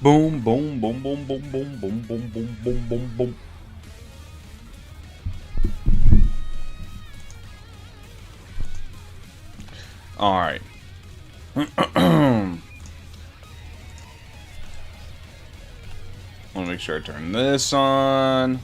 Boom, boom, boom, boom, boom, boom, boom, boom, boom, boom, boom, boom. All right. I want to make sure I turn this on.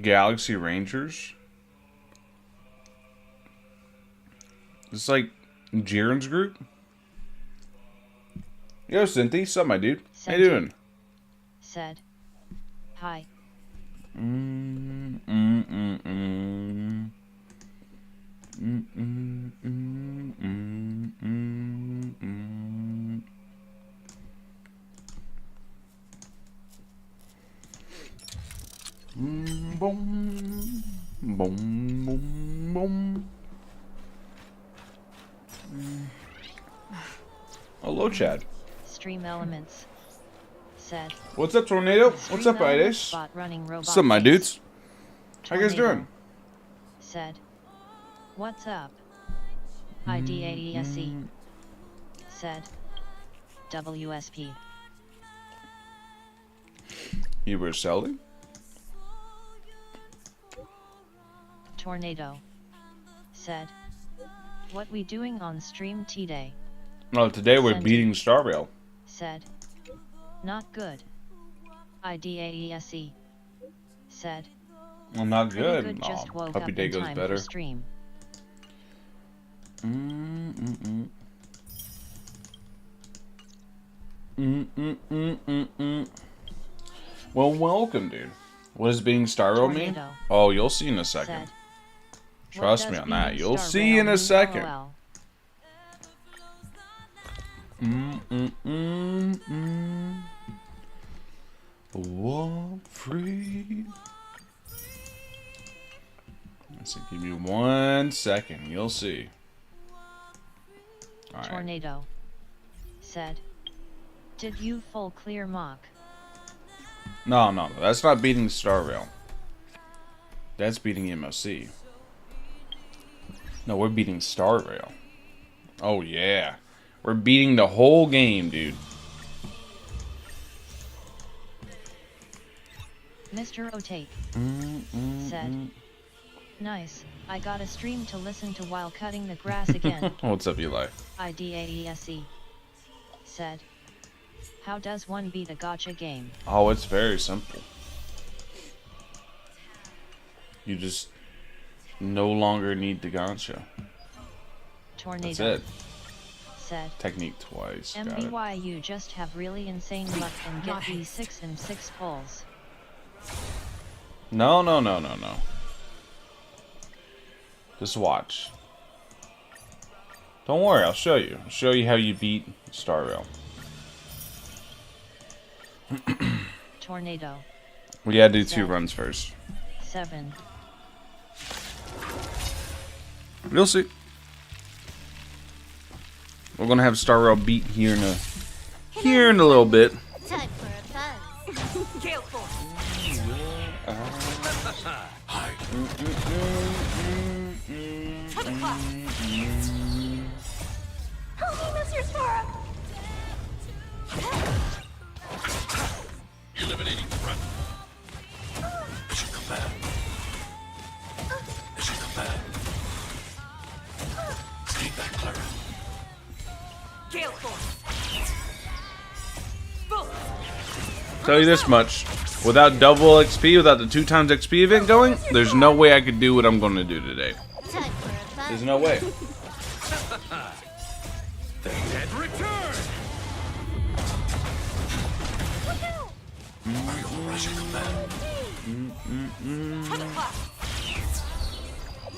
Galaxy Rangers. It's like Jiren's group. Yo, Cynthia, what's up, my dude? How you doing? Said, hi. Boom, boom, boom, boom. Hello, Chad. Stream Elements said, What's up, Tornado? What's up, Ides? What's up, my dudes? How you guys doing? Said, what's up? IDAESE said, WSP. You were selling? Tornado said, what we doing on stream today? No, today we're beating Star Rail. Said, not good. IDAESE said, well, not good. Good, just woke hope your up day in goes time better. For stream. Well, welcome, dude. What does being Star Rail mean? Oh, you'll see in a second. Trust me on that. You'll see in a second. Walk free. So give me 1 second. You'll see. All right. Tornado said, did you full clear mock? No. That's not beating Star Rail. That's beating MOC. No, we're beating Star Rail. Oh, yeah. We're beating the whole game, dude. Mr. Otake said, nice, I got a stream to listen to while cutting the grass again. What's up, Eli? IDAESE said, how does one beat a gacha game? Oh, it's very simple. You just no longer need the gacha. Tornado. That's it. Said, technique twice. MBY, you just have really insane luck and get these 6 and 6 pulls. No. Just watch. Don't worry, I'll show you. I'll show you how you beat Star Rail. Tornado. We gotta do 2 runs first. 7. You'll see. We're gonna have Star Rail beat here in a little bit. Time for a buzz. Gale Force. Hi. To the clock. Help me, Mr. Spora. Eliminating front. Mission command. Mission command. Stay back, Clara. Gale Force. Tell you this much. Without double XP, without the 2 times XP event going, there's no way I could do what I'm going to do today. Time for a fun. There's no way. The dead return. Are you rushing command?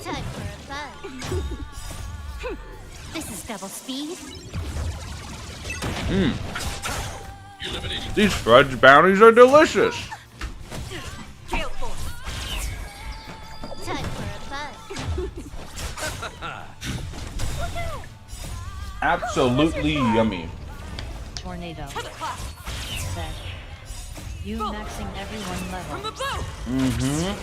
Time for a fun. This is double speed. Eliminating. These fudge bounties are delicious. Gale force. Time for a fun. Absolutely yummy. Tornado. Set. You maxing everyone level. Mm-hmm.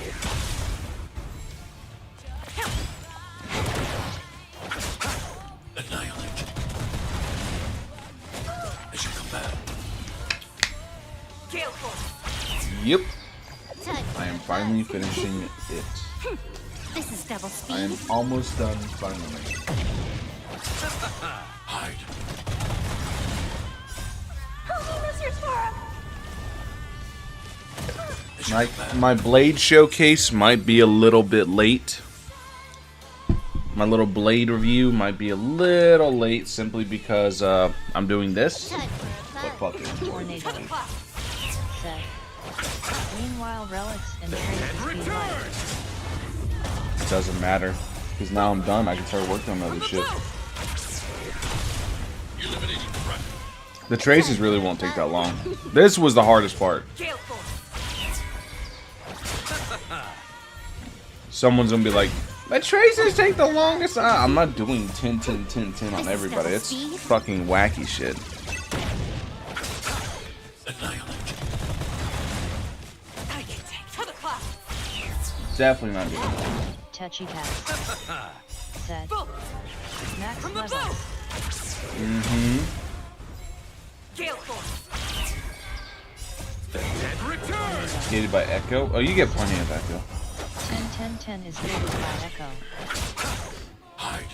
Annihilate. Mission command. Gale force. Yep. Time for I am a finally fun. finishing it. This is double I am speed. almost done finally. Hide. Help me, Mr. Sora. Mission command. My blade showcase might be a little bit late. My little blade review might be a little late simply because I'm doing this. Time for a But fun. fuck it. Tornado. Set. Meanwhile, relics and traces be light. It doesn't matter. Because now I'm done. I can start working on other shit. Eliminating threat. The traces really won't take that long. This was the hardest part. Gale force. Someone's gonna be like, the traces take the longest. I'm not doing 10, 10, 10, 10 on everybody. It's fucking wacky shit. Annihilate. Definitely not doing that. Techi cast. Set. Max levels. Mm-hmm. Gale force. The dead return. Gated by Echo. Oh, you get plenty of Echo. 10-10-10 is gated by Echo. Hide.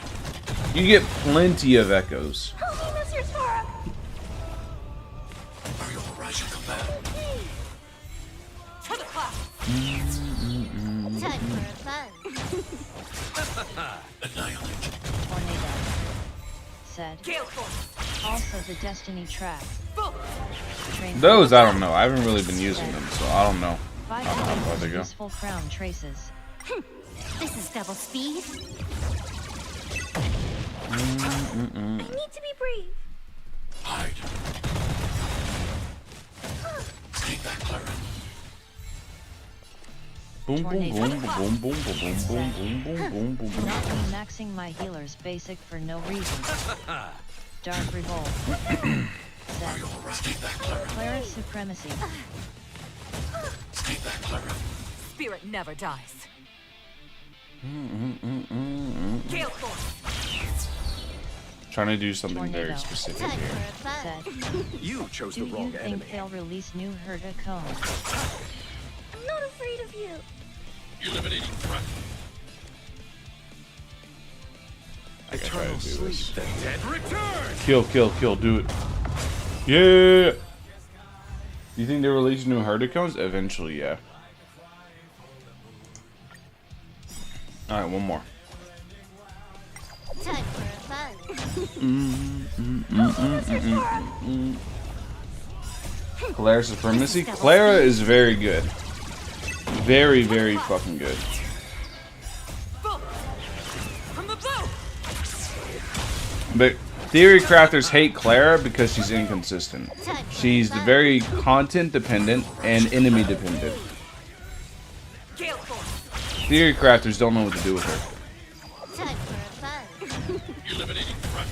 You get plenty of Echoes. Help me, Mr. Sora. Are you rushing command? To the clock. Time for a fun. Annihilate. Tornado. Set. Gale force. Also the Destiny track. Boom. Train Those, I don't know. I haven't really been using them, so I don't know. 5 I don't know where they go. useful crown traces. This is double speed. I need to be brave. Hide. Take that, Clara. Boom, boom, boom, boom, boom, boom, boom, boom, boom, boom, boom, boom, boom. Not me maxing my healers basic for no reason. Dark Revolt. Set. Take that, Clara. Clara Supremacy. Take that, Clara. Spirit never dies. Gale force. Trying to do something Tornado. very specific Time for here. a fun. Set. You chose Do you think they'll release new Herta cones? I'm not afraid of you. Eliminating threat. I gotta try to do this. The dead return. Kill, kill, kill. Do it. Yeah. Do you think they release new Herdicones? Eventually, yeah. Alright, one more. Time for a fun. Clara Supremacy? Clara is very good. Very, very fucking good. Boom. From the blue. But theory crafters hate Clara because she's inconsistent. She's very content dependent and enemy dependent. Gale force. Theory crafters don't know what to do with her. Time for a fun. Eliminating threat.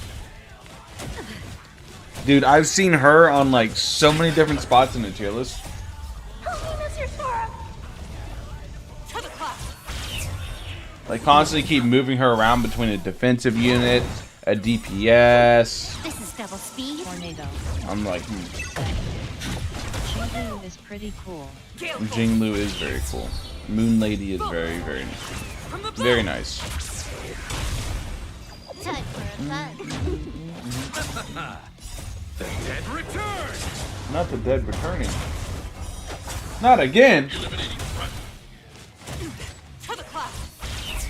Dude, I've seen her on like so many different spots in the tier list. Help me, Mr. Sora. To the clock. Like constantly keep moving her around between a defensive unit, a DPS. This is double speed. Tornado. I'm like, Jingu is pretty cool. Gale force. Jinglu is very cool. Moon Lady is very, very, From the blue. very nice. Time for a fun. The dead return. Not the dead returning. Not again. Eliminating threat. To the class.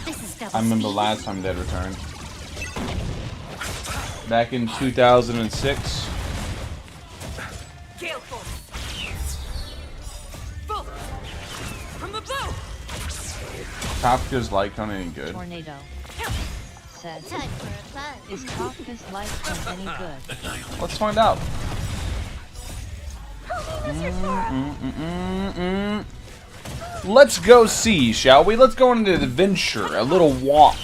This is double I remember speed. last time Dead returned. Back in 2006. Gale force. Boom. From the bow. Kafka's light cone any good? Tornado. Said, Time for a fun. is Kafka's light cone any good? Let's find out. Let's go see, shall we? Let's go on an adventure, a little walk.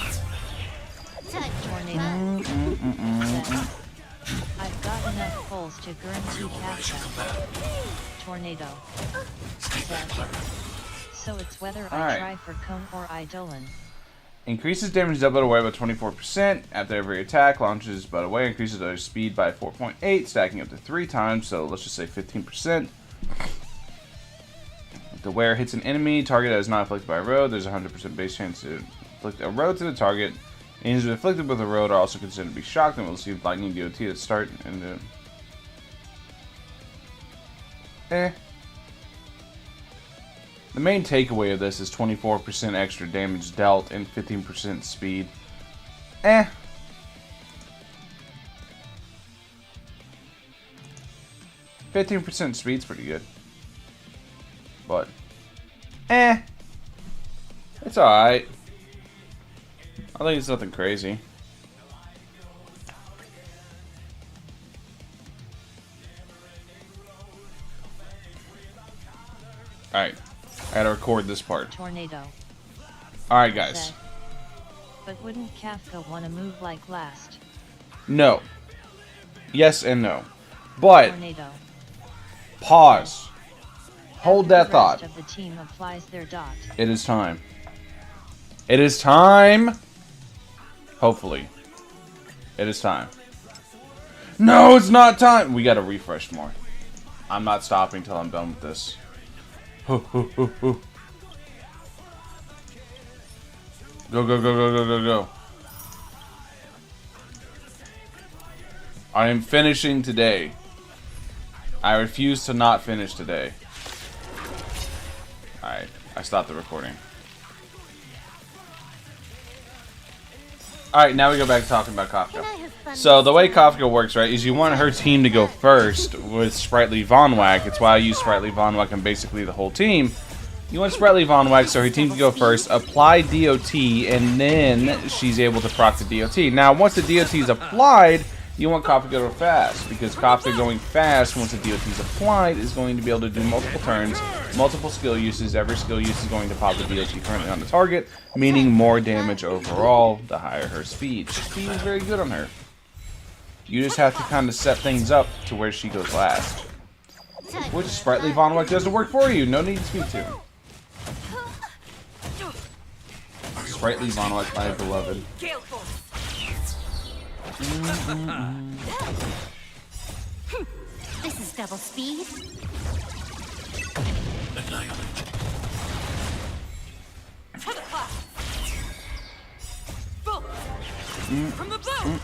Time for Tornado. fun. Said, I've got enough pulls to guarantee Kafka. Tornado. Said, so it's whether I Alright. try for cone or Eidolon. Increases damage doubled away by 24%. After every attack, launches but away, increases their speed by 4.8, stacking up to 3 times, so let's just say 15%. If the wearer hits an enemy, target that is not afflicted by a road, there's a 100% base chance to inflict a road to the target. Enemies afflicted with a road are also considered to be shocked and will receive lightning DOT to start and The main takeaway of this is 24% extra damage dealt and 15% speed. 15% speed's pretty good. But, it's alright. I think it's nothing crazy. Alright. I gotta record this part. Tornado. Alright, guys. Said, but wouldn't Kafka want to move like last? No. Yes and no. But, Tornado. pause. Hold After that the thought. rest of the team applies their dot. It is time. It is time. Hopefully. It is time. No, it's not time. We gotta refresh more. I'm not stopping till I'm done with this. Go, go, go, go, go, go, go, go. I am finishing today. I refuse to not finish today. Alright, I stopped the recording. Alright, now we go back to talking about Kafka. Can I have fun So the this way time? Kafka works, right, is you want her team to go first with Sprightly Von Whack. It's why I use Sprightly Von Whack and basically the whole team. You want Sprightly Von Whack so her team can go first, apply DOT, and then she's able to proc the DOT. Now, once the DOT is applied, you want Kafka to go fast, because Kafka going fast, once the DOT is applied, is going to be able to do multiple turns, multiple skill uses. Every skill use is going to pop the DOT currently on the target, meaning more damage overall, the higher her speed. Speed is very good on her. You just have to kind of set things up to where she goes last. Time Which for a Sprightly fun. Von Whack doesn't work for you. No need to speak to. Sprightly Von Whack, my beloved. Gale force. This is double speed. To the class. Boom. From the bow.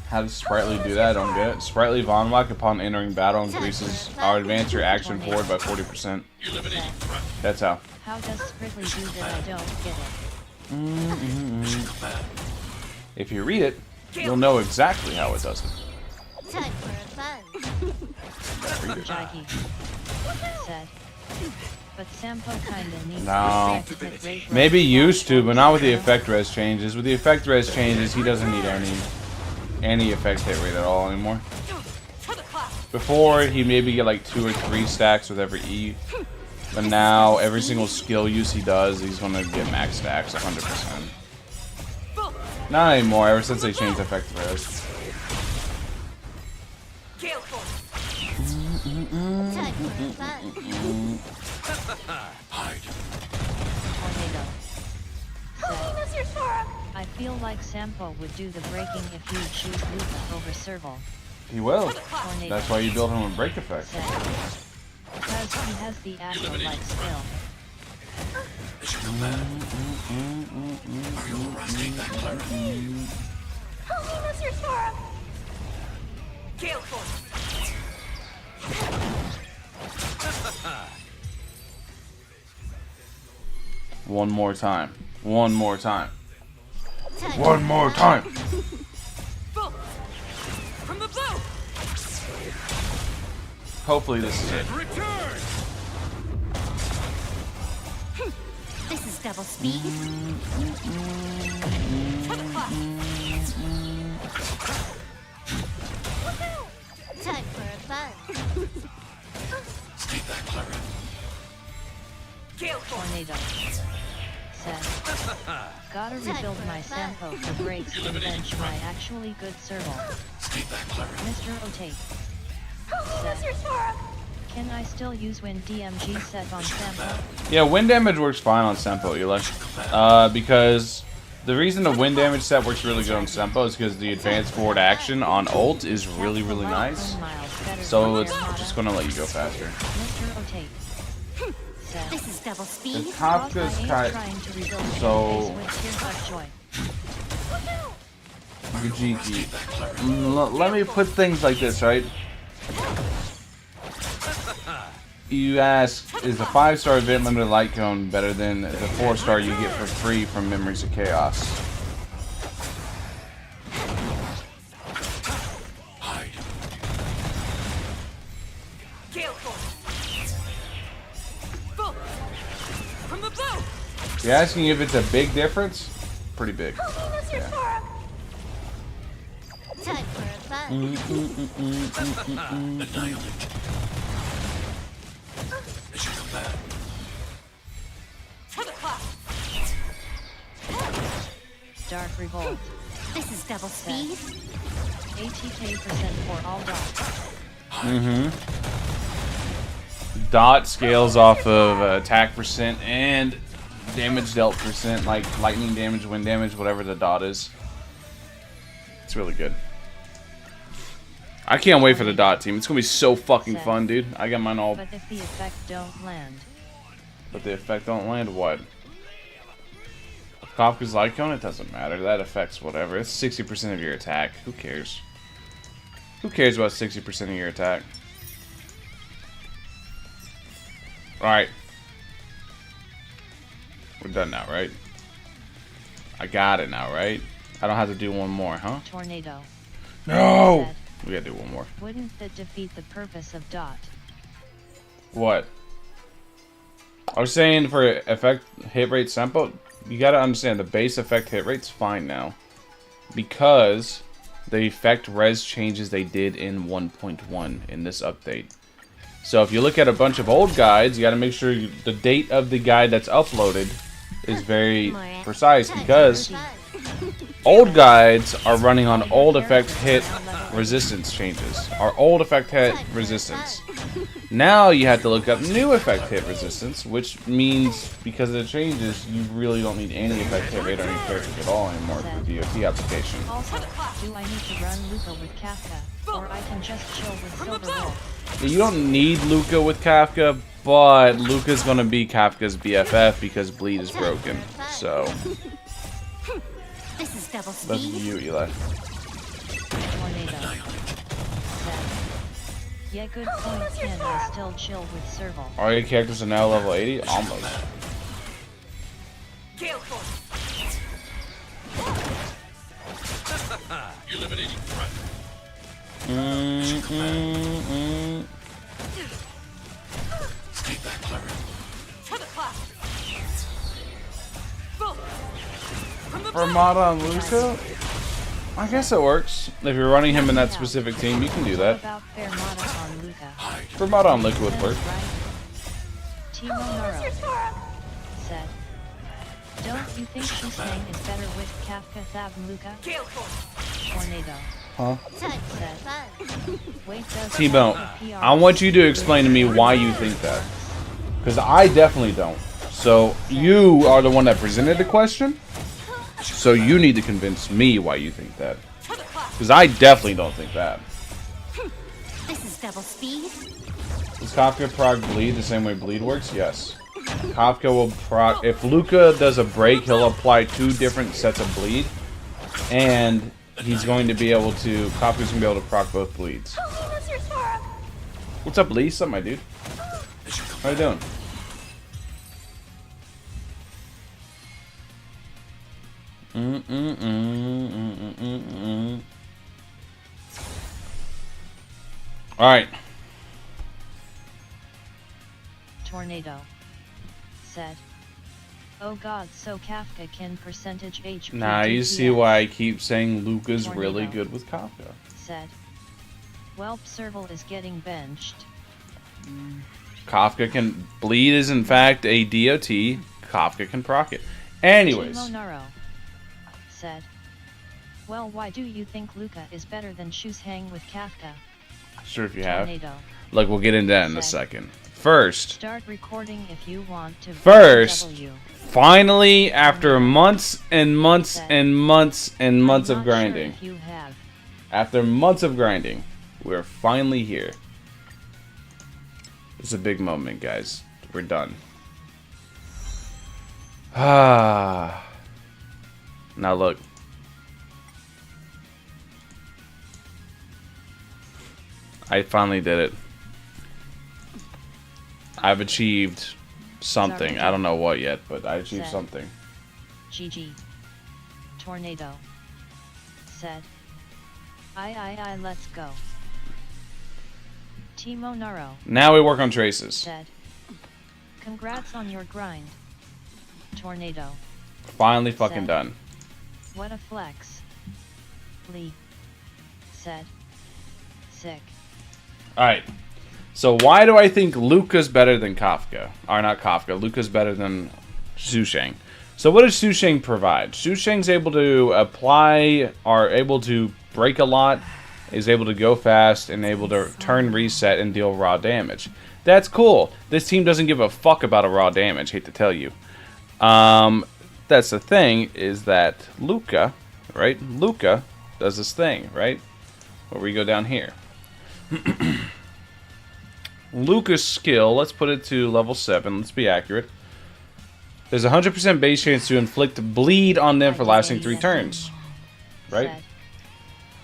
How does Sprightly do that? I don't get it. Sprightly Von Whack upon entering battle increases our advance reaction forward by 40%. Eliminating threat. That's how. How does Sprightly do that? I don't get it. If you read it, you'll know exactly how it does it. Time for a fun. Read it. Jaggy. Said, but Sampo kinda needs No. to hit rate Maybe roll used to, but not with the you know? effect res changes. With the effect res changes, he doesn't need any effect hit rate at all anymore. To the class. Before, he maybe get like 2 or 3 stacks with every E. But now, every single skill use he does, he's gonna get max stacks 100%. Boom. Not anymore, ever since they changed effect res. Gale force. Time for a fun. Hide. Tornado. Said, What's your score? I feel like Sampo would do the breaking if you choose Luka over Serval. He will. Tornado. That's why you build him a break effect. Said, because he has the aggro-like skill. Holiness, your Sora! Gale Force! One more time. One more time. Time One for more fun. time. Boom! From the blue! Hopefully this is it. Return! This is double speed. To the clock. Time for a fun. Stay back, Clara. Gale Force! Tornado. Said. Gotta rebuild my Sampo for breaks to bench my actually good serval. Stay back, Clara. Mr. Otate. Holiness, your Sora! Can I still use when DMG set on Sampo? Yeah, wind damage works fine on Sampo, Eli. Because the reason the wind damage set works really good on Sampo is because the advanced forward action on ult is really, really nice. So it's just gonna let you go faster. Mr. Otate. Said. This is double speed. The Kafka's Trying kind to rebuild my so- base with tears of joy. Gajiki. Let me put things like this, right? You ask, is the 5-star event limited light cone better than the 4-star you get for free from Memories of Chaos? Hide. Gale Force! Boom! From the blue! You're asking if it's a big difference? Pretty big. Holiness, your Yeah. Sora! Time for a fun. Annihilate. They should come back. To the clock. Dark Revolt. This is double speed. ATK% for all dots. Dot scales off of attack percent and damage dealt percent, like lightning damage, wind damage, whatever the dot is. It's really good. I can't wait for the dot team. It's gonna be so fucking fun, dude. I got mine all. But if the effect don't land, But the effect don't land what? Kafka's light cone, it doesn't matter. That affects whatever. It's 60% of your attack. Who cares? Who cares about 60% of your attack? Alright. We're done now, right? I got it now, right? I don't have to do one more, huh? Tornado. No! Said, We gotta do one more. wouldn't that defeat the purpose of dot? What? I was saying for effect hit rate sample, you gotta understand the base effect hit rate's fine now. Because the effect res changes they did in 1.1 in this update. So if you look at a bunch of old guides, you gotta make sure the date of the guide that's uploaded is very precise, because old guides are running on old effect hit resistance changes. Our old effect hit resistance. Now you have to look up new effect hit resistance, which means because of the changes, you really don't need any effect hit rate on your character at all anymore for the DOT application. Also, do I need to run Luka with Kafka, or I can just chill with Silver Wolf? You don't need Luka with Kafka, but Luka's gonna be Kafka's BFF because Bleed is broken. So This is double that's speed. you, Eli. Tornado. Said, yeah, good point. Can I still chill with Serval? All your characters are now level 80? Almost. Gale Force. Eliminating threat. Stay back, Clara. To the clock. Boom. From the For blue. Mata on Luka? I guess it works. If you're running him in that specific team, you can do What that. about fair Mata on Luka? Hide. For Mata on Luka would work. Right? Timo Holiness, your Noro Sora! said, don't you think Sushang is better with Kafka than Luka? Gale Force. Tornado. Huh? Time for fun. Wait, does T-Bone, the PR I want you to explain to me why you think that. Because I definitely don't. So, you are the one that presented the question. So, you need to convince me why you think that. To the clock. Because I definitely don't think that. This is double speed. Does Kafka prog Bleed the same way Bleed works? Yes. Kafka will proc. If Luka does a break, he'll apply 2 different sets of bleed, and he's going to be able to. Kafka's gonna be able to proc both bleeds. Help me, Mr. Sora. What's up, Lee? What's up, my dude? How you doing? All right. Tornado said, "Oh God, so Kafka can percentage HP." Now you see why I keep saying Luka's really good with Kafka. Said, "Welp Serval is getting benched." Kafka can bleed is in fact a DOT. Kafka can proc it. Anyways. Monaro said, "Well, why do you think Luka is better than Sushang with Kafka?" Sure, if you have. Tornado Look, we'll get into that in a second. First. Start recording if you want to. First. Finally, after months and months and months and months of grinding. Sure if you have. After months of grinding, we're finally here. It's a big moment, guys. We're done. Ah. Now look. I finally did it. I've achieved something. I don't know what yet, but I achieved something. GG. Tornado said, I, let's go. Timo Naro. Now we work on traces. Said, congrats on your grind. Tornado. Finally fucking done. What a flex. Lee. Said, sick. Alright. So why do I think Luka's better than Kafka? Or not Kafka. Luka's better than Sushang. So what does Sushang provide? Sushang's able to apply, or able to break a lot, is able to go fast, and able to turn reset and deal raw damage. That's cool. This team doesn't give a fuck about a raw damage, hate to tell you. That's the thing, is that Luka, right? Luka does this thing, right? Where we go down here. Luka's skill, let's put it to level 7, let's be accurate. There's a 100% base chance to inflict bleed on them for lasting 3 turns. Right?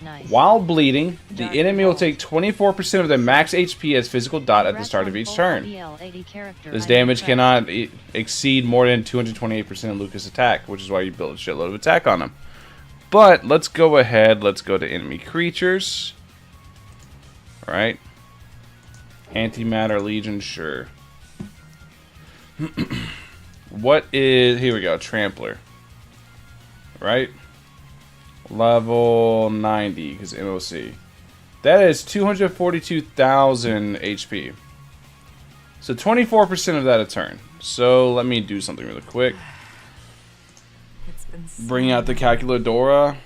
Nice. While bleeding, the enemy will take 24% of their max HP as physical dot at the start of each turn. This damage cannot exceed more than 228% of Luka's attack, which is why you build a shitload of attack on him. But let's go ahead, let's go to enemy creatures. Alright. Antimatter Legion, sure. What is... Here we go, Trampler. Right? Level 90, because MOC. That is 242,000 HP. So 24% of that a turn. So let me do something really quick. Bring out the calculadora.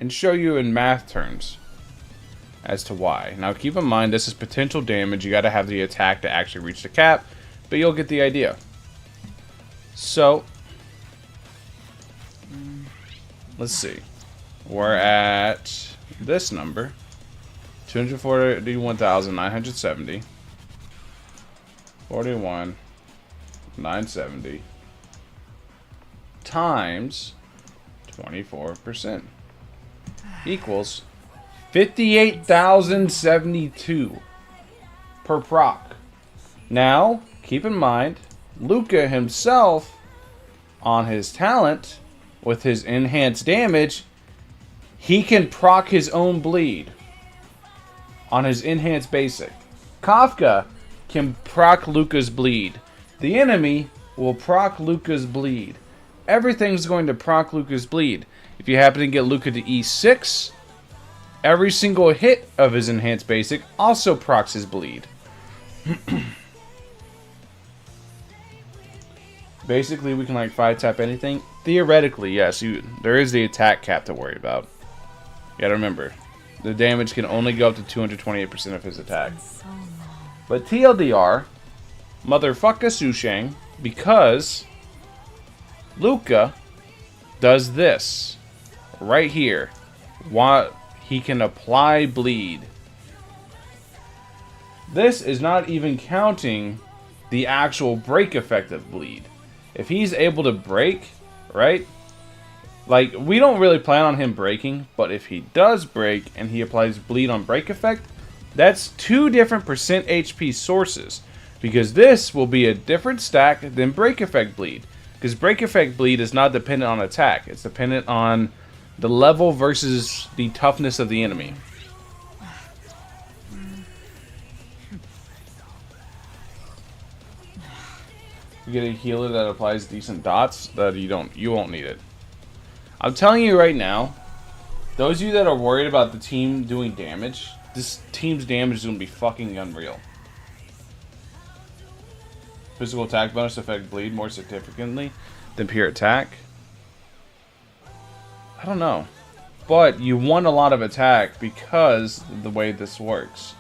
And show you in math terms as to why. Now keep in mind this is potential damage. You got to have the attack to actually reach the cap, but you'll get the idea. So let's see. We're at this number, 241,970, 41,970 times 24%. Equals 58,072 per proc. Now, keep in mind, Luka himself, on his talent, with his enhanced damage, he can proc his own bleed on his enhanced basic. Kafka can proc Luka's bleed. The enemy will proc Luka's bleed. Everything's going to proc Luka's bleed. If you happen to get Luka to E6, every single hit of his enhanced basic also procs his bleed. Basically, we can like 5-tap anything. Theoretically, yes, there is the attack cap to worry about. You gotta remember, the damage can only go up to 228% of his attack. But TLDR, motherfucker Sushang, because Luka does this right here. he can apply bleed. This is not even counting the actual break effect of bleed. If he's able to break, right? Like, we don't really plan on him breaking, but if he does break and he applies bleed on break effect, that's 2 different percent HP sources. Because this will be a different stack than break effect bleed. Because break effect bleed is not dependent on attack. It's dependent on the level versus the toughness of the enemy. You get a healer that applies decent dots, that you won't need it. I'm telling you right now, those of you that are worried about the team doing damage, this team's damage is going to be fucking unreal. Physical attack bonus affect bleed more significantly than pure attack. I don't know. But you want a lot of attack because of the way this works.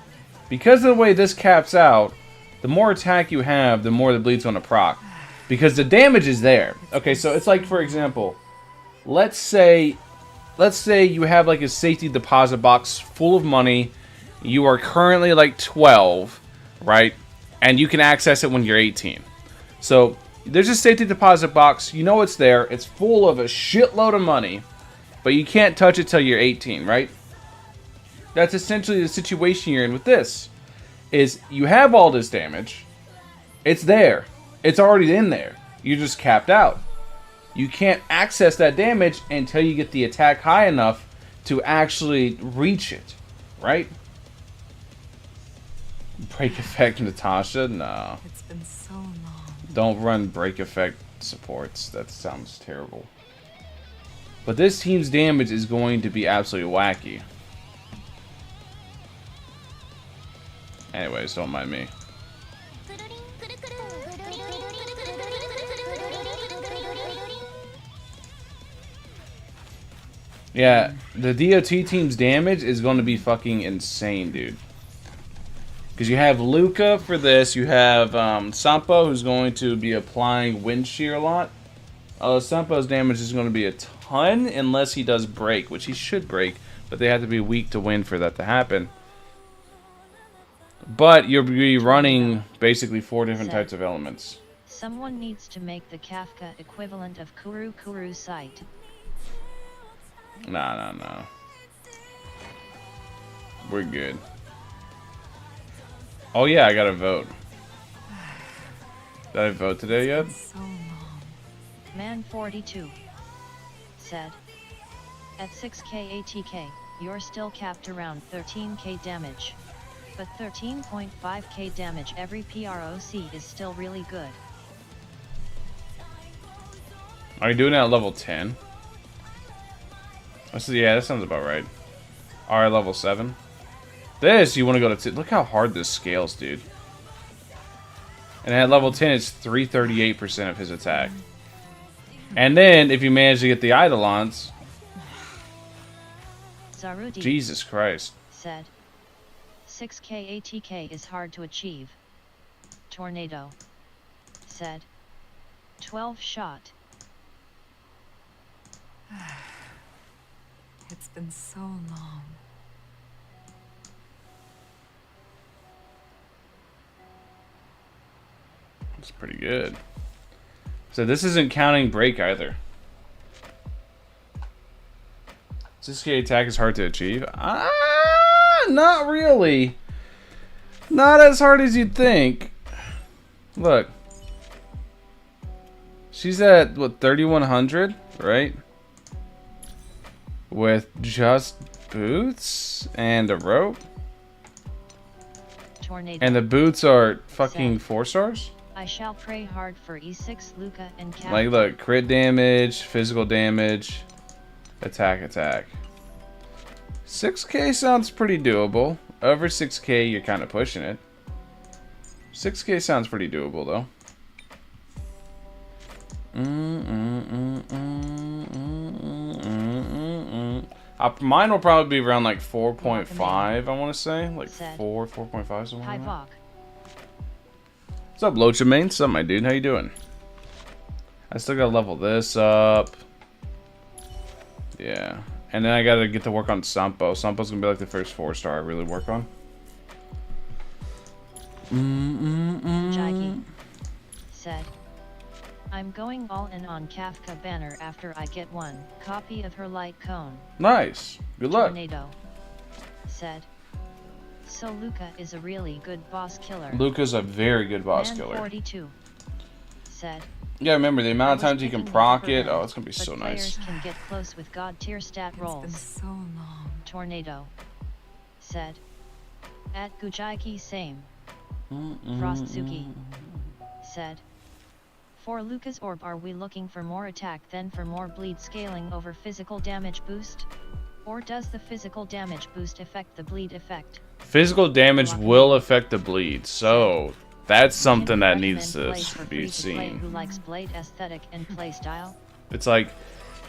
Because of the way this caps out, the more attack you have, the more the bleed's going to proc. Because the damage is there. Okay, so it's like, for example, let's say you have like a safety deposit box full of money. You are currently like 12, right? And you can access it when you're 18. So there's a safety deposit box. You know it's there. It's full of a shitload of money. But you can't touch it till you're 18, right? That's essentially the situation you're in with this. Is you have all this damage. It's there. It's already in there. You're just capped out. You can't access that damage until you get the attack high enough to actually reach it, right? Break effect Natasha? No. It's been so long. Don't run break effect supports. That sounds terrible. But this team's damage is going to be absolutely wacky. Anyways, don't mind me. Yeah, the DOT team's damage is going to be fucking insane, dude. Because you have Luka for this, you have Sampo, who's going to be applying wind shear a lot. Sampo's damage is going to be a ton unless he does break, which he should break, but they have to be weak to win for that to happen. But you'll be running basically 4 different types of elements. Someone needs to make the Kafka equivalent of Kuru site. Nah. We're good. Oh yeah, I gotta vote. Did I vote today yet? So long. Man 42 said, at 6k ATK, you're still capped around 13k damage. But 13.5k damage every PROC is still really good. Are you doing it at level 10? Yeah, that sounds about right. Alright, level 7. This, you want to go to... Look how hard this scales, dude. And at level 10, it's 338% of his attack. And then, if you manage to get the Eidolons... Zarudi Jesus Christ. said, 6k ATK is hard to achieve. Tornado said, 12 shot. It's been so long. That's pretty good. So this isn't counting break either. 6k attack is hard to achieve? Not really. Not as hard as you'd think. Look. She's at, what, 3100, right? With just boots and a rope. Tornado. And the boots are fucking 4 stars? I shall pray hard for E6 Luka and Kafka. Like, look, crit damage, physical damage, attack. 6k sounds pretty doable. Over 6k, you're kind of pushing it. 6k sounds pretty doable, though. Mine will probably be around like 4.5, I want to say. Like 4.5, something like that. What's up, Locha Main? What's up, my dude? How you doing? I still gotta level this up. Yeah. And then I gotta get to work on Sampo. Sampo's gonna be like the first 4-star I really work on. Jiggy said, I'm going all in on Kafka banner after I get one copy of her light cone. Nice. Good luck. Tornado said, so Luka is a really good boss killer. Luka's a very good boss Man killer. 42 said, Yeah, remember the amount of times you can picking proc the it. upper Oh, end, it's gonna be but so nice. players can get close with god tier stat rolls. So long. Tornado said, at Gujaiki same. Frostsuki said, for Luka's orb, are we looking for more attack than for more bleed scaling over physical damage boost? Or does the physical damage boost affect the bleed effect? Physical damage will affect the bleed, so that's something that Can you needs recommend to plays for be free-to-play seen. Who likes blade aesthetic and playstyle? It's like,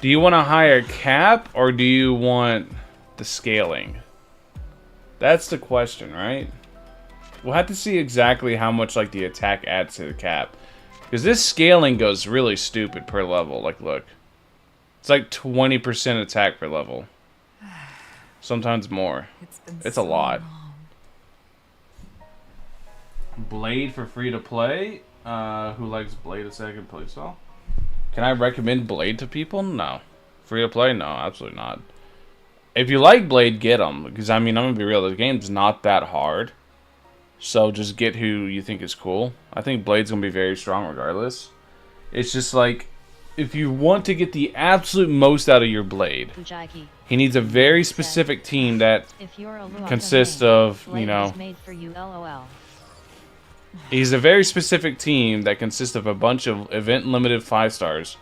do you want a higher cap or do you want the scaling? That's the question, right? We'll have to see exactly how much like the attack adds to the cap. Because this scaling goes really stupid per level. Like, look. It's like 20% attack per level. Sometimes more. It's a lot. Blade for free to play. Who likes Blade a second playstyle? Can I recommend Blade to people? No. Free to play? No, absolutely not. If you like Blade, get them. Because, I mean, I'm going to be real. The game's not that hard. So just get who you think is cool. I think Blade's going to be very strong regardless. It's just like, if you want to get the absolute most out of your Blade, Ujaki he needs a very specific team that if you're a Luka consists main, of, Blade you know... was made for you, LOL. He's a very specific team that consists of a bunch of event-limited 5-stars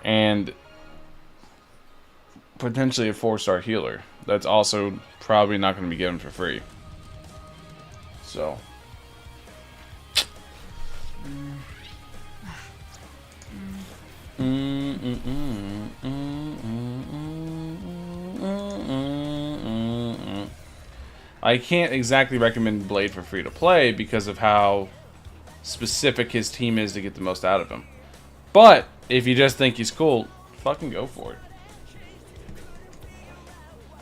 and potentially a 4-star healer. That's also probably not going to be given for free. So... I can't exactly recommend Blade for free to play because of how specific his team is to get the most out of him. But if you just think he's cool, fucking go for it.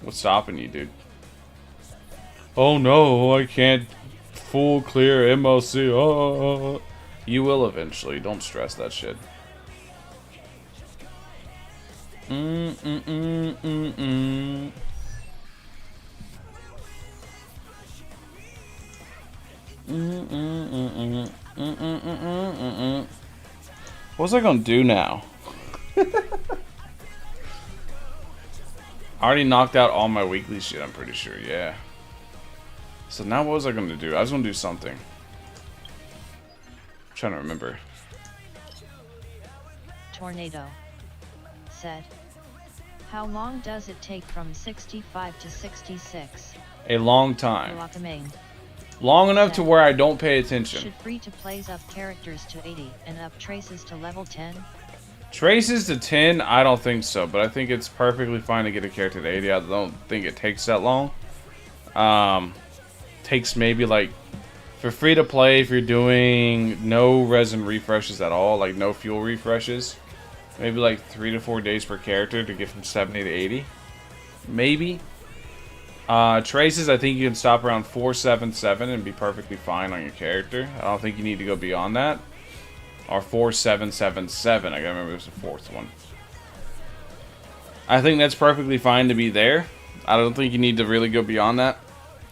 What's stopping you, dude? Oh no, I can't full clear MLC. Oh. You will eventually. Don't stress that shit. What's I gonna do now? I already knocked out all my weekly shit, I'm pretty sure, yeah. So now what was I gonna do? I was gonna do something. I'm trying to remember. Tornado said, how long does it take from 65 to 66? A long time. Luka main Long enough to where I don't pay attention. should free to plays up characters to 80 and up traces to level 10? Traces to 10, I don't think so, but I think it's perfectly fine to get a character to 80. I don't think it takes that long. Takes maybe like, for free to play, if you're doing no resin refreshes at all, like no fuel refreshes, maybe like 3 to 4 days per character to get from 70 to 80. Maybe. Traces, I think you can stop around 477 and be perfectly fine on your character. I don't think you need to go beyond that. Or 4777, I gotta remember there's a fourth one. I think that's perfectly fine to be there. I don't think you need to really go beyond that.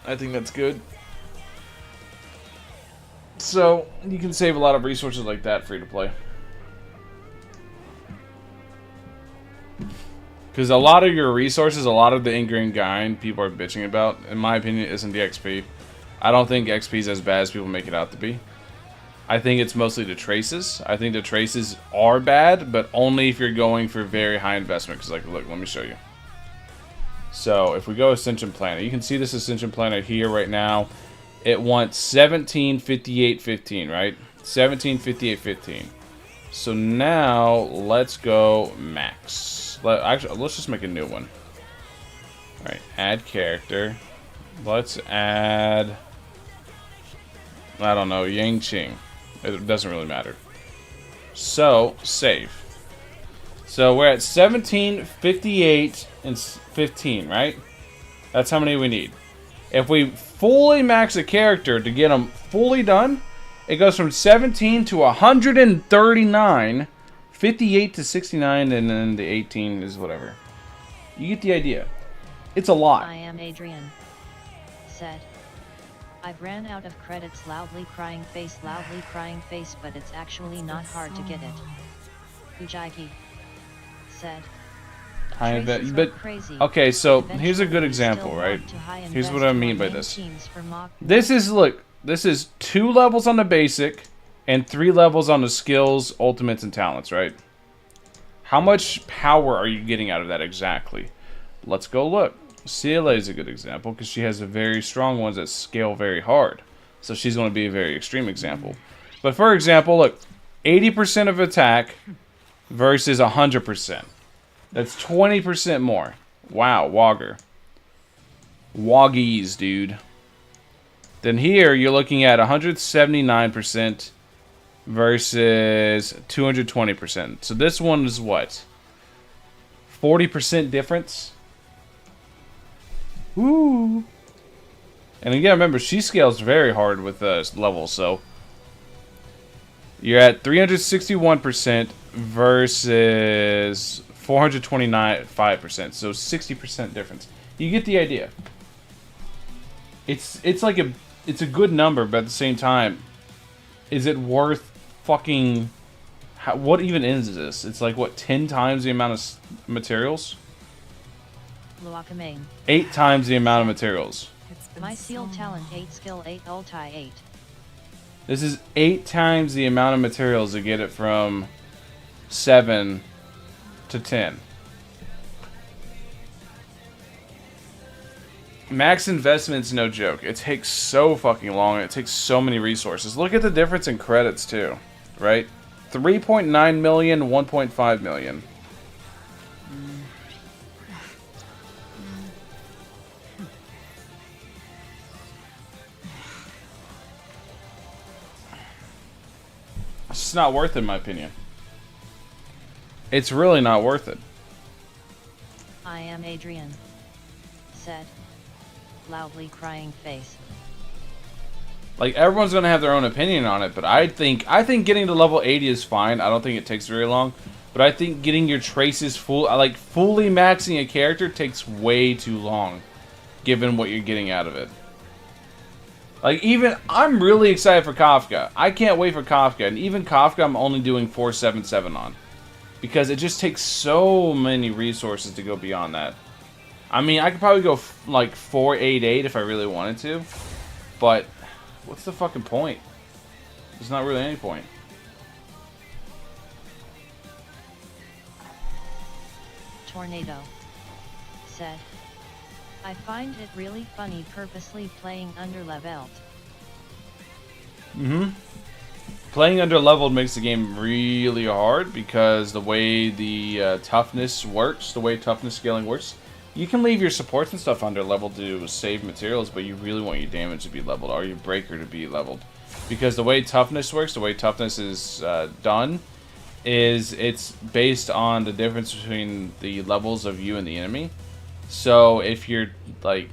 I think that's good. So, you can save a lot of resources like that free to play. Because a lot of your resources, a lot of the ingrained grind people are bitching about, in my opinion, isn't the XP. I don't think XP is as bad as people make it out to be. I think it's mostly the traces. I think the traces are bad, but only if you're going for very high investment. Because, like, look, let me show you. So, if we go Ascension Planet, you can see this Ascension Planet here right now. It wants 1758.15, right? 1758.15. So now, let's go max. Actually, let's just make a new one. Alright, add character. Let's add... I don't know, Yang Qing. It doesn't really matter. So, save. So we're at 17, 58, and 15, right? That's how many we need. If we fully max a character to get them fully done, it goes from 17 to 139, 58 to 69, and then the 18 is whatever. You get the idea. It's a lot. I am Adrian. Said. I've ran out of credits, loudly crying face, but it's actually not hard to get it. Ujiki. Said. But okay, so here's a good example, right? Here's what I mean by this. This is 2 levels on the basic and 3 levels on the skills, ultimates, and talents, right? How much power are you getting out of that exactly? Let's go look. CLA is a good example because she has the very strong ones that scale very hard. So she's going to be a very extreme example. But for example, look, 80% of attack versus 100%. That's 20% more. Wow, Wogger. Woggies, dude. Then here, you're looking at 179% versus 220%. So this one is what? 40% difference? Woo! And again, remember, she scales very hard with levels, so... You're at 361% versus 429.5%, so 60% difference. You get the idea. It's like it's a good number, but at the same time, is it worth fucking? What even is this? It's like what, 10 times the amount of materials? 8 times the amount of materials. My sealed talent 8, skill 8, ulti 8. This is 8 times the amount of materials to get it from 7 to 10. Max investment's no joke. It takes so fucking long. It takes so many resources. Look at the difference in credits too, right? 3.9 million, 1.5 million. It's just not worth it, in my opinion. It's really not worth it. I am Adrian. Said. Loudly crying face. Like, everyone's gonna have their own opinion on it, but I think getting to level 80 is fine. I don't think it takes very long. But I think getting your traces fully maxing a character takes way too long, given what you're getting out of it. Like, even, I'm really excited for Kafka. I can't wait for Kafka. And even Kafka, I'm only doing 477 on. Because it just takes so many resources to go beyond that. I mean, I could probably go, like, 488 if I really wanted to. But, what's the fucking point? There's not really any point. Tornado. Said. I find it really funny purposely playing underleveled. Playing underleveled makes the game really hard because the way the toughness works, the way toughness scaling works, you can leave your supports and stuff underleveled to save materials, but you really want your damage to be leveled or your breaker to be leveled. Because the way toughness works, the way toughness is done, is it's based on the difference between the levels of you and the enemy. So if you're like,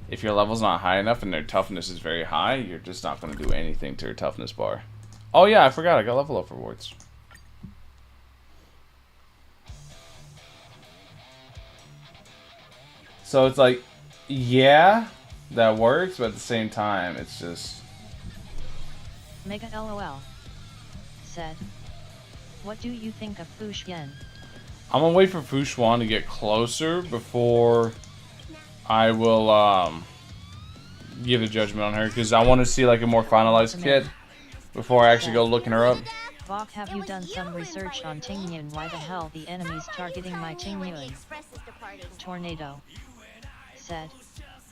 if your level's not high enough and their toughness is very high, you're just not going to do anything to your toughness bar. Oh yeah, I forgot, I got level up rewards. So it's like, yeah, that works, but at the same time, it's just... Mega LOL. Said. What do you think of Fush Yen? I'm gonna wait for Fushwan to get closer before I will give a judgment on her, because I want to see like a more finalized kit before I actually go looking her up. Bok, have you done some research on Tingyun? Why the hell the enemy's targeting my Tingyun? Tornado. Said.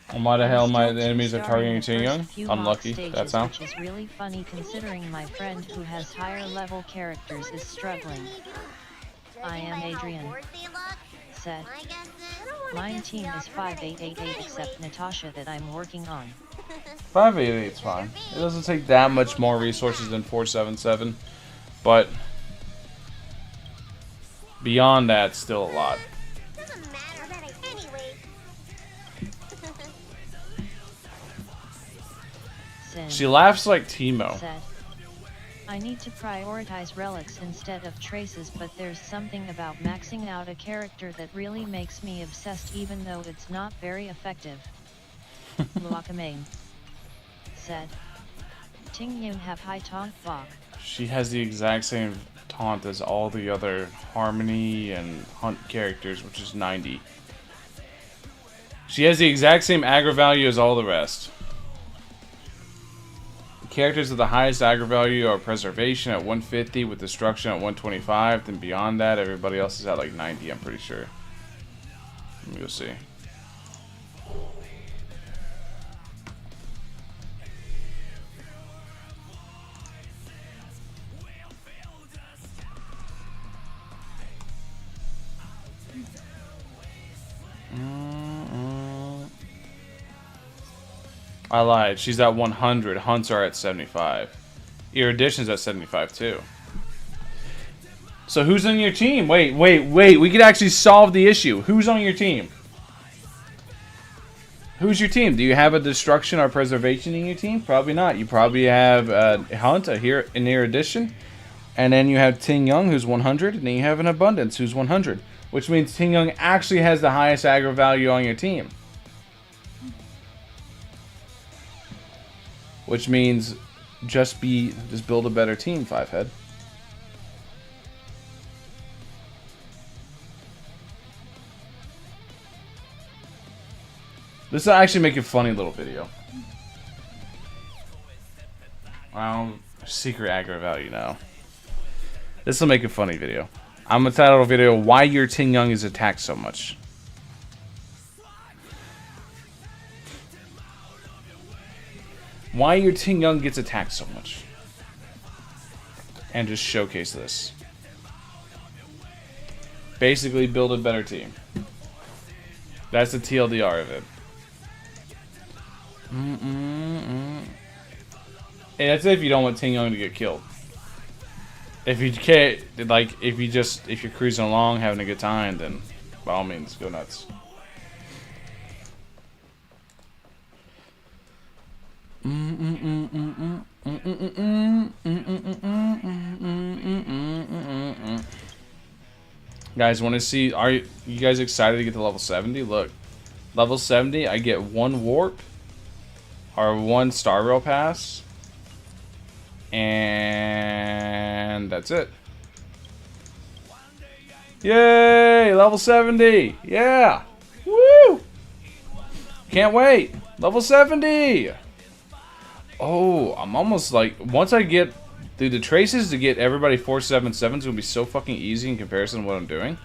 And why the hell the enemies are targeting Tingyun? Unlucky, that's how. Which is really funny considering my friend who has higher level characters is struggling. I am Adrian. Said. Mine team is 5888 except Natasha that I'm working on. 588 is fine. It doesn't take that much more resources than 477, but Beyond that, still a lot. Doesn't matter that anyway. Sin She laughs like Timo. said, I need to prioritize relics instead of traces, but there's something about maxing out a character that really makes me obsessed even though it's not very effective. Luka said, Ting Yun have high taunt block. She has the exact same taunt as all the other Harmony and Hunt characters, which is 90. She has the exact same aggro value as all the rest. The characters with the highest aggro value are Preservation at 150 with Destruction at 125. Then beyond that, everybody else is at like 90, I'm pretty sure. Let me go see. I lied. She's at 100. Hunts are at 75. Erudition's at 75 too. So who's on your team? Wait. We could actually solve the issue. Who's on your team? Who's your team? Do you have a Destruction or Preservation in your team? Probably not. You probably have Hunt, an Erudition, and then you have Ting Yun, who's 100, and then you have an Abundance, who's 100. Which means Ting Yun actually has the highest aggro value on your team. Which means just build a better team, Fivehead. This will actually make a funny little video. Well, secret aggro value now. This will make a funny video. I'm gonna title the video "Why Your Ting Yun is Attacked So Much." Why your Ting Yun gets attacked so much. And just showcase this. Basically, build a better team. That's the TLDR of it. And that's if you don't want Ting Yun to get killed. If you can't, like, if you're cruising along, having a good time, then by all means, go nuts. Guys, want to see? Are you guys excited to get to level 70? Look, level 70, I get 1 warp or 1 star rail pass, and that's it. Yay! Level 70! Yeah! Woo! Can't wait! Level 70! Oh, I'm almost like, once I get through the traces to get everybody 477 is gonna be so fucking easy in comparison to what I'm doing.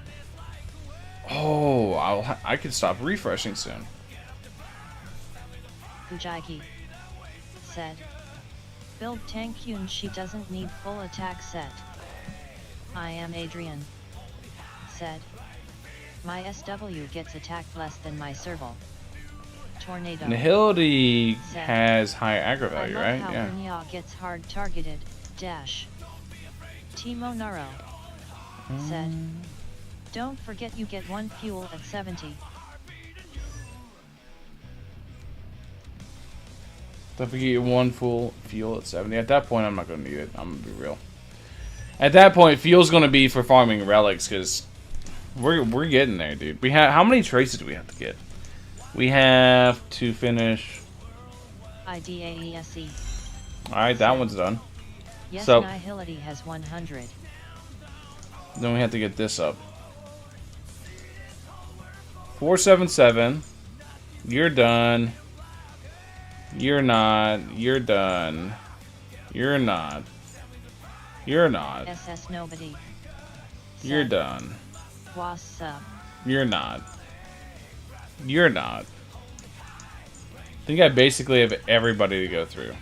Oh, I could stop refreshing soon. Ujiki said, build Tank Yun, she doesn't need full attack set. I am Adrian said, my SW gets attacked less than my serval. Tornado Nihility has high aggro value, right? How Yeah. Burnout gets hard targeted. Dash. Timo Naro said, don't forget you get 1 fuel at 70. Don't forget your 1 full fuel at 70. At that point, I'm not gonna need it. I'm gonna be real. At that point, fuel's gonna be for farming relics, because we're getting there, dude. We have, how many traces do we have to get? We have to finish. IDAESE. Alright, that one's done. Yes, So- Nihility has 100. Then we have to get this up. 477. You're done. You're not. You're done. You're not. You're not. SS Nobody. You're said, done. What's up? You're not. You're not. I think I basically have everybody to go through.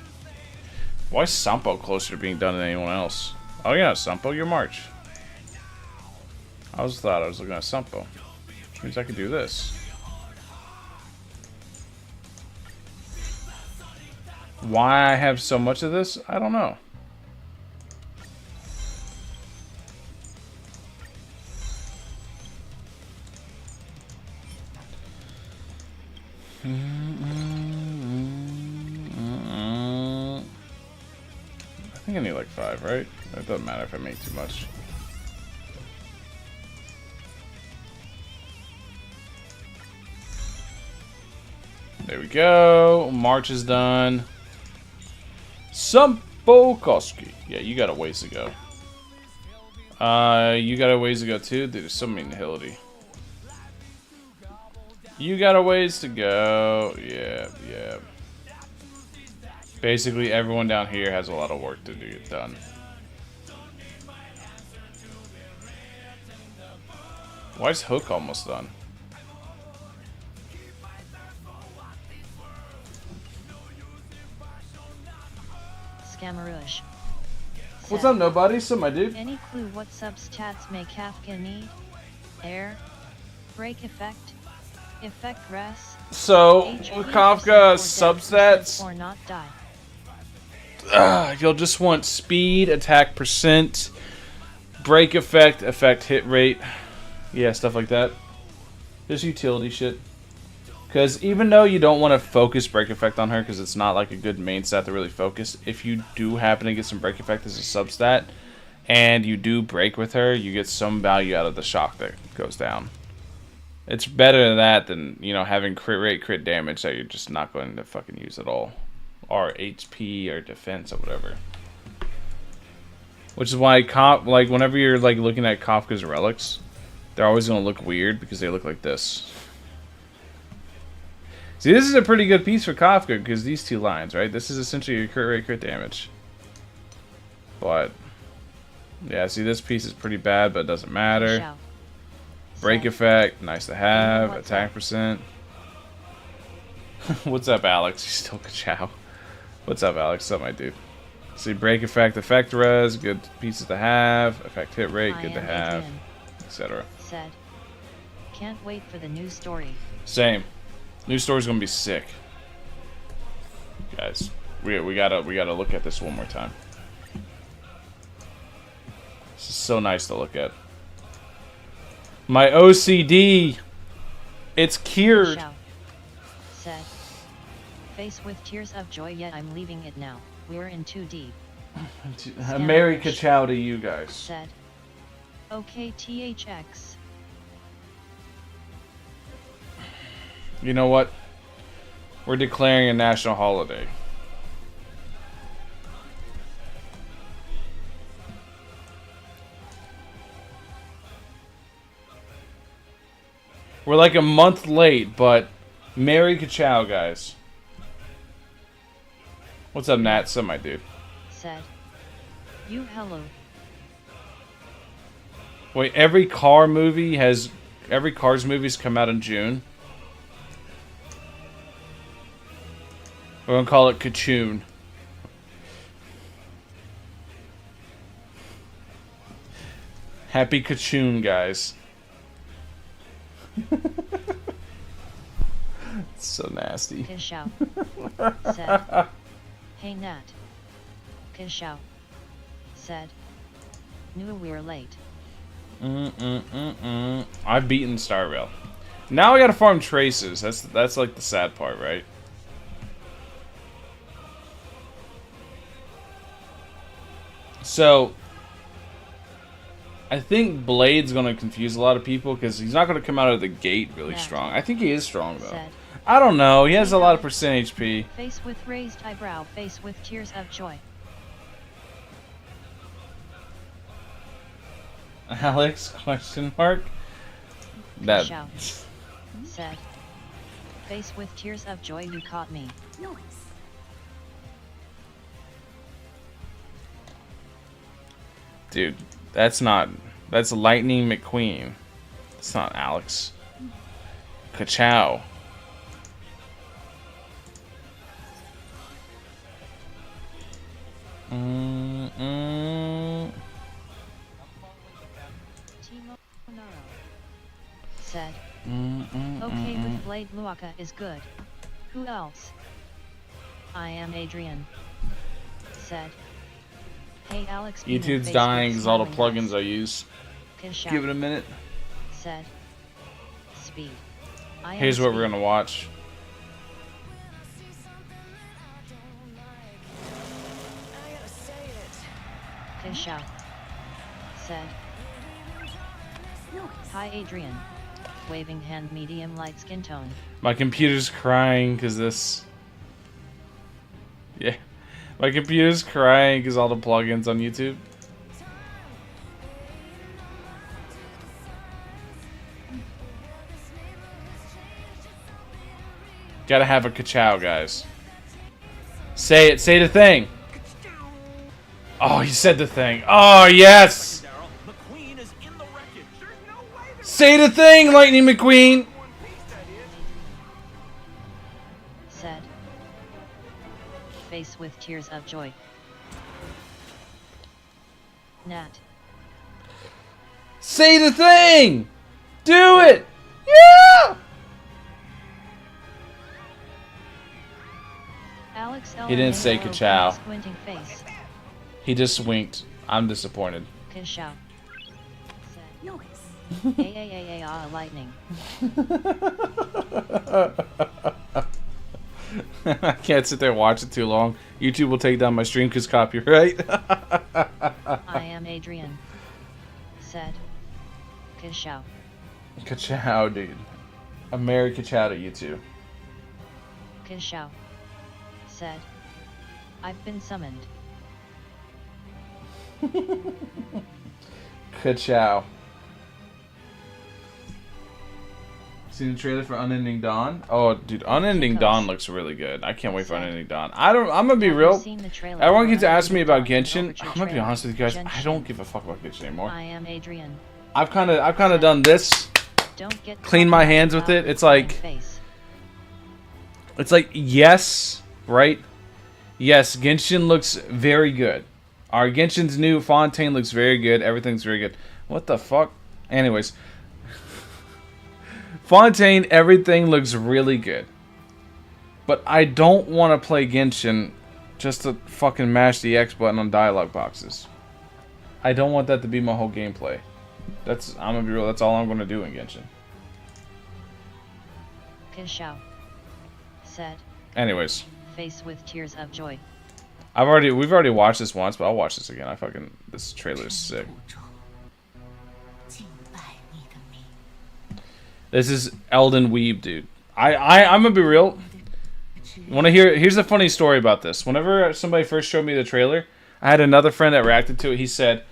Why is Sampo closer to being done than anyone else? Oh yeah, Sampo, you're March. I thought I was looking at Sampo. Which means I could do this. Why I have so much of this? I don't know. think I need like 5, right? It doesn't matter if I make too much. There we go. March is done. Sampo Koski. Yeah, you got a ways to go. You got a ways to go too. Dude, there's so many nihility. You got a ways to go. Yeah, yeah. Basically, everyone down here has a lot of work to do done. Why is Hook almost done? Scamarush. What's Said, up, nobody? So, my dude. Any clue what substats may Kafka need? Air? Break effect? Effect res? So, HP with % Kafka or substats, or not die. you'll just want speed, attack percent, break effect, effect hit rate. Yeah, stuff like that. Just utility shit. Because even though you don't want to focus break effect on her, because it's not like a good main stat to really focus, if you do happen to get some break effect as a substat, and you do break with her, you get some value out of the shock that goes down. It's better than that than, you know, having crit rate, crit damage that you're just not going to fucking use at all. Or HP or defense or whatever. Which is why, like, whenever you're like looking at Kafka's relics, they're always going to look weird because they look like this. See, this is a pretty good piece for Kafka because these two lines, right? This is essentially your crit rate, crit damage. But, yeah, see, this piece is pretty bad, but it doesn't matter. Shout. Break Said, effect, nice to have. What's Attack up? percent. What's up, Alex? You still ka-chow. What's up, Alex? What's up, my dude? See, break effect, effect res, good pieces to have. Effect hit rate, good to have, etc. Said, can't wait for the new story. Same. New story's gonna be sick, guys. We gotta look at this one more time. This is so nice to look at. My OCD, it's cured. Shout. Said, face with tears of joy, yet I'm leaving it now. We're in too deep. A Merry ka-chow to you guys. Said, okay, THX. You know what? We're declaring a national holiday. We're like a month late, but Merry ka-chow, guys. What's up, Nat? What's up, my dude? Said, you hello. Wait, every Cars movie's come out in June. We're gonna call it Kachoon. Happy Kachoon, guys. It's so nasty. Kishow. Said, hey Nat. Kishow. Said, knew we're late. I've beaten Starvale. Now I gotta farm traces. That's like the sad part, right? So, I think Blade's gonna confuse a lot of people because he's not gonna come out of the gate really Yeah. strong. I think he is strong though. Said, I don't know. He has a lot of percent HP. face with raised eyebrow, face with tears of joy. Alex? Question mark. That. Shout. Said, face with tears of joy, you caught me. Noise. Dude, that's Lightning McQueen. It's not Alex. Ka-chow. Timo Naro. Said, okay with Blade Luka is good. Who else? I am Adrian. Said, hey Alex. being YouTube's Facebook dying because all the smiling plugins eyes. I use. Kishow. Give it a minute. Said, speed. I am Here's what we're speed. gonna watch. Kishao said. Hi Adrian. Waving hand, medium light skin tone. My computer's crying because this. Yeah. My computer's crying because all the plugins on YouTube. Gotta have a ka-chow, guys. Say it. Say the thing. Oh, he said the thing. Oh, yes. Say the thing, Lightning McQueen. Said. Face with tears of joy. Nat. Say the thing. Do it. Yeah. Alex He didn't say ka-chow. Squinting face. He just winked. I'm disappointed. Kishao. Noise. Lightning. I can't sit there and watch it too long. YouTube will take down my stream because copyright. I am Adrian. Said. Kishao. Ka-chow, dude. I'm married ka-chow to YouTube. Kishao. Said. I've been summoned. Ka-chow. Seen the trailer for Unending Dawn? Oh, dude, Unending Dawn looks really good. I can't wait for Unending Dawn. I'm gonna be real. Everyone keeps asking me about Genshin. I'm gonna be honest with you guys. I don't give a fuck about Genshin anymore. I am Adrian. I've kind of done this. Don't get Clean my hands with it. It's like, yes, right? Yes, Genshin looks very good. Our Genshin's new Fontaine looks very good. Everything's very good. What the fuck? Anyways. Fontaine, everything looks really good. But I don't want to play Genshin just to fucking mash the X button on dialogue boxes. I don't want that to be my whole gameplay. I'm gonna be real, that's all I'm gonna do in Genshin. Kishao. Said. Anyways. Face with tears of joy. We've already watched this once, but I'll watch this again. This trailer is sick. This is Elden Weeb, dude. I'm gonna be real. Here's a funny story about this. Whenever somebody first showed me the trailer, I had another friend that reacted to it. He said,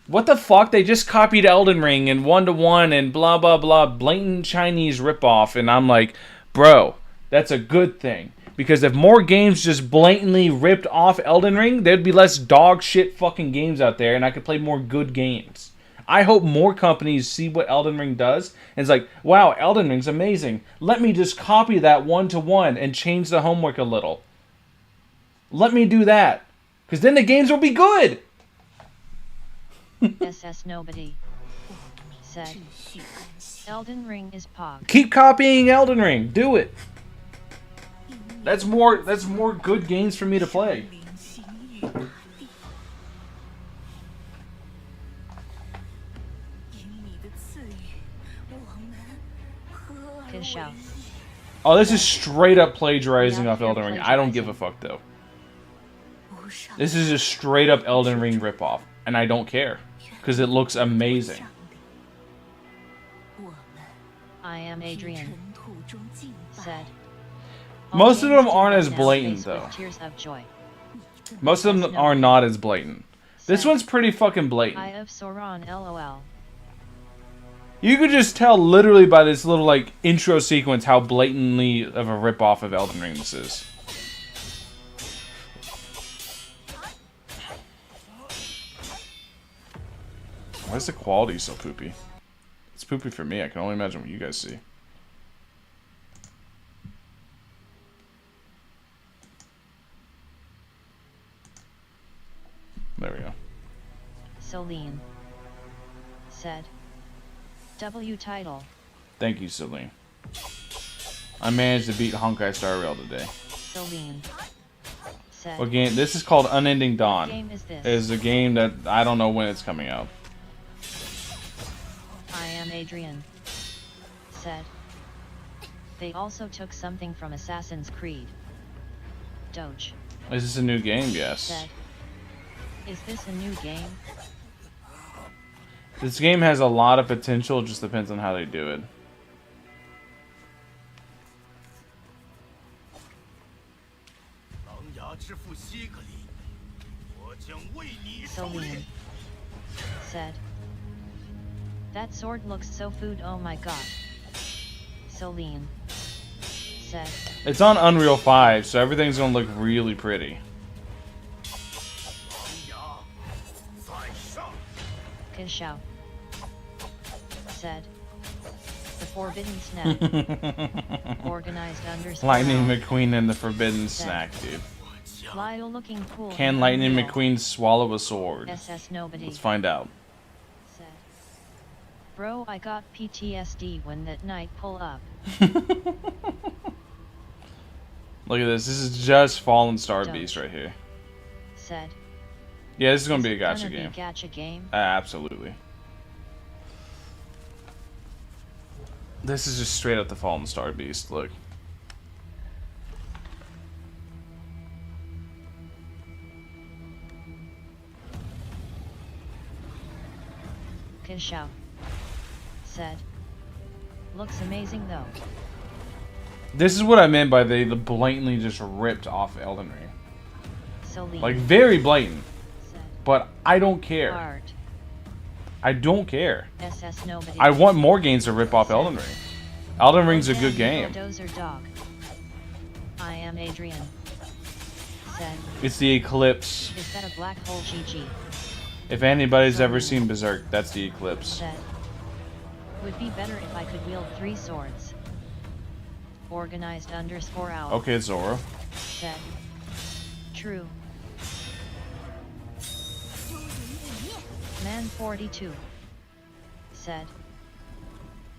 "What the fuck? They just copied Elden Ring and 1-to-1 and blah blah blah, blatant Chinese ripoff." And I'm like, bro, that's a good thing. Because if more games just blatantly ripped off Elden Ring, there'd be less dog shit fucking games out there, and I could play more good games. I hope more companies see what Elden Ring does, and it's like, wow, Elden Ring's amazing. Let me just copy that 1-to-1 and change the homework a little. Let me do that. Because then the games will be good. SS Nobody. Said. Elden Ring is pog. Keep copying Elden Ring. Do it. That's more good games for me to play. Kishao. Oh, this is straight up plagiarizing off Elden Ring. I don't give a fuck though. This is just straight up Elden Ring ripoff, and I don't care because it looks amazing. I am Adrian. Said. Most of them aren't as blatant though. Most of them are not as blatant. This one's pretty fucking blatant. Eye of Sauron, LOL. You could just tell literally by this little like intro sequence how blatantly of a ripoff of Elden Ring this is. Why is the quality so poopy? It's poopy for me. I can only imagine what you guys see. There we go. Celine. Said. W title. Thank you, Celine. I managed to beat Honkai Star Rail today. Celine. Said. What game? This is called Unending Dawn. What game is this? It is a game that I don't know when it's coming out. I am Adrian. Said. They also took something from Assassin's Creed. Doge. Is this a new game? Yes. Said. Is this a new game? This game has a lot of potential, it just depends on how they do it. Celine said. That sword looks so food, oh my god. Celine said. It's on Unreal 5, so everything's gonna look really pretty. Kishao said. The Forbidden Snack. Organized underscore. Lightning McQueen and the Forbidden Snack, dude. Lyle looking cool. Can Lightning McQueen swallow a sword? SS nobody. Let's find out. Said. Bro, I got PTSD when that night pull up. Look at this. This is just Fallen Star Don't. Beast right here. Said. Yeah, this is gonna be a Is it gacha gonna game. be gacha game? Absolutely. This is just straight up the Fallen Star Beast. Look. Kishao said. Looks amazing though. This is what I meant by they blatantly just ripped off Elden Ring. Celine Like, very blatant. said. But I don't care. Art. I don't care. SS nobody. I want more games to rip off Elden Ring. Elden Ring's a good game. Dozer dog. I am Adrian. Said. It's the Eclipse. Is that a black hole GG? If anybody's ever seen Berserk, that's the Eclipse. Said. Would be better if I could wield 3 swords. Organized underscore owl. Okay, Zoro. Said. True. Man 42 said.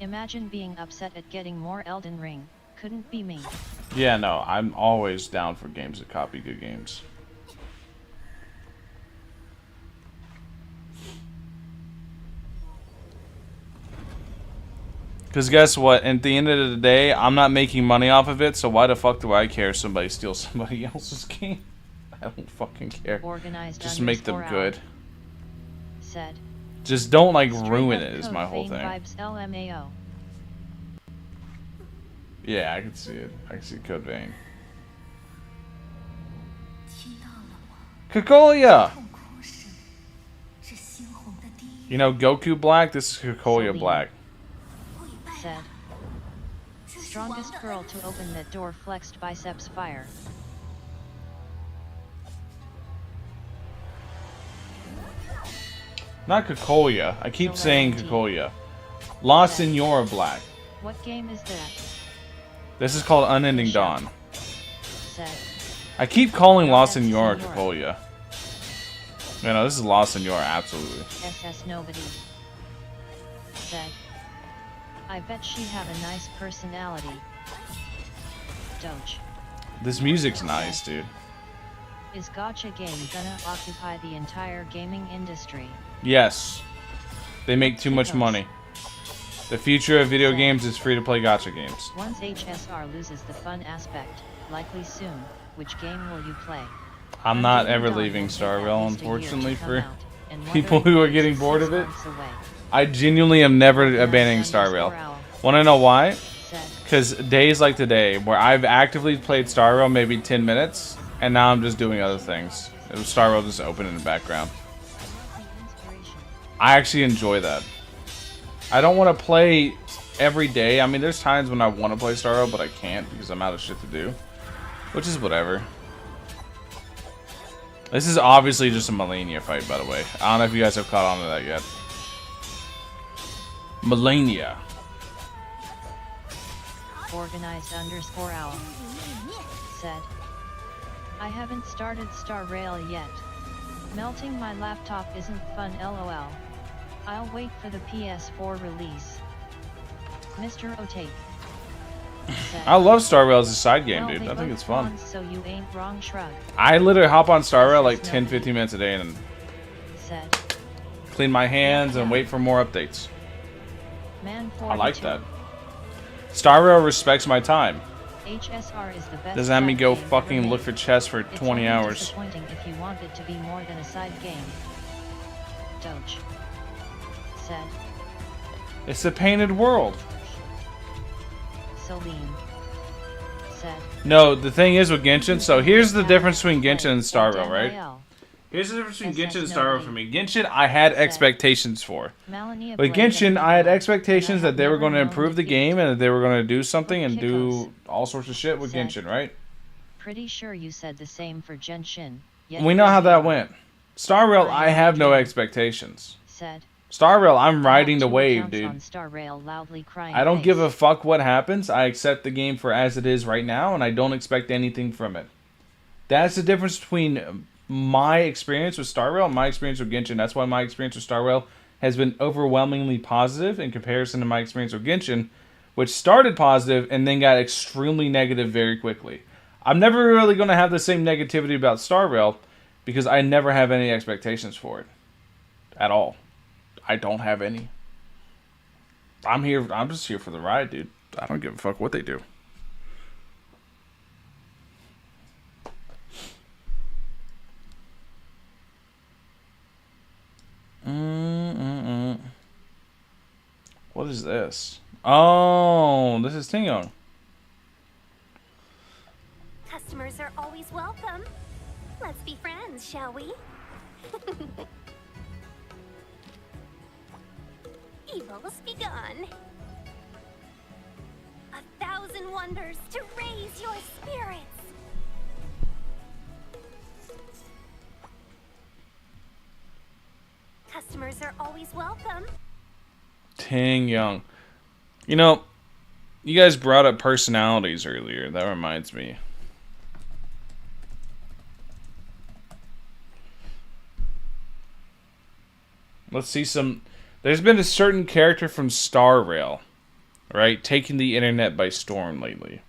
Imagine being upset at getting more Elden Ring. Couldn't be me. Yeah, no, I'm always down for games that copy good games. Because guess what? At the end of the day, I'm not making money off of it, so why the fuck do I care if somebody steals somebody else's game? I don't fucking care. Organized Just make them underscore good. owl said. Just don't, like, Straight ruin up it, is code my whole vein thing. Vibes LMAO. Yeah, I can see it. I can see Code Vein. Kokoya! You know Goku Black? This is Kokoya Celine. Black. Said. Strongest girl to open that door flexed biceps fire. Not Kokoya. I keep So saying LMT. Kokoya. La Senora Black. What game is that? This is called Unending Dawn. Said. I keep calling La SS Senora Senora. Kokoya. You know, this is La Senora, absolutely. SS nobody. Said. I bet she have a nice personality. Doge. This music's nice, dude. Is gacha game gonna occupy the entire gaming industry? Yes. They make too much money. The future of video games is free-to-play gacha games. Once HSR loses the fun aspect, likely soon, which game will you play? I'm not Until ever Dawn leaving will take Star at Rail, least a year to unfortunately, come for out, and people Wuthering who are Waves getting is bored 6 of it. months away. I genuinely am never abandoning Star Rail. Want to know why? Said. Because days like today, where I've actively played Star Rail maybe 10 minutes, and now I'm just doing other things. Star Rail just open in the background. Inspiration. I actually enjoy that. I don't want to play every day. I mean, there's times when I want to play Star Rail, but I can't because I'm out of shit to do. Which is whatever. This is obviously just a Melania fight, by the way. I don't know if you guys have caught on to that yet. Melania. Organized underscore owl. Said. I haven't started Star Rail yet. Melting my laptop isn't fun lol. I'll wait for the PS4 release. Mr. Otake. Said. I love Star Rail as a side game, Well, dude. they I think both it's fun. won, so you ain't wrong, shrug. I literally hop on Star Rail like 10-15 minutes a day and Said. clean my hands and wait for more updates. Man I like 42 that. Star Rail respects my time. HSR is the best. Does that mean side go game fucking ever look made. for chess for It's 20 only hours? disappointing if you want it to be more than a side game. Doge said. It's a painted world. Celine said. No, the thing is with Genshin, so here's the difference between Genshin and Star Rail, right? Here's the difference between Genshin and Star Rail for me. Genshin, I had expectations for. With Genshin, I had expectations that they were going to improve the game and that they were going to do something and do all sorts of shit with Genshin, right? Pretty sure you said the same for Genshin. We know how that went. Star Rail, I have no expectations. Said. Star Rail, I'm riding the wave, dude. Star Rail, loudly crying I don't face. give a fuck what happens. I accept the game for as it is right now, and I don't expect anything from it. That's the difference between my experience with Star Rail and my experience with Genshin. That's why my experience with Star Rail has been overwhelmingly positive in comparison to my experience with Genshin, which started positive and then got extremely negative very quickly. I'm never really going to have the same negativity about Star Rail because I never have any expectations for it. At all. I don't have any. I'm just here for the ride, dude. I don't give a fuck what they do. What is this? Oh, this is Tingyong. Customers are always welcome. Let's be friends, shall we? Evil's begun. 1,000 wonders to raise your spirits. Customers are always welcome. Tingyong. You know, you guys brought up personalities earlier. That reminds me. Let's see some... There's been a certain character from Star Rail, right, taking the internet by storm lately.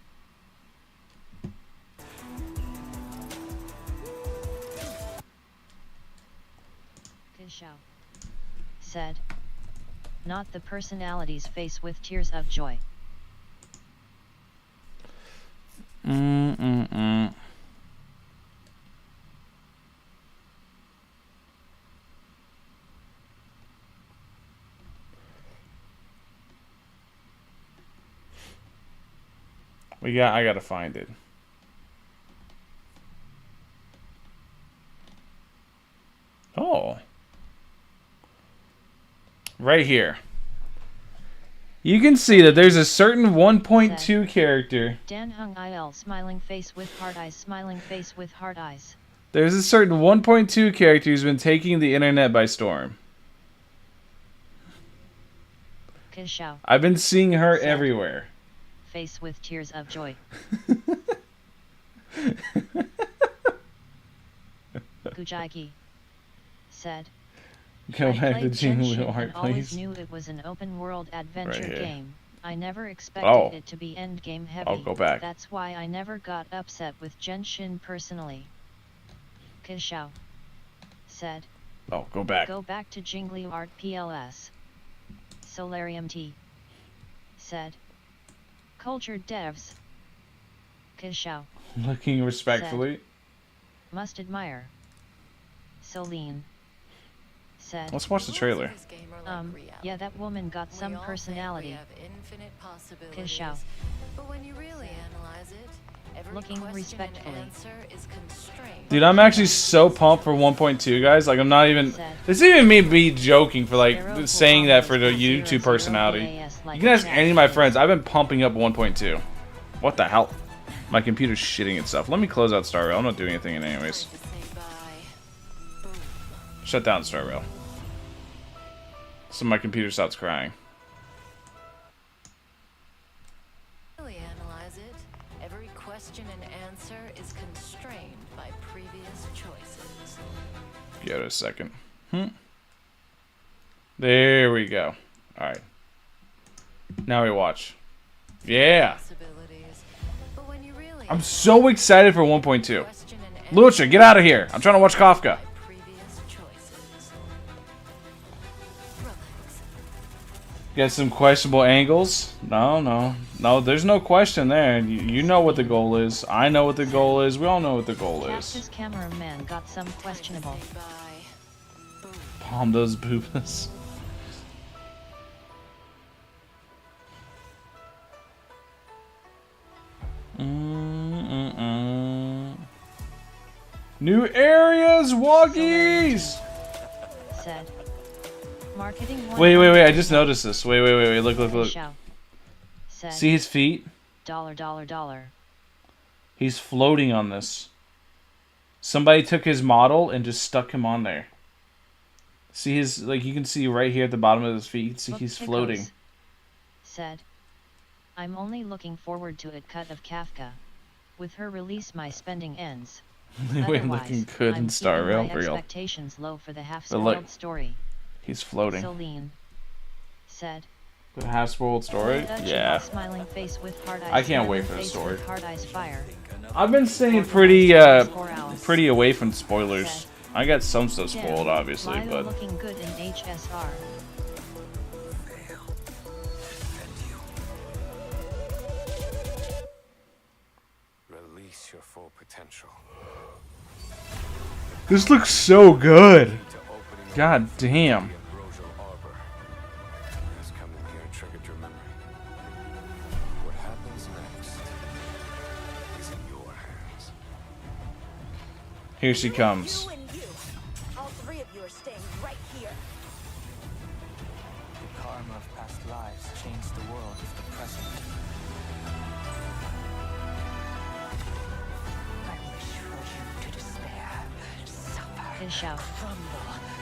Kishao said. Not the personality's face with tears of joy. I gotta find it. Oh. Right here. You can see that there's a certain 1.2 character. Dan Hung Il smiling face with hard eyes, smiling face with hard eyes. There's a certain 1.2 character who's been taking the internet by storm. Kishao. I've been seeing her everywhere. Face with tears of joy. Kujaiki said. Go back to Genshin Jingliu Art, and always please. knew it was an open world adventure Right here. game. I never expected it to be endgame heavy. I'll go back. That's why I never got upset with Genshin personally. Kishao said. Oh, go back. Go back to Jingliu Art PLS. Solarium T said. Cultured devs. Kishao Looking respectfully. must admire. Celine said. Let's watch the trailer. Yeah, that woman got some personality. Kishao. But when you really analyze it, every Looking question respectfully. and answer is constrained. Dude, I'm actually so pumped for 1.2, guys. Like, I'm not even... This is even me joking for, like, saying that for the YouTube personality. You can ask any of my friends. I've been pumping up 1.2. What the hell? My computer's shitting itself. Let me close out Star Rail. I'm not doing anything in anyways. Shut down Star Rail. So my computer stops crying. Really analyze it, every question and answer is constrained by previous choices. Give it a second. There we go. Alright. Now we watch. Yeah! But when you really I'm so excited for 1.2. question and answer Lucha, get out of here! I'm trying to watch Kafka. by previous choices. Relax. Got some questionable angles. No. There's no question there. You know what the goal is. I know what the goal is. We all know what the goal is. Cactus cameraman got some questionable. Palm those boobas. New areas, walkies. Said. Marketing. Wait. I just noticed this. Wait. Look. Said. See his feet? $. He's floating on this. Somebody took his model and just stuck him on there. See his, like, you can see right here at the bottom of his feet. You can see he's floating. Said. I'm only looking forward to a cut of Kafka. With her release, my spending ends. Wait, looking good in Star Rail, real. Expectations low for the half-spoiled story. He's floating. Celine. Said. The half-spoiled story? Yeah. Smiling face with hard eyes. I can't wait for the story. Hard eyes fire. I've been staying pretty away from spoilers. I got some stuff spoiled, obviously, but looking good in HSR. Release your full potential. this looks so good. God damn. What happens next is in your hands. Here she comes. You and you. All three of you are staying right here. The karma of past lives changed the world of the present. I wish for you to despair, suffer, His shout. crumble,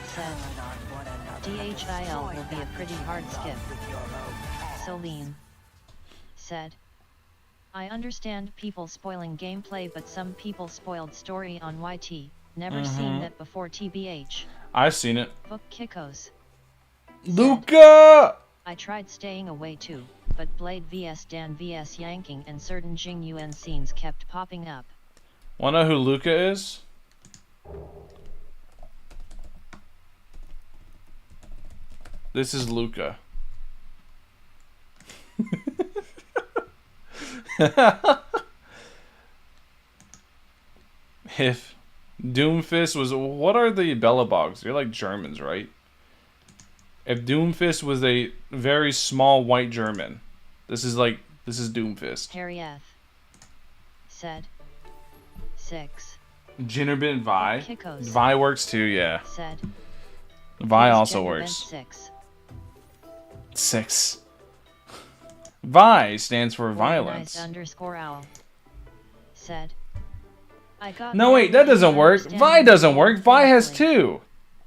Said. turn on one another. DHIL will be a pretty hard skip. With your own hands. Celine. Said. I understand people spoiling gameplay, but some people spoiled story on YT. Never seen that before, TBH. I've seen it. Book Kikos. Luka! I tried staying away too, but Blade vs Dan vs Yanking and certain Jing Yuan scenes kept popping up. Wanna know who Luka is? This is Luka. If Doomfist was, what are the Bellabogs? They're like Germans, right? If Doomfist was a very small white German, this is Doomfist. Harrieth. Said. 6. Jinnerbit and Vi. Kikos. Vi works too, yeah. Said. Vi Please also Jennerbent works. 6. 6. Vi stands for violence. _owl. Said. I got No, wait, that doesn't work. Vi doesn't work. Vi has 2.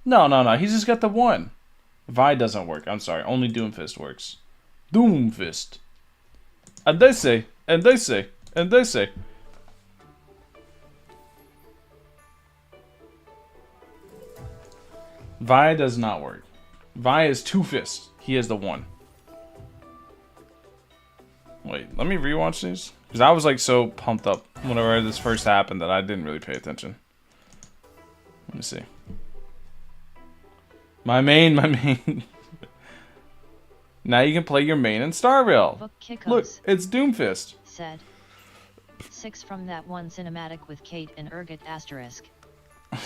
No. He's just got the 1. Vi doesn't work. I'm sorry. Only Doomfist works. Doomfist. And they say. Vi does not work. Vi is 2 fists. He has the 1. Wait, let me rewatch these. Because I was like so pumped up whenever this first happened that I didn't really pay attention. Let me see. My main. Now you can play your main in Starville. Book Kikos. Look, it's Doomfist. Said. 6 from that one cinematic with Kate and Urgot asterisk.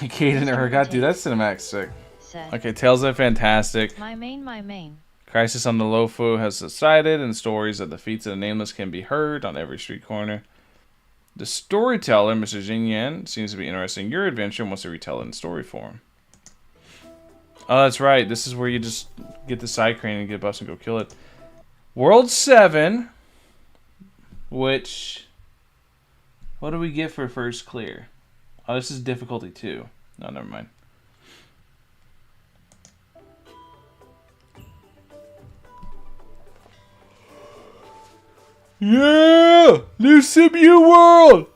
Kate and Urgot, dude, that cinematic's sick. Said. Okay, Tales of Fantastic. My main. Crisis on the Lofu has subsided, and stories of the feats of the Nameless can be heard on every street corner. The storyteller, Mr. Jing Yan, seems to be interested in your adventure and wants to retell it in story form. Oh, that's right. This is where you just get the side crane and get bust and go kill it. World 7, which... What do we get for first clear? Oh, this is difficulty 2. No, never mind. Yeah! New CPU world!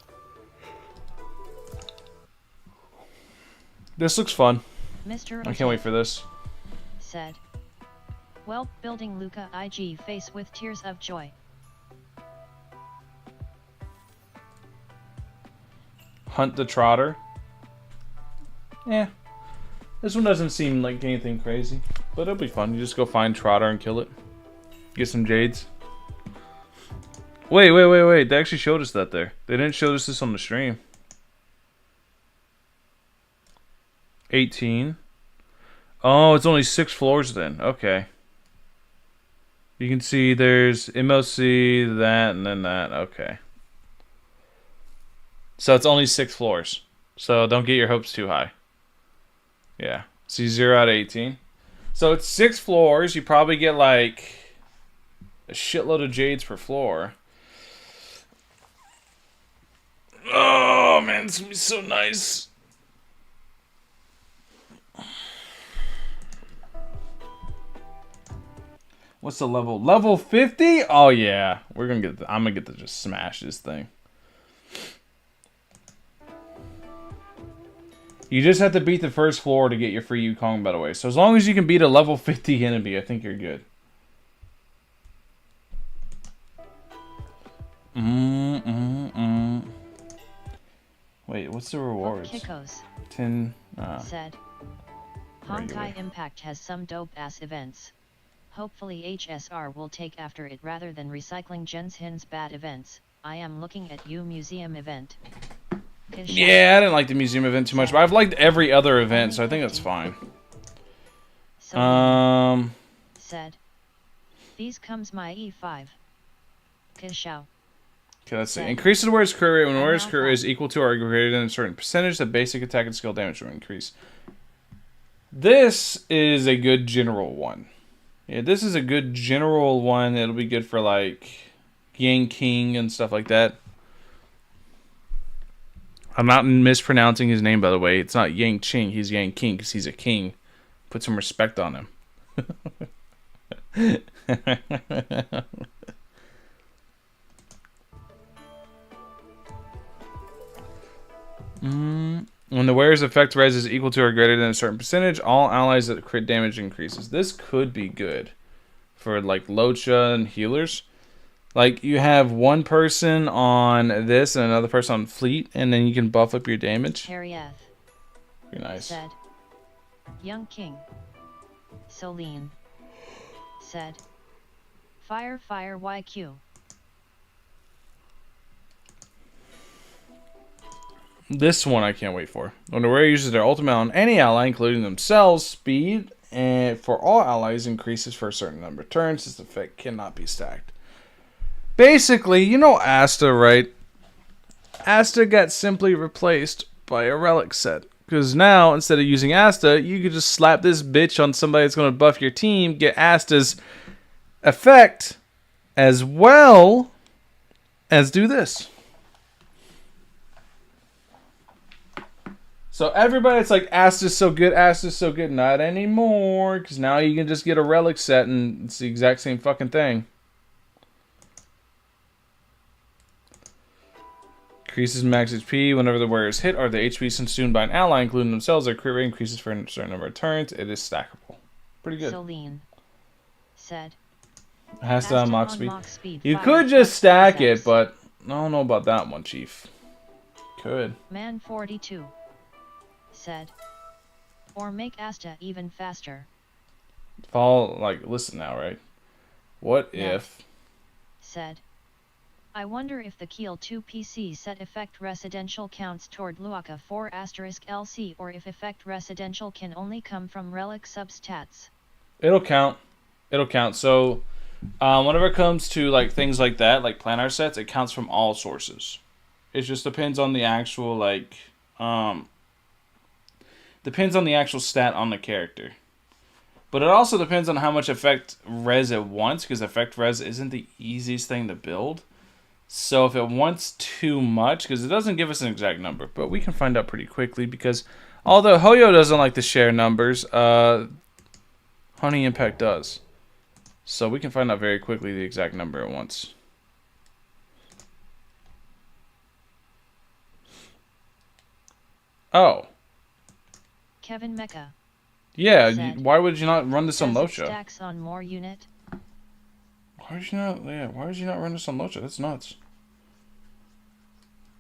This looks fun. Mr. I can't wait for this. Said. Well, building Luka IG face with tears of joy. Hunt the Trotter. Yeah. This one doesn't seem like anything crazy. But it'll be fun. You just go find Trotter and kill it. Get some jades. Wait. They actually showed us that there. They didn't show us this on the stream. 18. Oh, it's only 6 floors then. Okay. You can see there's MLC, that, and then that. Okay. So it's only 6 floors. So don't get your hopes too high. Yeah. See, 0 out of 18. So it's 6 floors. You probably get like a shitload of jades per floor. Oh, man. It's going to be so nice. What's the level? Level 50? Oh yeah, we're gonna get. I'm gonna get to just smash this thing. You just have to beat the first floor to get your free Yukong, by the way. So as long as you can beat a level 50 enemy, I think you're good. Wait, what's the rewards? Kikos 10. said, Honkai Impact has some dope-ass events. Hopefully HSR will take after it rather than recycling Genshin's bad events. I am looking at you museum event. Yeah, I didn't like the museum event too much, but I've liked every other event, so I think that's fine. Said, these comes my E5. Kishao. Okay, let's see. Increases warrior's crit rate when warrior's crit rate is equal to or greater than a certain percentage. The basic attack and skill damage will increase. This is a good general one. Yeah, this is a good general one. It'll be good for like Yang King and stuff like that. I'm not mispronouncing his name, by the way. It's not Yang Ching. He's Yang King because he's a king. Put some respect on him. When the wearer's effect res is equal to or greater than a certain percentage, all allies that crit damage increases. This could be good for like Locha and healers. Like you have one person on this and another person on fleet, and then you can buff up your damage. Harrieth. Very nice. Said, Young King. Celine. Said, Fire YQ. This one I can't wait for. When the warrior uses their ultimate on any ally, including themselves, speed and for all allies increases for a certain number of turns. This effect cannot be stacked. Basically, you know Asta, right? Asta got simply replaced by a relic set. Because now, instead of using Asta, you could just slap this bitch on somebody that's going to buff your team, get Asta's effect, as well as do this. So everybody that's like, Asta's so good, Asta's so good. Not anymore, because now you can just get a relic set and it's the exact same fucking thing. Increases max HP whenever the warrior is hit or the HP consumed by an ally, including themselves. Their crit rate increases for a certain number of turns. It is stackable. Pretty good. Celine said, It has to unlock unlock speed. You could just stack it, but I don't know about that one, Chief. Could. Man 42 said, or make Asta even faster. Follow, like, listen now, right? What if... Said, I wonder if the Keel 2 PC set effect residential counts toward Luka 4 asterisk LC or if effect residential can only come from relic substats. It'll count. It'll count. So, whenever it comes to like things like that, like planar sets, it counts from all sources. It just depends on the actual depends on the actual stat on the character. But it also depends on how much effect res it wants, because effect res isn't the easiest thing to build. So if it wants too much, because it doesn't give us an exact number, but we can find out pretty quickly, because although Hoyo doesn't like to share numbers, Honey Impact does. So we can find out very quickly the exact number it wants. Oh. Kevin Mecha. Yeah, said, why would you not run this on Locha? Stacks on more unit. Why would you not run this on Locha? That's nuts.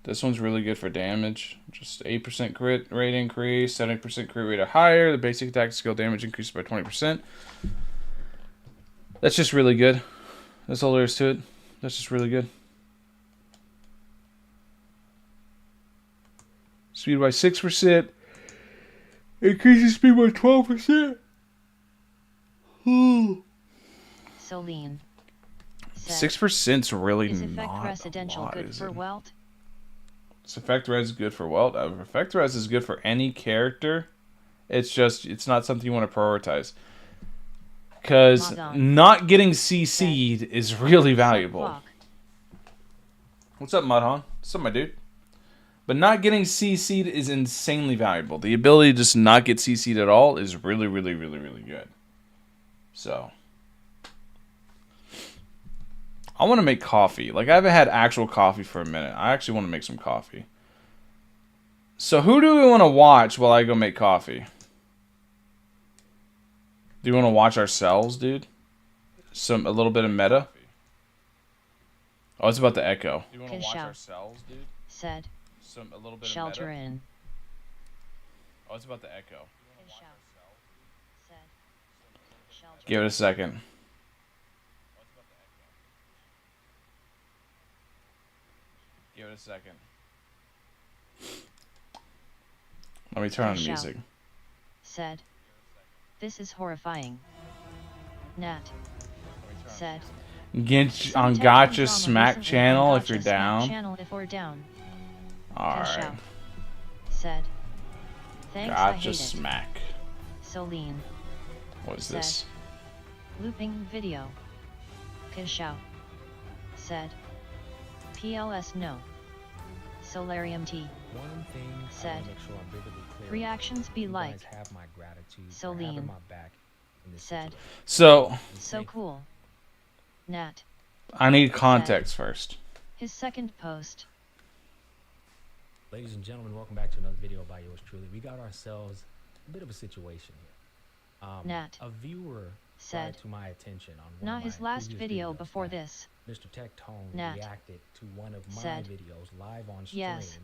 This one's really good for damage. Just 8% crit rate increase, 70% crit rate or higher. The basic attack skill damage increases by 20%. That's just really good. That's all there is to it. That's just really good. Speed by 6%. Increases speed by 12%. Celine. Said, 6%'s really is effect not residential a lot, good is for it? Welt? Is effect res good for Welt? Effect res is good for any character. It's just, it's not something you want to prioritize. Because Madon. not getting CC'd is really valuable. Fuck. What's up, Mudhon? What's up, my dude? But not getting CC'd is insanely valuable. The ability to just not get CC'd at all is really, really, really, really good. So, I want to make coffee. Like, I haven't had actual coffee for a minute. I actually want to make some coffee. So, who do we want to watch while I go make coffee? Do you want to watch ourselves, dude? A little bit of meta? Oh, it's about the echo. Do you want to watch ourselves, dude? Said, A little bit shelter of meta? in. Oh, it's about the echo. Said, shelter. Give it a second. Give it a second. Let me turn on the Shout. music. Said, this is horrifying. Nat. Said, Genshin on some tech Gotcha drama Smack recently channel on if you're Gotcha Smack down. Channel if we're down. Alright. Shout. Said, thanks, I Gotcha hate it. Smack. Celine. What is Said. this? Looping video. Kishao. Said, PLS no. Solarium T. One thing Said, I want to make sure I'm vividly clear. reactions be You like. guys have my gratitude for Celine. having my back in this Said, So, so cool. Nat. I need context first. His second post. Ladies and gentlemen, welcome back to another video by yours truly. We got ourselves a bit of a situation here. Nat. A viewer Said, brought to my attention on one not of his my last previous video videos before that this. Mr. Tectone Nat. reacted to one of my Said. videos live on stream. Yes.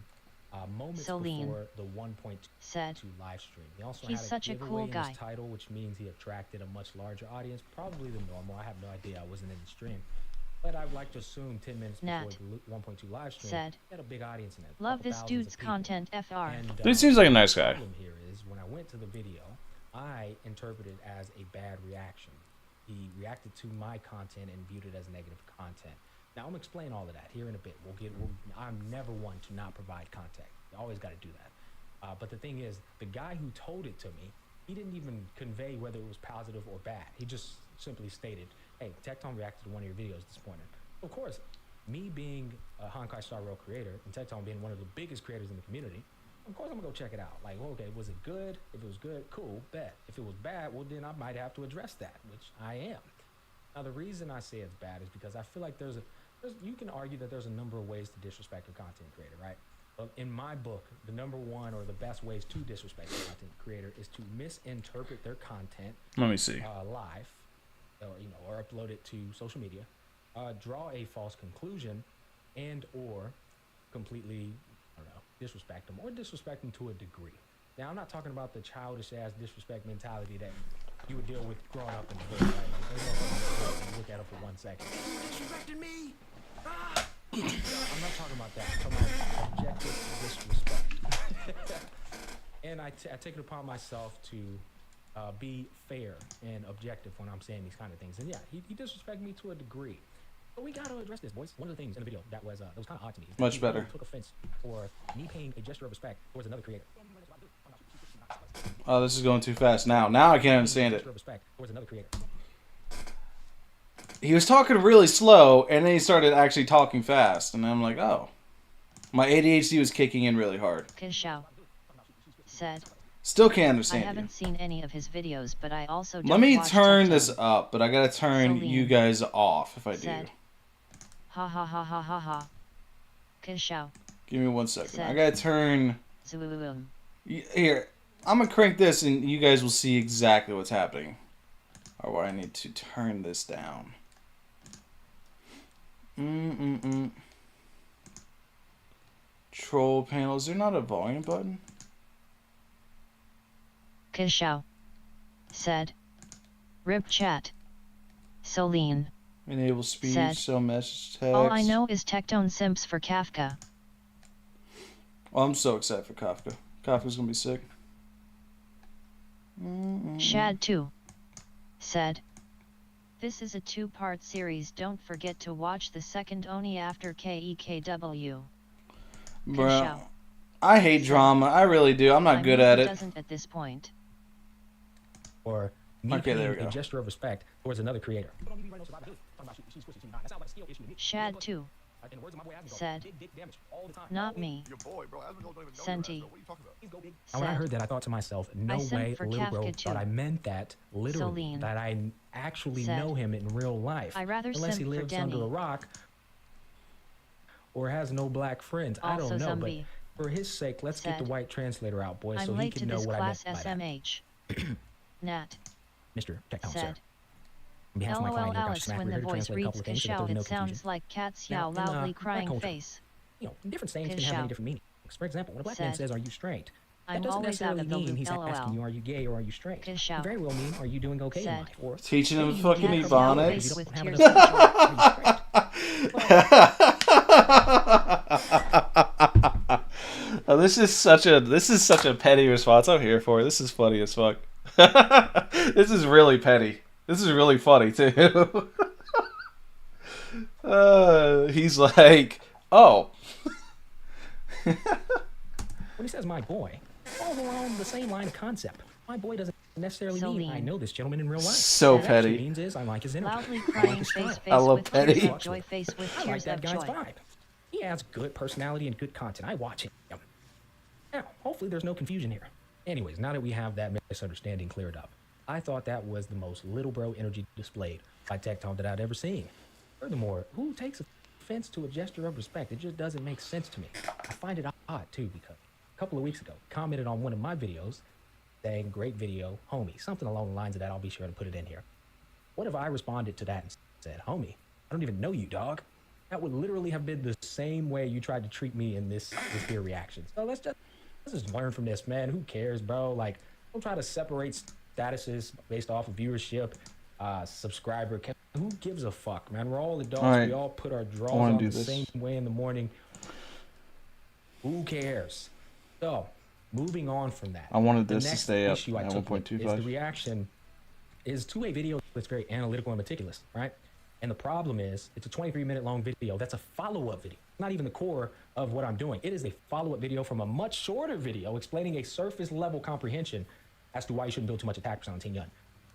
Moments Celine. before the 1.2 Said, live stream. He also he's had such a giveaway cool in guy. his title, which means he attracted a much larger audience, probably than normal. I have no idea. I wasn't in the stream. But I would like to assume 10 minutes Nat. before the 1.2 live stream, Said, he had a big audience in it. love this thousands of dude's people. content FR. And, Dude seems like a nice the guy. problem here is when I went to the video, I interpreted it as a bad reaction. He reacted to my content and viewed it as negative content. Now I'm gonna explain all of that here in a bit. I'm never one to not provide context. You always got to do that. But the thing is, the guy who told it to me, he didn't even convey whether it was positive or bad. He just simply stated, "Hey, Tectone reacted to one of your videos this morning." Of course, me being a Honkai Star Rail creator and Tectone being one of the biggest creators in the community, of course I'm gonna go check it out. Like, well, okay, was it good? If it was good, cool, bet. If it was bad, well then I might have to address that, which I am. Now the reason I say it's bad is because I feel like you can argue that there's a number of ways to disrespect a content creator, right? But in my book, the number one or the best ways to disrespect a content creator is to misinterpret their content Let me see. live, or upload it to social media, draw a false conclusion, and or completely, disrespect them or disrespect them to a degree. Now, I'm not talking about the childish ass disrespect mentality that you would deal with growing up in the hood, right? Like, look at it for 1 second. Disrespecting me. Ah! I'm not talking about that. I'm talking about objective disrespect. And I take it upon myself to be fair and objective when I'm saying these kind of things. And yeah, he disrespected me to a degree. But we got to address this, boys. One of the things in the video that was kind of odd to me. Is Much he better. took offense for me paying a gesture of respect towards another creator. Oh, this is going too fast now. Now I can't understand it. Gesture of respect towards another creator. He was talking really slow, and then he started actually talking fast. And I'm like, oh. My ADHD was kicking in really hard. Kishao. Said, Still can't I understand haven't you. seen any of his videos, but I also don't Let me watch turn Tectone. this up, but I gotta turn Celine. you guys off if I do. Said, ha ha ha ha ha ha. Kishao. Give me 1 second. Said. I gotta turn... Zoom. Here, I'm gonna crank this and you guys will see exactly what's happening. Or I need to turn this down. Troll panel. Is there not a volume button? Kishao. Said, rip chat. Celine. Enable speech, said, so message text. all I know is Tectone Simps for Kafka. Oh, I'm so excited for Kafka. Kafka's gonna be sick. Shad 2 said, this is a 2-part series, don't forget to watch the second Oni after KEKW. Bro, I hate drama. I really do. I'm not good at it. Doesn't at this point. Or me Okay, there we paying go. a gesture of respect towards another creator. Shad 2 said, not me. Senti. And when I heard that, I thought to myself, no way, for little bro, Kafka too. thought I meant that literally, Celine that I actually said, know him in real life. I rather unless he simp for lives under Demi. a rock or has no black friends. I Also don't know, Zombie but for his sake, let's get the said, white translator out, boys, I'm so he late to can know this what I meant class by that. SMH. Nat Mr. Techno, sir. said, On behalf of my LOL client, here, Dr. Alice, Smack, when we're the here to voice translate a couple reads of things so that Kishao, there's no it sounds confusion. like Cat's Now, Yao in, loudly black crying culture, face. You know, different sayings can have many Kishao different meanings. For example, when a black man said, says, are you straight? That I'm doesn't always out necessarily of the mean loop, he's LOL. asking you, are you gay or are you straight? It Kishao could very well mean, are you doing okay in said, life? Or Teaching him maybe fucking you can't Ebonics. you don't with have tears enough of Oh, this is such a petty response. I'm here for it. This is funny as fuck. This is really petty. This is really funny too. He's like, oh. When he says my boy, it falls along the same line of concept. My boy doesn't necessarily mean Celine I know this gentleman in real life. So What it actually petty. means is I like his energy. loudly I like crying his face style. I love with tears petty. of joy face with I like tears that of guy's joy. vibe. He has good personality and good content. I watch him. Now, hopefully there's no confusion here. Anyways, now that we have that misunderstanding cleared up, I thought that was the most little bro energy displayed by Tectone that I'd ever seen. Furthermore, who takes offense to a gesture of respect? It just doesn't make sense to me. I find it odd too because a couple of weeks ago, commented on one of my videos saying, great video, homie, something along the lines of that. I'll be sure to put it in here. What if I responded to that and said, homie, I don't even know you, dog? That would literally have been the same way you tried to treat me in this here reaction. So let's just learn from this, man. Who cares, bro? Like, don't try to separate statuses based off of viewership, subscriber count. Who gives a fuck, man? We're all adults. All right. We all put our drawers wanna on do the this. same way in the morning. Who cares? So, moving on from that. I wanted the this to next stay up issue I at took with is 1.25. the reaction is to a video that's very analytical and meticulous, right? And the problem is, it's a 23-minute long video. That's a follow-up video. Not even the core of what I'm doing. It is a follow-up video from a much shorter video explaining a surface-level comprehension as to why you shouldn't build too much attack on Team Yun.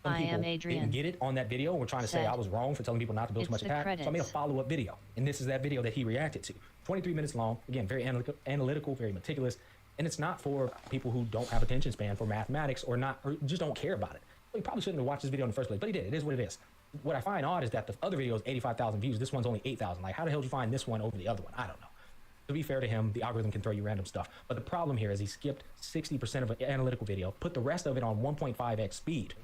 Some I people am Adrian. didn't get it on that video and were trying to say Said, I was wrong for telling people not to build too much it's the attack. So I made a credits. follow-up video. And this is that video that he reacted to. 23 minutes long. Again, very analytical, very meticulous. And it's not for people who don't have attention span for mathematics or just don't care about it. Well, he probably shouldn't have watched this video in the first place, but he did. It is what it is. What I find odd is that the other video is 85,000 views. This one's only 8,000. Like, how the hell did you find this one over the other one? I don't know. To be fair to him, the algorithm can throw you random stuff. But the problem here is he skipped 60% of an analytical video, put the rest of it on 1.5x speed.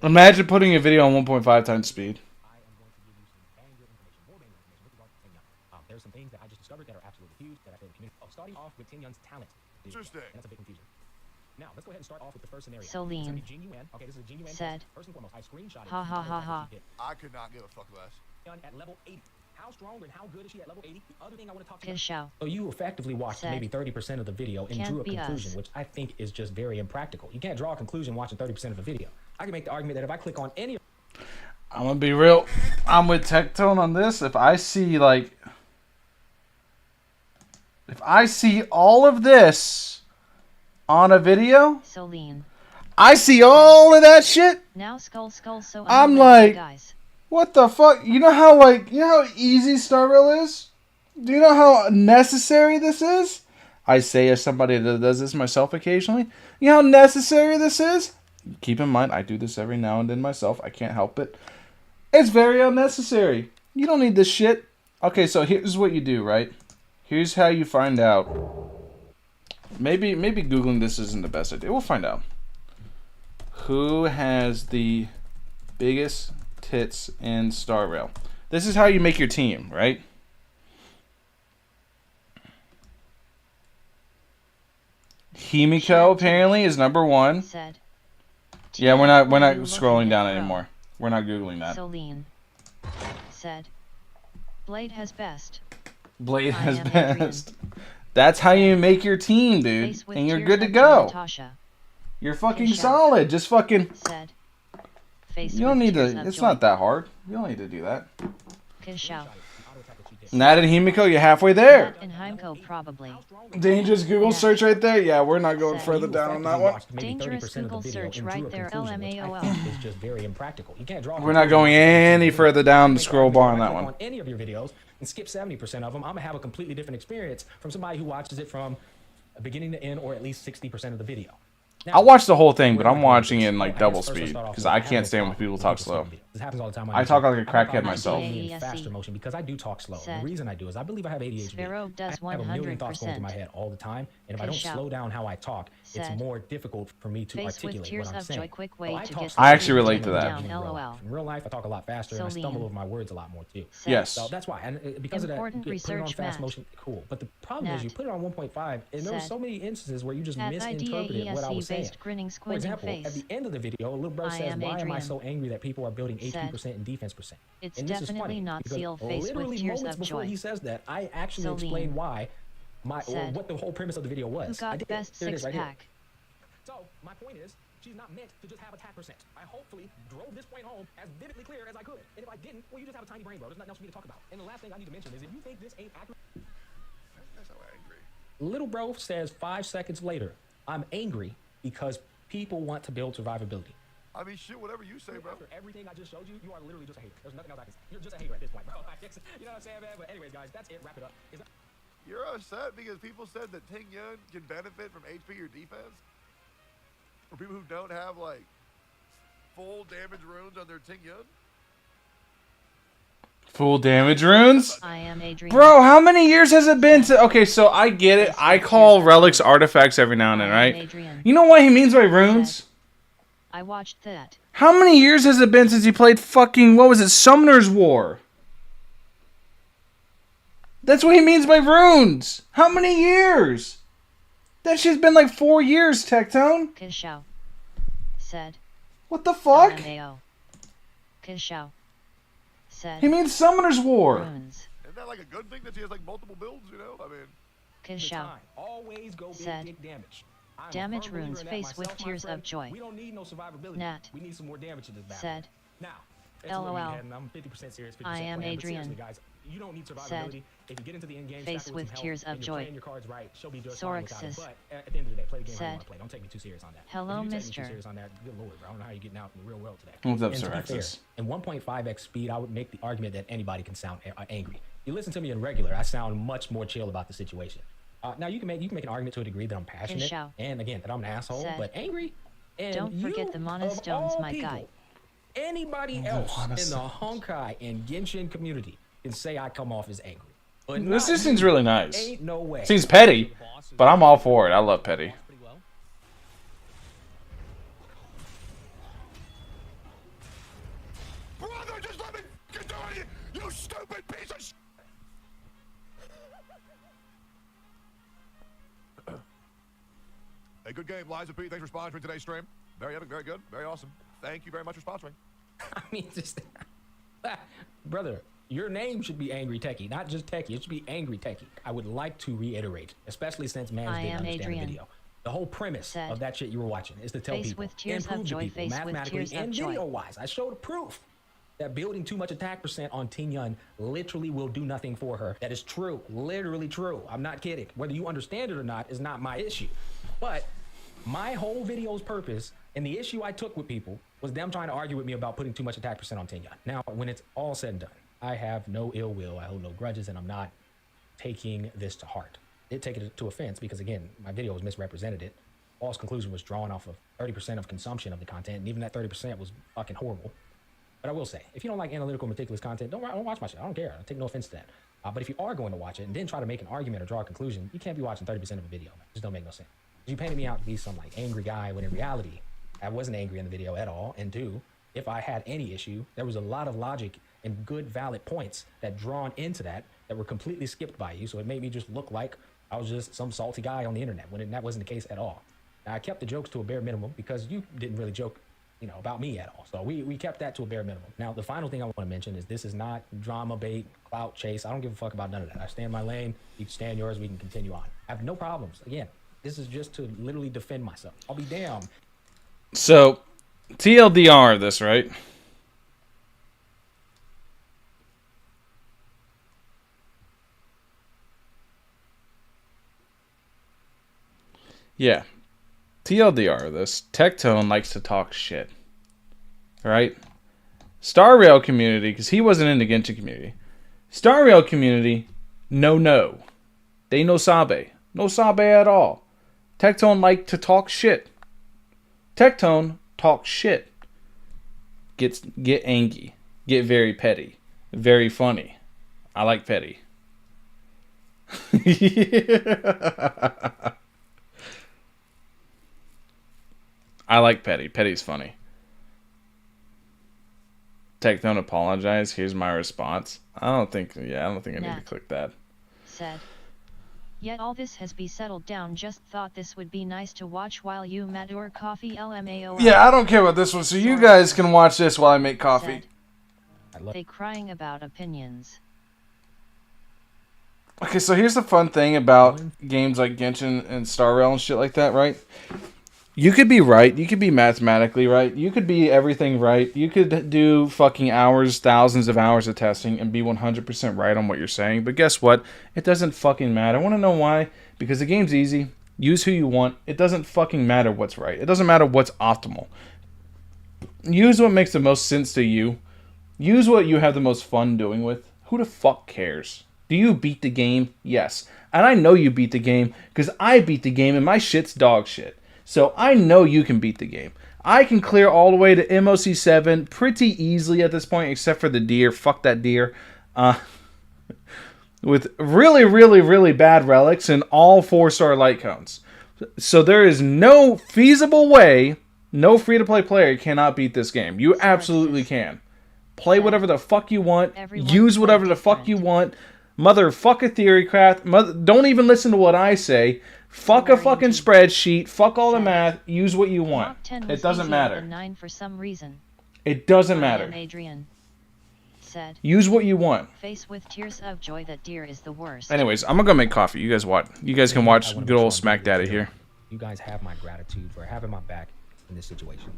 Imagine putting a video on 1.5 times speed. There's some things that I just discovered that are absolutely huge that I feel the community. Starting off with Tim Yun's talent. And that's a big confusion. Now, let's go ahead and start off with the first scenario. Celine It's gonna be Jin-Yuan. Okay, this is a Jin-Yuan said, test. First and foremost, I screenshotted ha ha ha ha. I could not give a fuck less. Yun at level 80. How strong and how good is she at level 80? The other thing I want to talk to you about. Kishao So you effectively watched said, maybe 30% of the video and can't drew a be conclusion, us. which I think is just very impractical. You can't draw a conclusion watching 30% of the video. I can make the argument that if I click on any of I'm gonna be real. I'm with Tectone on this. If I see all of this on a video, Celine. I see all of that shit. Now skull so I'm unrelated, like, guys. what the fuck? You know how easy Star Rail is? Do you know how necessary this is? I say as somebody that does this myself occasionally. You know how necessary this is? Keep in mind, I do this every now and then myself. I can't help it. It's very unnecessary. You don't need this shit. Okay, so here's what you do, right? Here's how you find out. Maybe Googling this isn't the best idea. We'll find out. Who has the biggest tits in Star Rail? This is how you make your team, right? Himiko apparently is number 1. Said, Yeah, we're not "Are you scrolling looking down at Pro?" anymore. We're not Googling that. Celine said, Blade has best. Blade I has am Adrian. best. That's how you make your team, dude. Face with And you're tears good to up go. Natasha You're fucking Kisha solid. Just fucking... said, Face You don't with need tears to... of It's joy. not that hard. You don't need to do that. Kishao. Nat and Himiko, you're halfway there. And Heimko probably. Dangerous Google Yeah. search right there. Yeah, we're not going Said. further down on that one. Dangerous Google search right there, LMAOL. It's just very impractical. You can't draw. We're not going any further down the scroll bar on that one. On any of your videos and skip 70% of them, I'm gonna have a completely different experience from somebody who watches it from beginning to end, or at least 60% of the video. Now, I'll watch the whole thing, but I'm watching it in like double speed because I can't stand when people talk slow. This happens all the time. I talk like a crackhead myself. In faster motion because I do talk slow. The reason I do is I believe I have ADHD. Sparrow does I have a million thoughts going 100%. through my head all the time, and if I don't Kishao slow down how I talk, it's said. more difficult for me to Face with articulate tears what I'm of saying. joy, quick way So I to talk get slow I actually down relate to that. down, LOL. In real life, I talk a lot faster and I Celine stumble over my words a lot more too. said. Yes. So that's why, and because Important of that, put it on research, fast Matt. motion, cool. But the problem is, you Nat put it on 1.5, and there were said. so many instances where you just At misinterpreted what I was saying. IDAESE-based grinning For squinting example, face. at the end of the video, a little bro I says, am "Why am I Adrian. so angry that people are building Said. 18% in defense percent?" It's And this is definitely funny, not because seal face with literally tears moments of before joy. he says that, I actually Celine explain why or said. what the whole premise of the video was. Who I got did. best Here it is right here. six-pack? So my point is, she's not meant to just have attack percent. I hopefully drove this point home as vividly clear as I could. And if I didn't, well, you just have a tiny brain, bro. There's nothing else for me to talk about. And the last thing I need to mention is, if you think this ain't accurate, That's how angry. little bro says 5 seconds later, I'm angry because people want to build survivability. I mean, shit, whatever you say, bro. After everything I just showed you, you are literally just a hater. There's nothing else I can say. You're just a hater at this point, bro. You know what I'm saying, man? But anyways, guys, that's it. Wrap it up. You're upset because people said that Ting Yun can benefit from HP or defense? For people who don't have, like, full damage runes on their Ting Yun? Full damage runes? I am Adrian. Bro, how many years has it been to... Okay, so I get it. I call relics artifacts every now and then, I am right? Adrian. You know what he means by runes? I watched that. How many years has it been since he played fucking... What was it? Summoner's War. That's what he means by runes. How many years? That shit's been like 4 years, Tectone. Kishao said. What the fuck? LMAO. Kishao said. He means Summoner's War. Runes. Isn't that like a good thing that she has, like, multiple builds, you know? I mean... Kishao Always go said. big damage. I'm a Damage firm believer runes in that face with myself, my tears friend. of joy. We don't need no survivability. Nat We need some more damage in this battle. said. Now, that's what we LOL. had, and I'm 50% serious, 50% I am playing, but seriously, Adrian. guys, you don't need survivability. Said. If you get into the end game, Face stack it with some help, tears of and you're joy. playing your cards right, she'll be just fine without it. Sorixus But at the end of the day, play the game how you said. want to play. Don't take me too serious on that. Hello, If you take me mister. too serious on that, good lord, bro. I don't know how you're getting out in the real world today. What's up, And to be fair, Sorixus? in 1.5x speed, I would make the argument that anybody can sound angry. You listen to me in regular, I sound much more chill about the situation. Now you can make an argument to a degree that I'm passionate, Kishao and again that I'm an asshole, said. but angry. And Don't forget you, the Mana of Stones, all my people, guy. Anybody else in the Honkai and Genshin community can say I come off as angry. But This not just seems you. really nice. Ain't no way. Seems petty, but I'm all for it. I love petty. Brother, just let me get to it, you stupid piece of sh... Hey, good game, Liza P. Thanks for sponsoring today's stream. Very epic, very good, very awesome. Thank you very much for sponsoring. I mean, just brother, your name should be Angry Techie, not just Techie. It should be Angry Techie. I would like to reiterate, especially since Mans I didn't am understand Adrian. the video. The whole premise Said. of that shit you were watching is to tell Face people, with tears of improve to joy, people, face with mathematically tears of and joy. video-wise. I showed proof that building too much attack percent on Ting Yun literally will do nothing for her. That is true, literally true. I'm not kidding. Whether you understand it or not is not my issue. But my whole video's purpose and the issue I took with people was them trying to argue with me about putting too much attack percent on Ting Yun. Now, when it's all said and done, I have no ill will, I hold no grudges, and I'm not taking this to heart. I did take it to offense because, again, my video was misrepresented. It. False conclusion was drawn off of 30% of consumption of the content, and even that 30% was fucking horrible. But I will say, if you don't like analytical, meticulous content, don't watch my shit. I don't care. I take no offense to that. But if you are going to watch it and then try to make an argument or draw a conclusion, you can't be watching 30% of a video. Man. It just don't make no sense. You painted me out to be some like angry guy when in reality, I wasn't angry in the video at all. And two, if I had any issue, there was a lot of logic and good valid points that drawn into that were completely skipped by you. So it made me just look like I was just some salty guy on the internet when that wasn't the case at all. Now, I kept the jokes to a bare minimum because you didn't really joke about me at all. So we kept that to a bare minimum. Now, the final thing I want to mention is this is not drama bait, clout chase. I don't give a fuck about none of that. I stay in my lane. You can stay in yours. We can continue on. I have no problems. Again, this is just to literally defend myself. I'll be damned. So, TLDR this, right? Yeah. TLDR this. Tectone likes to talk shit. Right? Star Rail community, because he wasn't in the Genshin community. Star Rail community, no. They no sabe. No sabe at all. Tectone like to talk shit. Tectone talk shit. Get angry. Get very petty. Very funny. I like petty. I like petty. Petty's funny. Tectone apologize. Here's my response. I don't think I need to click that. Said. Yet all this has be settled down. Just thought this would be nice to watch while you mature coffee LMAO. Yeah, I don't care about this one. So you guys can watch this while I make coffee. They crying about opinions. Okay, so here's the fun thing about games like Genshin and Star Rail and shit like that, right? You could be right. You could be mathematically right. You could be everything right. You could do fucking hours, thousands of hours of testing and be 100% right on what you're saying. But guess what? It doesn't fucking matter. I want to know why. Because the game's easy. Use who you want. It doesn't fucking matter what's right. It doesn't matter what's optimal. Use what makes the most sense to you. Use what you have the most fun doing with. Who the fuck cares? Do you beat the game? Yes. And I know you beat the game because I beat the game and my shit's dog shit. So I know you can beat the game. I can clear all the way to MOC 7 pretty easily at this point, except for the deer. Fuck that deer. With really, really, really bad relics and all 4-star light cones. So there is no feasible way, no free-to-play player cannot beat this game. You absolutely can. Play whatever the fuck you want. Use whatever the fuck you want. Motherfuck a theorycraft. Don't even listen to what I say. Fuck a fucking spreadsheet. Fuck all the math. Use what you want. It doesn't matter. 9 for some reason. It doesn't matter. Adrian said. Use what you want. Face with tears of joy that deer is the worst. Anyways, I'm gonna go make coffee. You guys watch. You guys can watch good old Smack Daddy here. You guys have my gratitude for having my back in this situation.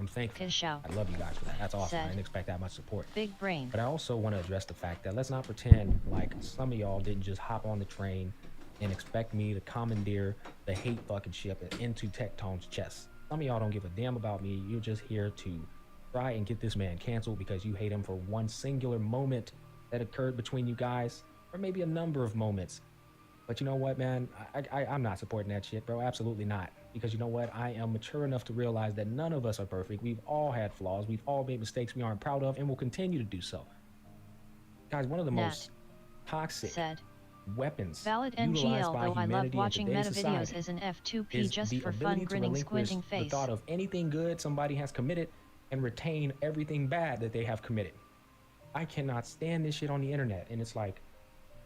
I'm thankful. I love you guys for that. That's awesome. I didn't expect that much support. Big brain. But I also want to address the fact that let's not pretend like some of y'all didn't just hop on the train and expect me to commandeer the hate fucking ship into Tectone's chest. Some of y'all don't give a damn about me. You're just here to try and get this man canceled because you hate him for one singular moment that occurred between you guys, or maybe a number of moments. But you know what, man? I'm not supporting that shit, bro. Absolutely not. Because you know what? I am mature enough to realize that none of us are perfect. We've all had flaws. We've all made mistakes we aren't proud of, and will continue to do so. Guys, one of the most toxic weapons Valid utilized NGL, by though I humanity love watching in meta today's videos society as an F2P is just the for fun, ability to grinning, relinquish squinting face. the thought of anything good somebody has committed and retain everything bad that they have committed. I cannot stand this shit on the internet, and it's like,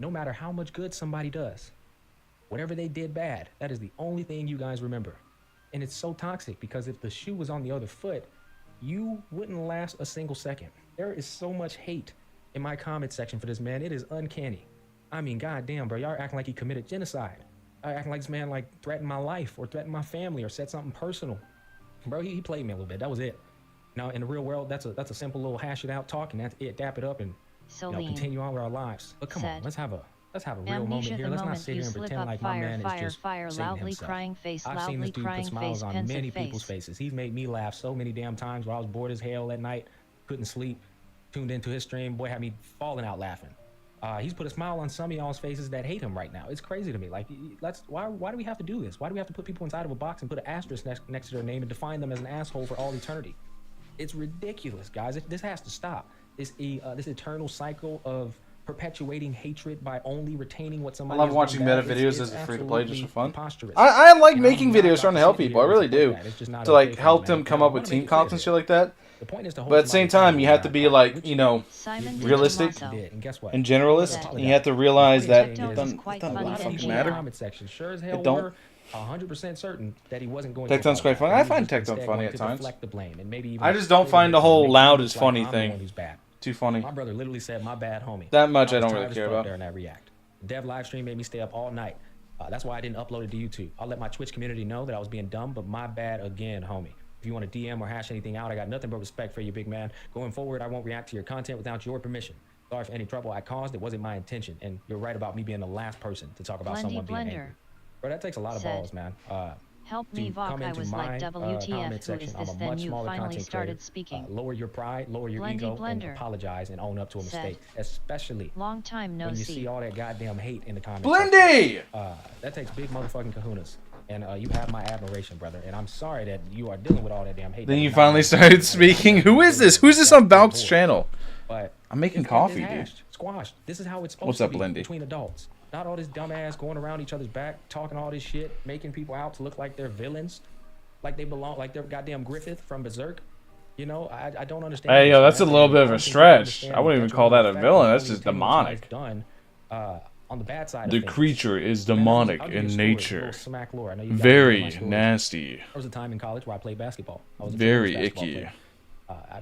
no matter how much good somebody does, whatever they did bad, that is the only thing you guys remember. And it's so toxic because if the shoe was on the other foot, you wouldn't last a single second. There is so much hate in my comment section for this man. It is uncanny. I mean, goddamn, bro, y'all acting like he committed genocide. Acting like this man like threatened my life or threatened my family or said something personal. Bro, he played me a little bit. That was it. Now, in the real world, that's a simple little hash it out talk, and that's it. Dap it up and continue on with our lives. But come on, let's have a real moment here. Let's not sit here and pretend like my man is just saying loudly himself. crying face, I've seen this dude put smiles on many people's faces. He's made me laugh so many damn times while I was bored as hell at night, couldn't sleep, tuned into his stream. Boy, had me falling out laughing. He's put a smile on some of y'all's faces that hate him right now. It's crazy to me. Like, why do we have to do this? Why do we have to put people inside of a box and put an asterisk next to their name and define them as an asshole for all eternity? It's ridiculous, guys. This has to stop. This eternal cycle of perpetuating hatred by only retaining what somebody. I love watching meta videos as a free to play just for fun. Preposterous. I like making videos trying to help people. I really do. To like help them come up with team comps and shit like that. The point is to hold but at the same time, you have to be like, realistic and generalist. And you have to realize that it doesn't fucking matter. Comment section. Sure as hell It don't 100% certain that he wasn't going Tecton's to quite funny. He I was find just Tecton instead funny going at to times. deflect the blame and maybe even I just don't find the whole make it loud look is like funny I'm the thing one who's bad. too funny. My brother literally said, "My bad, homie." That much I was don't tired really as care fuck about. during that react. Dev live stream made me stay up all night. That's why I didn't upload it to YouTube. I'll let my Twitch community know that I was being dumb, but my bad again, homie. If you want to DM or hash anything out, I got nothing but respect for you, big man. Going forward, I won't react to your content without your permission. Sorry for any trouble I caused. It wasn't my intention. And you're right about me being the last person to talk about someone being angry. Bro, that takes a lot of balls, man. Help me, Vok. I was like, WTF, who is this? Then you finally started speaking. Lower your pride, lower your ego, and apologize and own up to a mistake. Especially long time no when you see. see all that goddamn hate in the comments. Blindy! That takes big motherfucking kahunas. And you have my admiration, brother. And I'm sorry that you are dealing with all that damn hate. Then you finally started speaking. Who is this? Who's this on Valk's channel? But I'm making coffee, dude. Squash. This is how it's supposed What's to up, be Blindy? between adults. Not all this dumbass going around each other's back, talking all this shit, making people out to look like they're villains, like they belong, like they're goddamn Griffith from Berserk. You know, I don't understand. Hey, yo, that's a man. little bit of a I stretch. understand I wouldn't even that call that a you're villain. That's fully just intending what demonic. it's done, on the bad side of The things. creature is Man, demonic I'll give you a in story, a nature. little smack lore. I know you guys know my Very stories. nasty. There was a time in college where I played basketball. I was a Very tremendous basketball icky. player.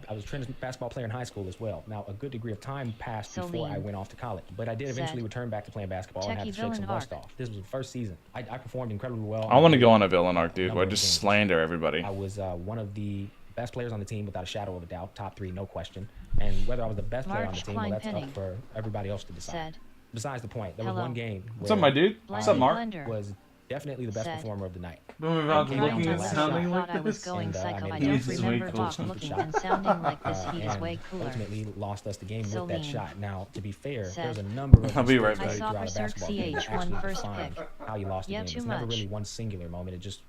I was a tremendous basketball player in high school as well. Now, a good degree of time passed before I went off to college, but I did eventually return back to playing basketball and had to shake some rust off. This was the first season. I performed incredibly well. I want to go on a villain arc, dude, where I just slander everybody. I was one of the best players on the team without a shadow of a doubt, top 3, no question. And whether I was the best player on the team, well, that's up for everybody else to decide. Besides the point, there was one game What's up, my dude? What's up, Mark? Was definitely the best performer of the night. Looking and sounding like I was this. going psycho. I He's don't way remember cooler. Vok looking and sounding like this. He is and way cooler. ultimately lost us the game with that Celine shot. Now, to be fair, said, there's a number of I'll be right mistakes back. throughout I a saw basketball Berserk game that CH won actually first define pick. how you lost the Yeah, game. too It's never much. really one singular moment. It just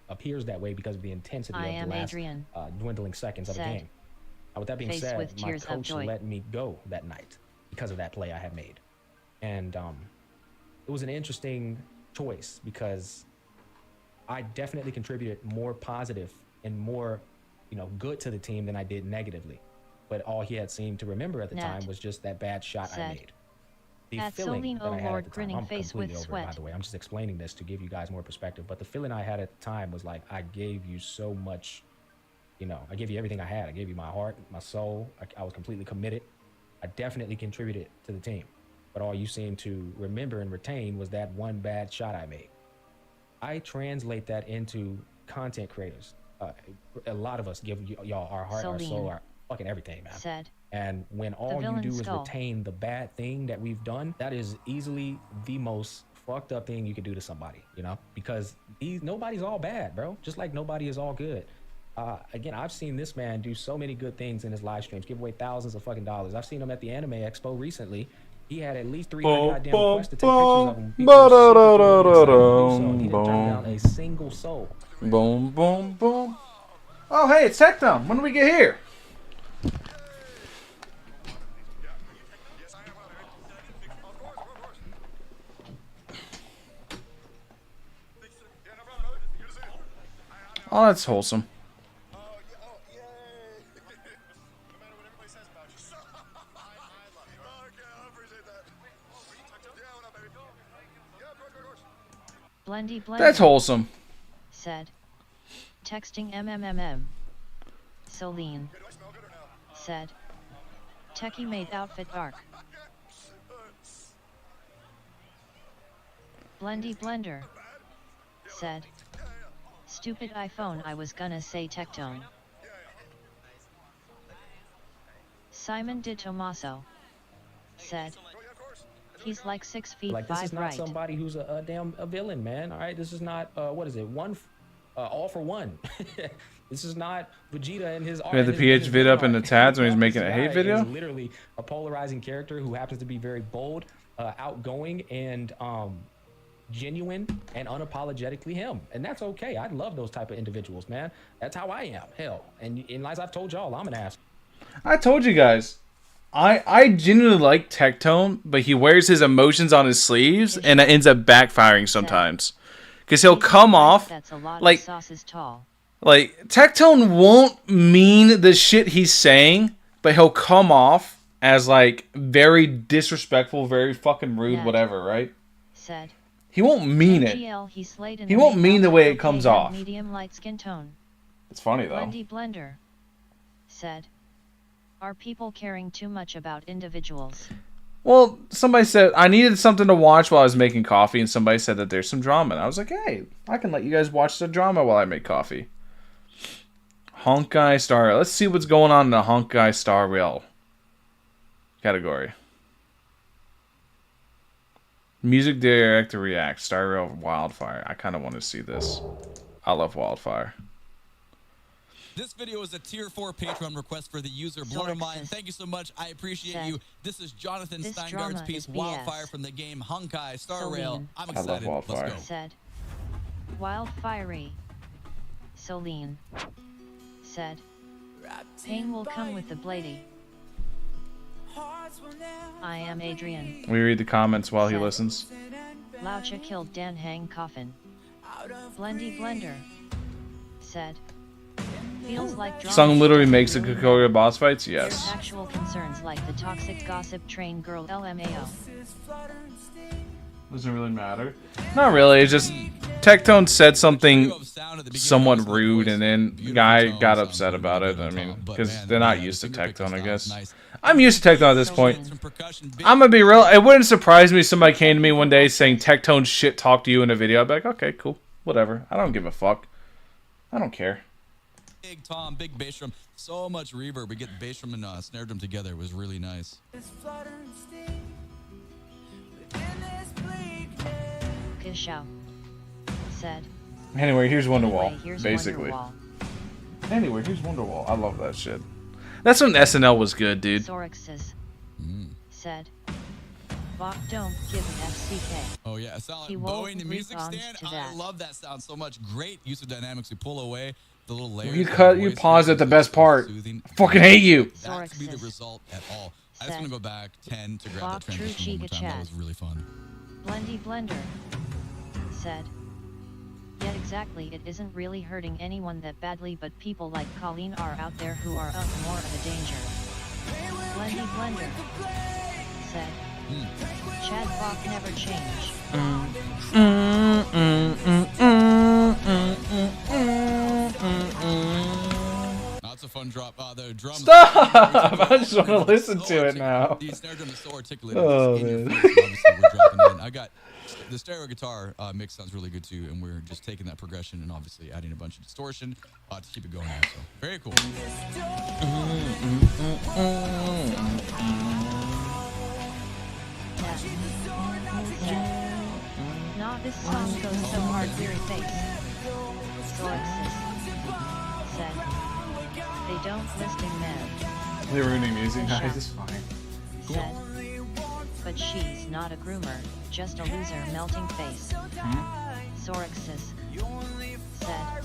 appears that way because of the intensity I of am the last Adrian. dwindling seconds of a Said, game. With that being face said, with my tears of coach joy. let me go that night because of that play I had made. And it was an interesting choice because I definitely contributed more positive and more, good to the team than I did negatively. But all he had seemed to remember at the time was just that bad shot I made. The At feeling Celine, that I had Lord, at the time, grinning I'm face completely with over it, by sweat. the way. I'm just explaining this to give you guys more perspective. But the feeling I had at the time was like, I gave you so much, I gave you everything I had. I gave you my heart, my soul. I was completely committed. I definitely contributed to the team. But all you seem to remember and retain was that one bad shot I made. I translate that into content creators. A lot of us give y'all our heart, our soul, our fucking everything, man. Said, and when all you do is retain the bad thing that we've done, that is easily the most fucked up thing you could do to somebody, because nobody's all bad, bro. Just like nobody is all good. Again, I've seen this man do so many good things in his live streams, give away thousands of fucking dollars. I've seen him at the Anime Expo recently. He had at least 300 goddamn requests to take pictures of him. He didn't turn down a single soul. Boom, boom, boom. Oh, hey, it's Tecton. When do we get here? Oh, that's wholesome. Blendy, That's wholesome. Said, texting MMMM. Celine said, Techie made outfit arc. Blendy Blender said, stupid iPhone. I was gonna say Tectone. Simon Di Tommaso said, he's like 6 feet like, this 5 is not right. somebody who's a villain, man. All right, this is not what is it? All for one. This is not Vegeta and his. We had the PH vid up in the tabs when he's making a hate video. He's literally a polarizing character who happens to be very bold, outgoing, and genuine and unapologetically him, and that's okay. I love those type of individuals, man. That's how I am. Hell, and as I've told y'all, I'm an ass. I told you guys. I genuinely like Tectone, but he wears his emotions on his sleeves, and it ends up backfiring sometimes. Because he'll come off like Tectone won't mean the shit he's saying, but he'll come off as like very disrespectful, very fucking rude, whatever, right? Said. He won't mean it. MGL, he slayed in He the won't main mean the outfit, way it okay, comes had off. Medium light skin tone. It's funny though. Blendy Blender said, "Are people caring too much about individuals?" Well, somebody said I needed something to watch while I was making coffee, and somebody said that there's some drama. And I was like, hey, I can let you guys watch the drama while I make coffee. Honkai Star Rail. Let's see what's going on in the Honkai Star Rail category. Music director react. Star Rail Wildfire. I kind of want to see this. I love Wildfire. This video is a tier 4 Patreon request for the user Blurmine. Thank you so much. I appreciate you. This is Jonathan Steingart's piece Wildfire from the game Honkai Star Rail. I'm excited. I love Wildfire. Let's go. Said, Wildfiery. Celine said, pain will come with the bladey. I am Adrian. We read the comments while he listens. Laucha killed Dan Hang Coffin. Blendy Blender said, feels like drama. Sung literally makes the Kokoya boss fights? There's Yes. actual concerns like the toxic gossip train girl LMAO. Doesn't really matter. Not really. It's just Tectone said something somewhat rude, and then the guy got upset about it. I mean, because they're not used to Tectone, I guess. I'm used to Tectone at this point. I'm gonna be real. It wouldn't surprise me if somebody came to me one day saying Tectone shit talked to you in a video. I'd be like, okay, cool, whatever. I don't give a fuck. I don't care. Big Tom, big bass drum, so much reverb. We get bass drum and snare drum together. It was really nice. Kishao said, Anyway, here's Wonderwall, anyway, here's basically. Wonderwall. Anyway, here's Wonderwall. I love that shit. That's when SNL was good, dude. Sorixus said, Bach don't give FCK. Oh yeah, sound He like won't Boeing the music respond stand. to I that. love that sound so much. Great use of dynamics. We pull away the little layers. You paused at the best part. Fucking hate you. That could be the result at all. I just want to go back 10 to grab that transition one more time. That was really fun. Blendy Blender said, yet exactly, it isn't really hurting anyone that badly, but people like Colleen are out there who are up more of a danger. Blendy Blender said, Chad Bach never change. That's a fun drop. The drums. Stop! I just want to listen to it now. The snare drum is so articulated. Oh, in your man. face, obviously, we're dropping in. I got the stereo guitar mix sounds really good too, and we're just taking that progression and obviously adding a bunch of distortion to keep it going. Also, very cool. Nah, this song goes so hard, weary face. Sorixus said, they don't listing men. They're ruining music. No, it's fine. Said, but she's not a groomer, just a loser melting face. Sorixus said,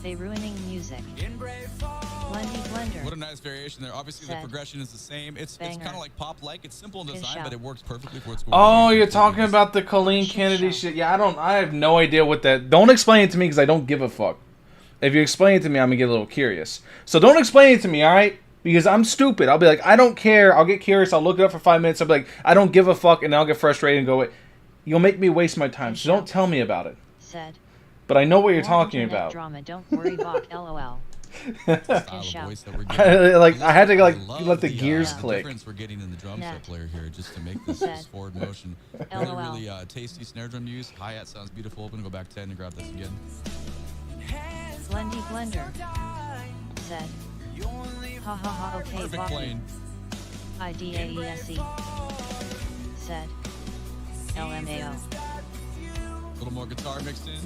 they ruining music. Blendy Blender. What a nice variation there. Obviously, the progression is the same. It's kind of like pop-like. It's simple in design, but it works perfectly for what's going on. Oh, you're talking about the Colleen Kennedy shit. Yeah, I have no idea what that. Don't explain it to me because I don't give a fuck. If you explain it to me, I'm gonna get a little curious. So don't explain it to me, all right? Because I'm stupid. I'll be like, I don't care. I'll get curious. I'll look it up for 5 minutes. I'll be like, I don't give a fuck, and then I'll get frustrated and go, you'll make me waste my time. So don't tell me about it. Said, but I know what you're talking about. Drama, don't worry, Bach, LOL. I had to let the gears click. Difference we're getting in the drum set player here just to make this forward motion. Really tasty snare drum use. Hi-hat sounds beautiful. I'm gonna go back 10 and grab this again. Blendy Blender said, ha ha ha, okay, Perfect playing. IDAESE said, LMAO. A little more guitar mixed in.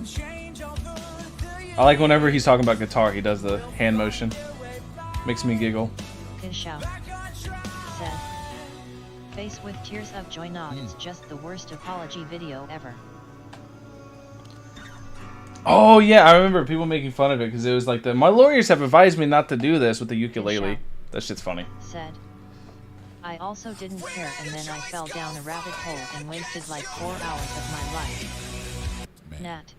I like whenever he's talking about guitar, he does the hand motion. Makes me giggle. Kishao said, face with tears of joy. Not, it's just the worst apology video ever. Oh yeah, I remember people making fun of it because it was like my lawyers have advised me not to do this with the ukulele. That shit's funny. Said, I also didn't care, and then I fell down a rabbit hole and wasted like 4 hours of my life. Nat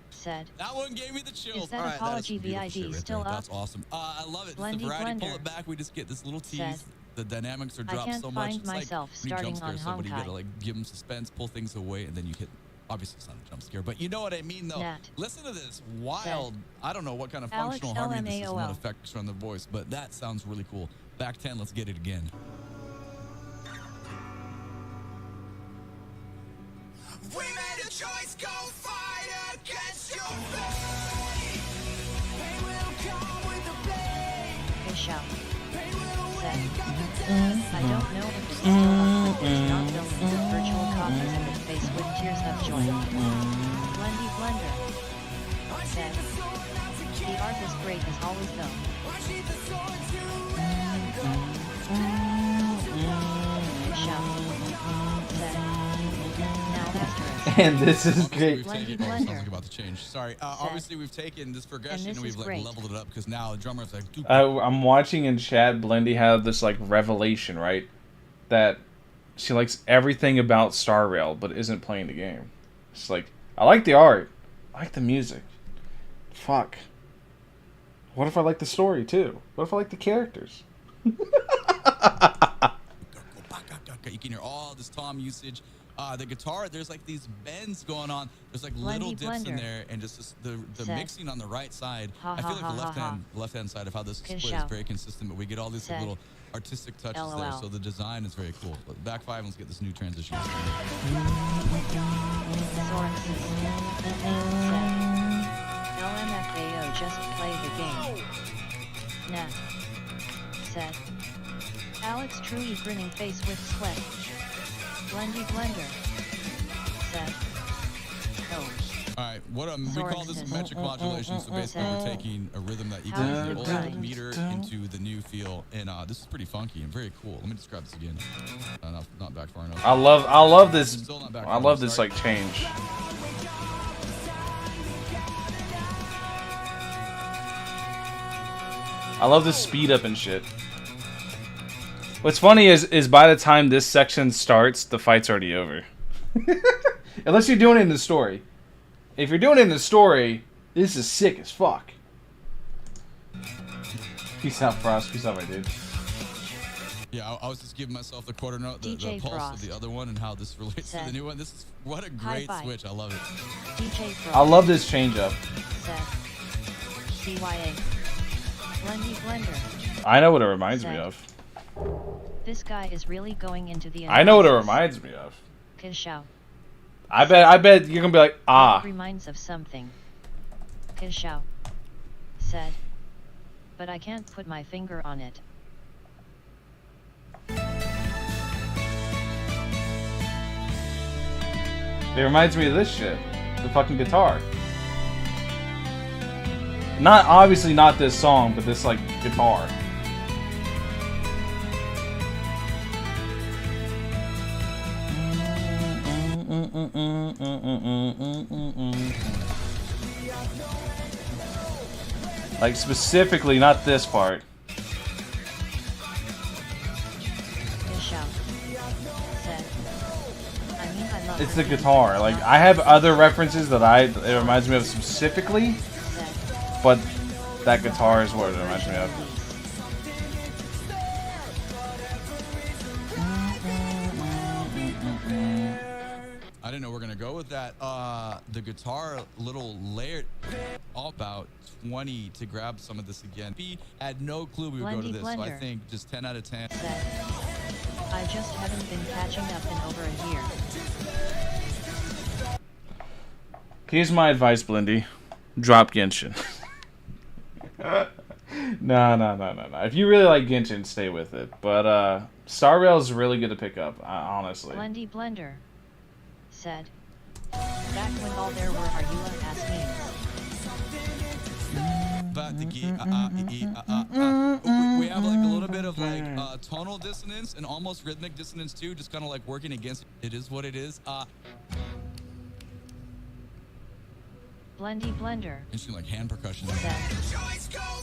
said, that one gave me the chills. Is that apology VID still up? That's awesome. I love it. Blendy The variety, pull Blender it back. We just get this little tease. Said, the dynamics are dropped I can't so much. find It's myself like when you starting jump scare on somebody, you Honkai. gotta like give them suspense, pull things away, and then you hit Obviously, it's not a jump scare, but you know what I mean, though. Nat. Listen to this wild. I don't know what kind of Alex functional harmony this is, LMAOL. what effects from the voice, but that sounds really cool. Back 10, let's get it again. We made a choice, go fight against your fate. Pain will come with the blade. Fish out. Pain will Said. wake up the dust. I don't know if it's still up, but there's not billions of virtual copies of his face with tears of joy. Blendy Blender. Said. The art is great as always though. Fish out. Said. Now asterisk. And this is great. We've taken, sounds like about to change. Sorry. Obviously, we've taken this progression and, we've like leveled it up because now the drummer's like. I'm watching in chat Blendy have this like revelation, right? That she likes everything about Star Rail, but isn't playing the game. It's like, I like the art, I like the music. Fuck. What if I like the story too? What if I like the characters? You can hear all this tom usage. The guitar, there's like these bends going on. There's like little dips in there, and just the mixing on the right side. I feel like the left hand side of how this is split is very consistent, but we get all these little artistic touches there. So the design is very cool. But back 5, let's get this new transition. LMFAO, just play the game. Nah. Said. Alex truly grinning face with sweat. Blendy Blender. Said. Oh. Alright, we call this metric modulation, so basically we're taking a rhythm that equals the old meter into the new feel, and this is pretty funky and very cool. Let me describe this again. Not back far enough. I love this. I love this like change. I love the speed up and shit. What's funny is by the time this section starts, the fight's already over. Unless you're doing it in the story. If you're doing it in the story, this is sick as fuck. Peace out, Frost. Peace out, my dude. Yeah, I was just giving myself the quarter note, the pulse Frost. of the other one, and how this relates to the new one. This is what a great switch. I love it. DJ Frost. I love this change up. CYA. Blendy Blender. I know what it reminds me of. This guy is really going into the. I know what it reminds me of. Kishao. I bet you're gonna be like, ah. It reminds of something. Kishao. Said. But I can't put my finger on it. It reminds me of this shit. The fucking guitar. Not, obviously not this song, but this, like, guitar. Like, specifically, not this part. It's the guitar. Like, I have other references that it reminds me of specifically, but that guitar is what it reminds me of. I didn't know we're gonna go with that. The guitar little layered, all about 20 to grab some of this again. P had no clue we would go to this, so I think just 10 out of 10. I just haven't been catching up in over a year. Here's my advice, Blindy. Drop Genshin. No. If you really like Genshin, stay with it. But Star Rail is really good to pick up, honestly. Blendy Blender said, back when all there were are you ass memes. We have like a little bit of like tonal dissonance and almost rhythmic dissonance too, just kind of like working against it. Is what it is. Blendy Blender. Interesting, like hand percussion.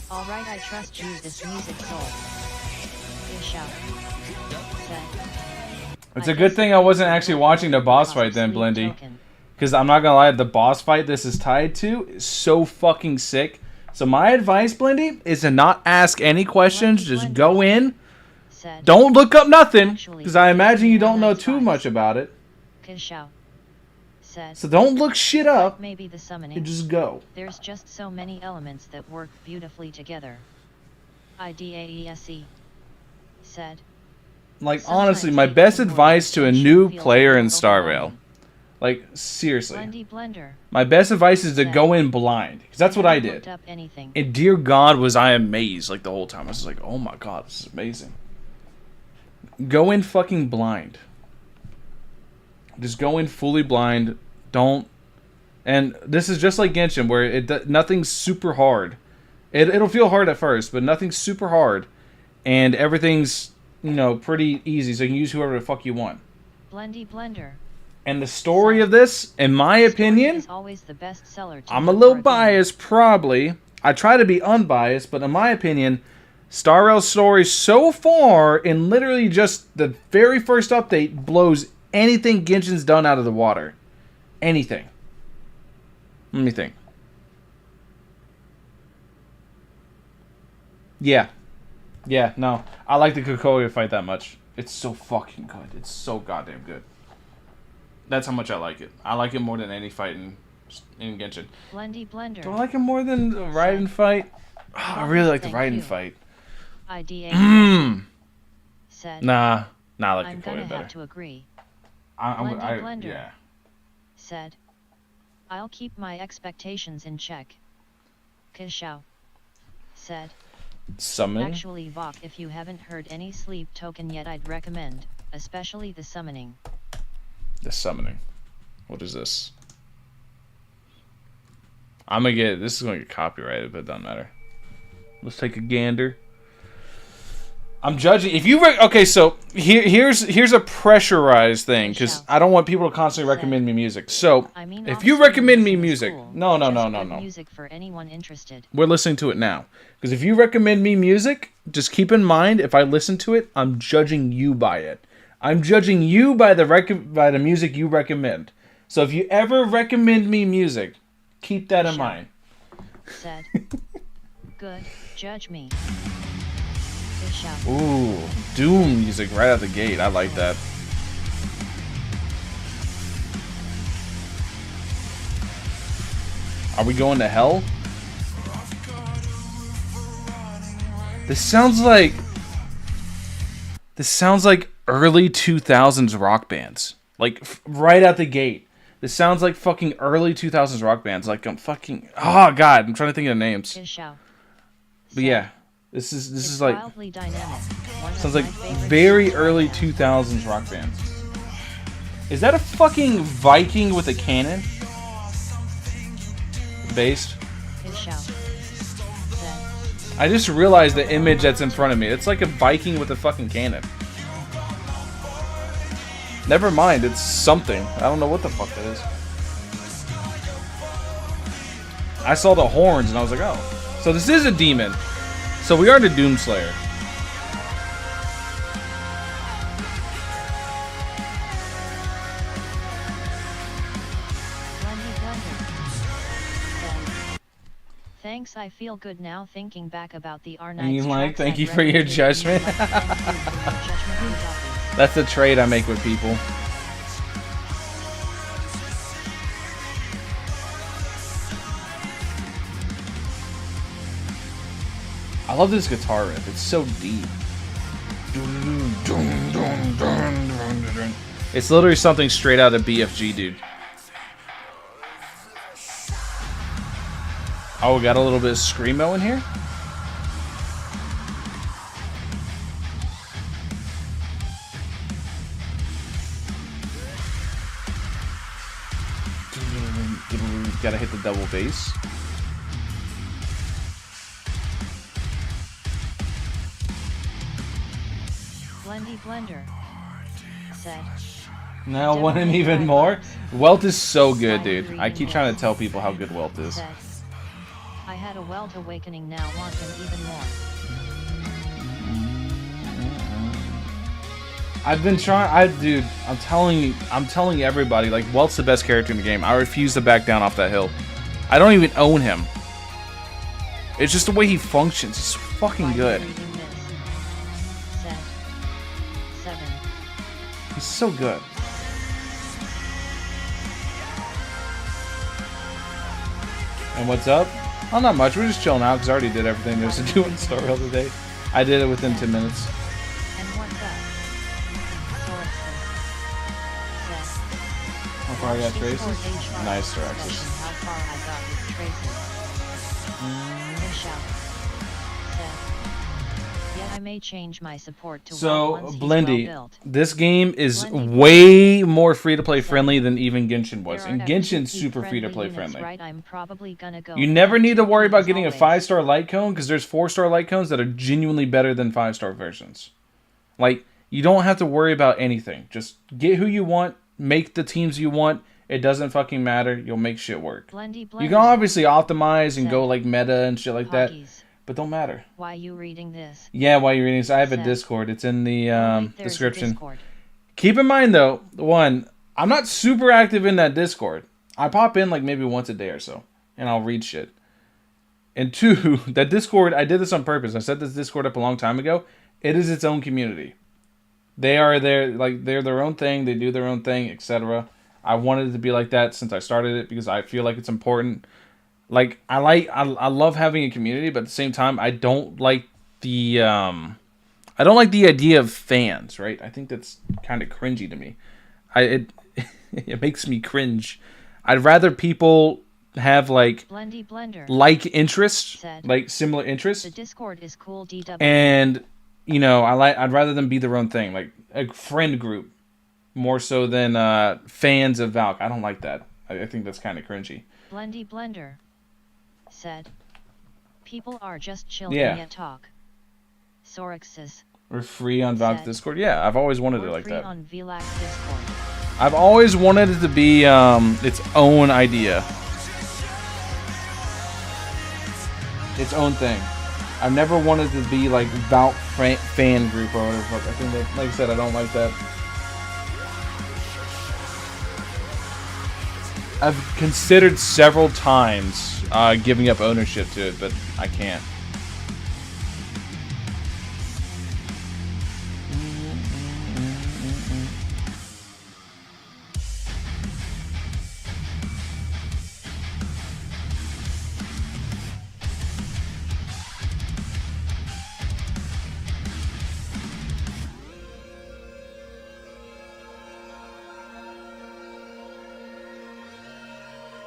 All right, I trust you. This music soul. Fish out. It's a good thing I wasn't actually watching the boss fight then, Blendy. Because I'm not gonna lie, the boss fight this is tied to is so fucking sick. So my advice, Blendy, is to not ask any questions. Just go in. Don't look up nothing, because I imagine you don't know too much about it. Said. So don't look shit up. Maybe the summoning. You just go. There's just so many elements that work beautifully together. IDAESE. Said. Like, Sometimes honestly, my taking best more advice to a attention new feels player in like Star Rail. overwhelming. Like, seriously. Blendy Blender. My best advice is to Said. go in blind. Because that's what I Haven't looked did. up anything. And dear God, was I amazed, like, the whole time. I was just like, oh my God, this is amazing. Go in fucking blind. Just go in fully blind. Don't... And this is just like Genshin, where nothing's super hard. It'll feel hard at first, but nothing's super hard. And everything's, you know, pretty easy, so you can use whoever the fuck you want. Blendy Blender. And the story of this, in my opinion, Is always the best seller to I'm a look little for game. biased, probably. I try to be unbiased, but in my opinion, Star Rail's story so far, in literally just the very first update, blows anything Genshin's done out of the water. Anything. Let me think. Yeah. Yeah, no. I like the Kokoya fight that much. It's so fucking good. It's so goddamn good. That's how much I like it. I like it more than any fight in Genshin. Blendy Blender. Do I like it more than the Raiden fight? Oh, I really like the Thank Raiden you. fight. IDA. Said. Nah, I like I'm Kokoya gonna better. have to agree. I Blender. yeah. Said. I'll keep my expectations in check. Kishao. Said. Summoning? Actually, Vok, if you haven't heard any sleep token yet, I'd recommend, especially the summoning. The summoning. What is this? I'm gonna get... This is gonna get copyrighted, but it doesn't matter. Let's take a gander. I'm judging... If you... Okay, so here's a pressurized thing, because I don't want people to constantly recommend me music. So, if you recommend me music... No. Music for anyone interested. We're listening to it now. Because if you recommend me music, just keep in mind, if I listen to it, I'm judging you by it. I'm judging you by the music you recommend. So if you ever recommend me music, keep that in mind. Said. Good. Judge me. Ooh, Doom music right out the gate. I like that. Are we going to hell? This sounds like early 2000s rock bands. Like right out the gate. This sounds like fucking early 2000s rock bands. Like I'm fucking... Oh god, I'm trying to think of the names. But yeah, this is like... Sounds like very early 2000s rock bands. Is that a fucking Viking with a cannon? Based? I just realized the image that's in front of me. It's like a Viking with a fucking cannon. Never mind, it's something. I don't know what the fuck that is. I saw the horns and I was like, oh. So this is a demon. So we are the Doomslayer. Thanks, I feel good now thinking back about the R9. And you like, thank you for your judgment. That's a trade I make with people. I love this guitar riff. It's so deep. It's literally something straight out of BFG, dude. Oh, we got a little bit of screamo in here. Gotta hit the double bass. Blendy Blender said. Now I want him even more. Welt is so good, dude. I keep trying to tell people how good Welt is. I had a Welt awakening, now want him even more. I've been trying. Dude, I'm telling everybody, like, Welt's the best character in the game. I refuse to back down off that hill. I don't even own him. It's just the way he functions. He's fucking good. He's so good. And what's up? Oh, not much. We're just chilling out because I already did everything there was to do in Star Rail today. I did it within 10 minutes. And what's up? How far I got traces? Nice, Torexus. How far I got with traces. Yet I may change my support to so, once he's Blendy, well built. this game is way more free-to-play friendly than even Genshin was. And Genshin's super free-to-play friendly. Right, I'm probably gonna go You never need to worry about getting a 5-star light cone because there's 4-star light cones that are genuinely better than 5-star versions. Like, you don't have to worry about anything. Just get who you want, make the teams you want. It doesn't fucking matter. You'll make shit work. Blendy, You can obviously optimize and go like meta and shit like that. But don't matter. Why you reading this? Yeah, while you're reading this, I have a Discord. It's in the description. Keep in mind, though, one, I'm not super active in that Discord. I pop in like maybe once a day or so, and I'll read shit. And two, that Discord, I did this on purpose. I set this Discord up a long time ago. It is its own community. They are there, like they're their own thing. They do their own thing, etc. I wanted it to be like that since I started it because I feel like it's important. Like I love having a community, but at the same time, I don't like the idea of fans. Right? I think that's kind of cringy to me. It makes me cringe. I'd rather people have like like interests, like similar interests. The Discord is cool. DW. And you know, I'd rather them be their own thing, like a friend group, more so than fans of Valk. I don't like that. I think that's kind of cringy. Blendy Blender said, "People are just chilling at talk." Sorexus. We're free on Valk's Discord. Yeah, I've always wanted it like that. On VLAX Discord. I've always wanted it to be its own idea, its own thing. I've never wanted to be like Valk fan group or whatever. I think that, like I said, I don't like that. I've considered several times giving up ownership to it, but I can't.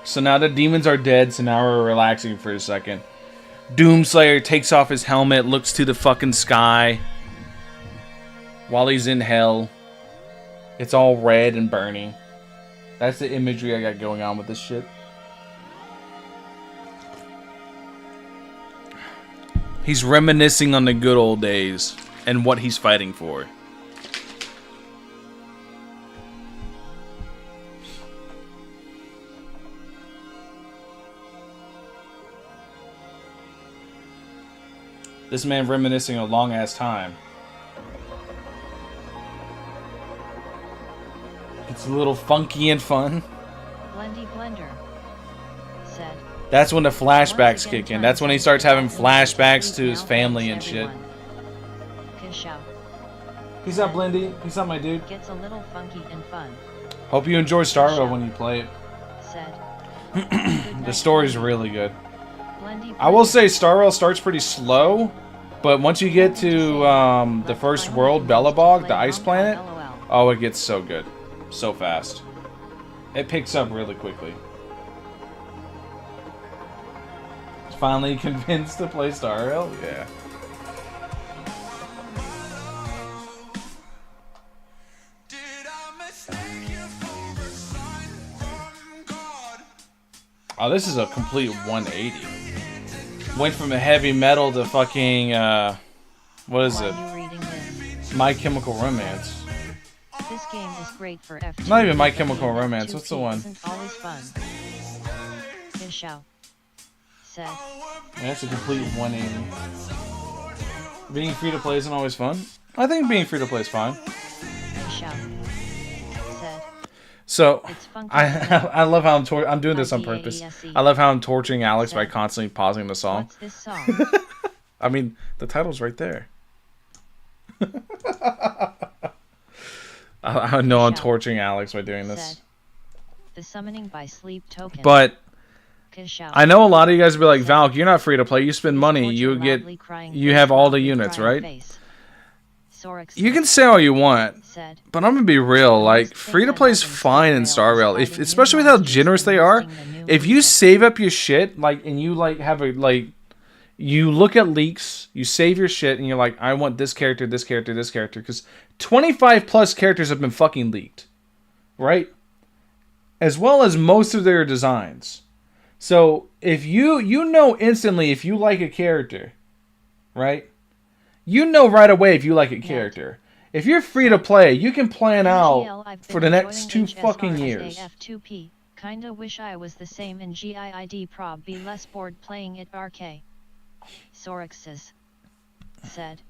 So now the demons are dead, so now we're relaxing for a second. Doomslayer takes off his helmet, looks to the fucking sky while he's in hell. It's all red and burning. That's the imagery I got going on with this shit. He's reminiscing on the good old days and what he's fighting for. This man reminiscing a long ass time. It's a little funky and fun. Blendy Blender said, that's when the flashbacks kick in. That's when he starts having flashbacks to his family and shit. Peace out, Blendy. Peace out, my dude. Gets a little funky and fun. Hope you enjoy Star Rail when you play it. Said, the story's really good. I will say Star Rail starts pretty slow, but once you get to the first world, Belobog, the ice planet, oh, it gets so good. So fast. It picks up really quickly. Finally convinced to play Star Rail? Yeah. Oh, this is a complete 180. Went from a heavy metal to fucking, what is it? My Chemical Romance. This game is great for F2. Not even My Chemical Romance. What's the one? Always fun. Ishao said. Yeah, that's a complete 180. Being free to play isn't always fun. I think being free to play is fine. So I love how I'm doing this on purpose. I love how I'm torturing Alex by constantly pausing the song. What's this song? I mean, the title's right there. I know I'm torturing Alex by doing this. The summoning by sleep token. But I know a lot of you guys will be like, Valk, you're not free to play. You spend money, you have all the units, right? You can say all you want, but I'm gonna be real. Like, free to play is fine in Star Rail, especially with how generous they are. If you save up your shit, like, and you like have a like, you look at leaks, you save your shit, and you're like, I want this character, this character, this character, because 25 plus characters have been fucking leaked, right? As well as most of their designs. So if you know instantly if you like a character, right? You know right away if you like a character. If you're free to play, you can plan out for the next 2 fucking years. F2P. Kinda wish I was the same in GIID prob, be less bored playing it RK. Sorixes said.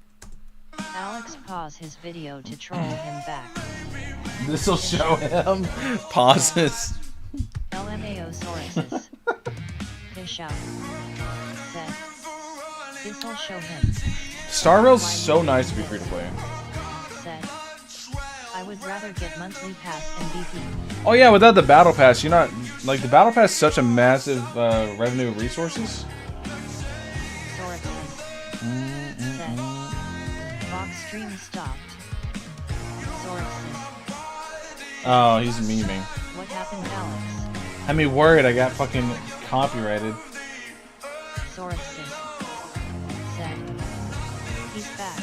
Alex pause his video to troll him back. This'll show him. Pauses. LMAO Sorixes. Fish out. Said. This'll show him. Star Rail's so nice to be free to play. Said. I would rather get monthly pass and BP. Oh yeah, without the battle pass, you're not like the battle pass is such a massive revenue of resources. Said. Vox stream stopped. Sorixes. Oh, he's memeing. What happened, Alex? I mean, word, I got fucking copyrighted. Sorixes said. He's back.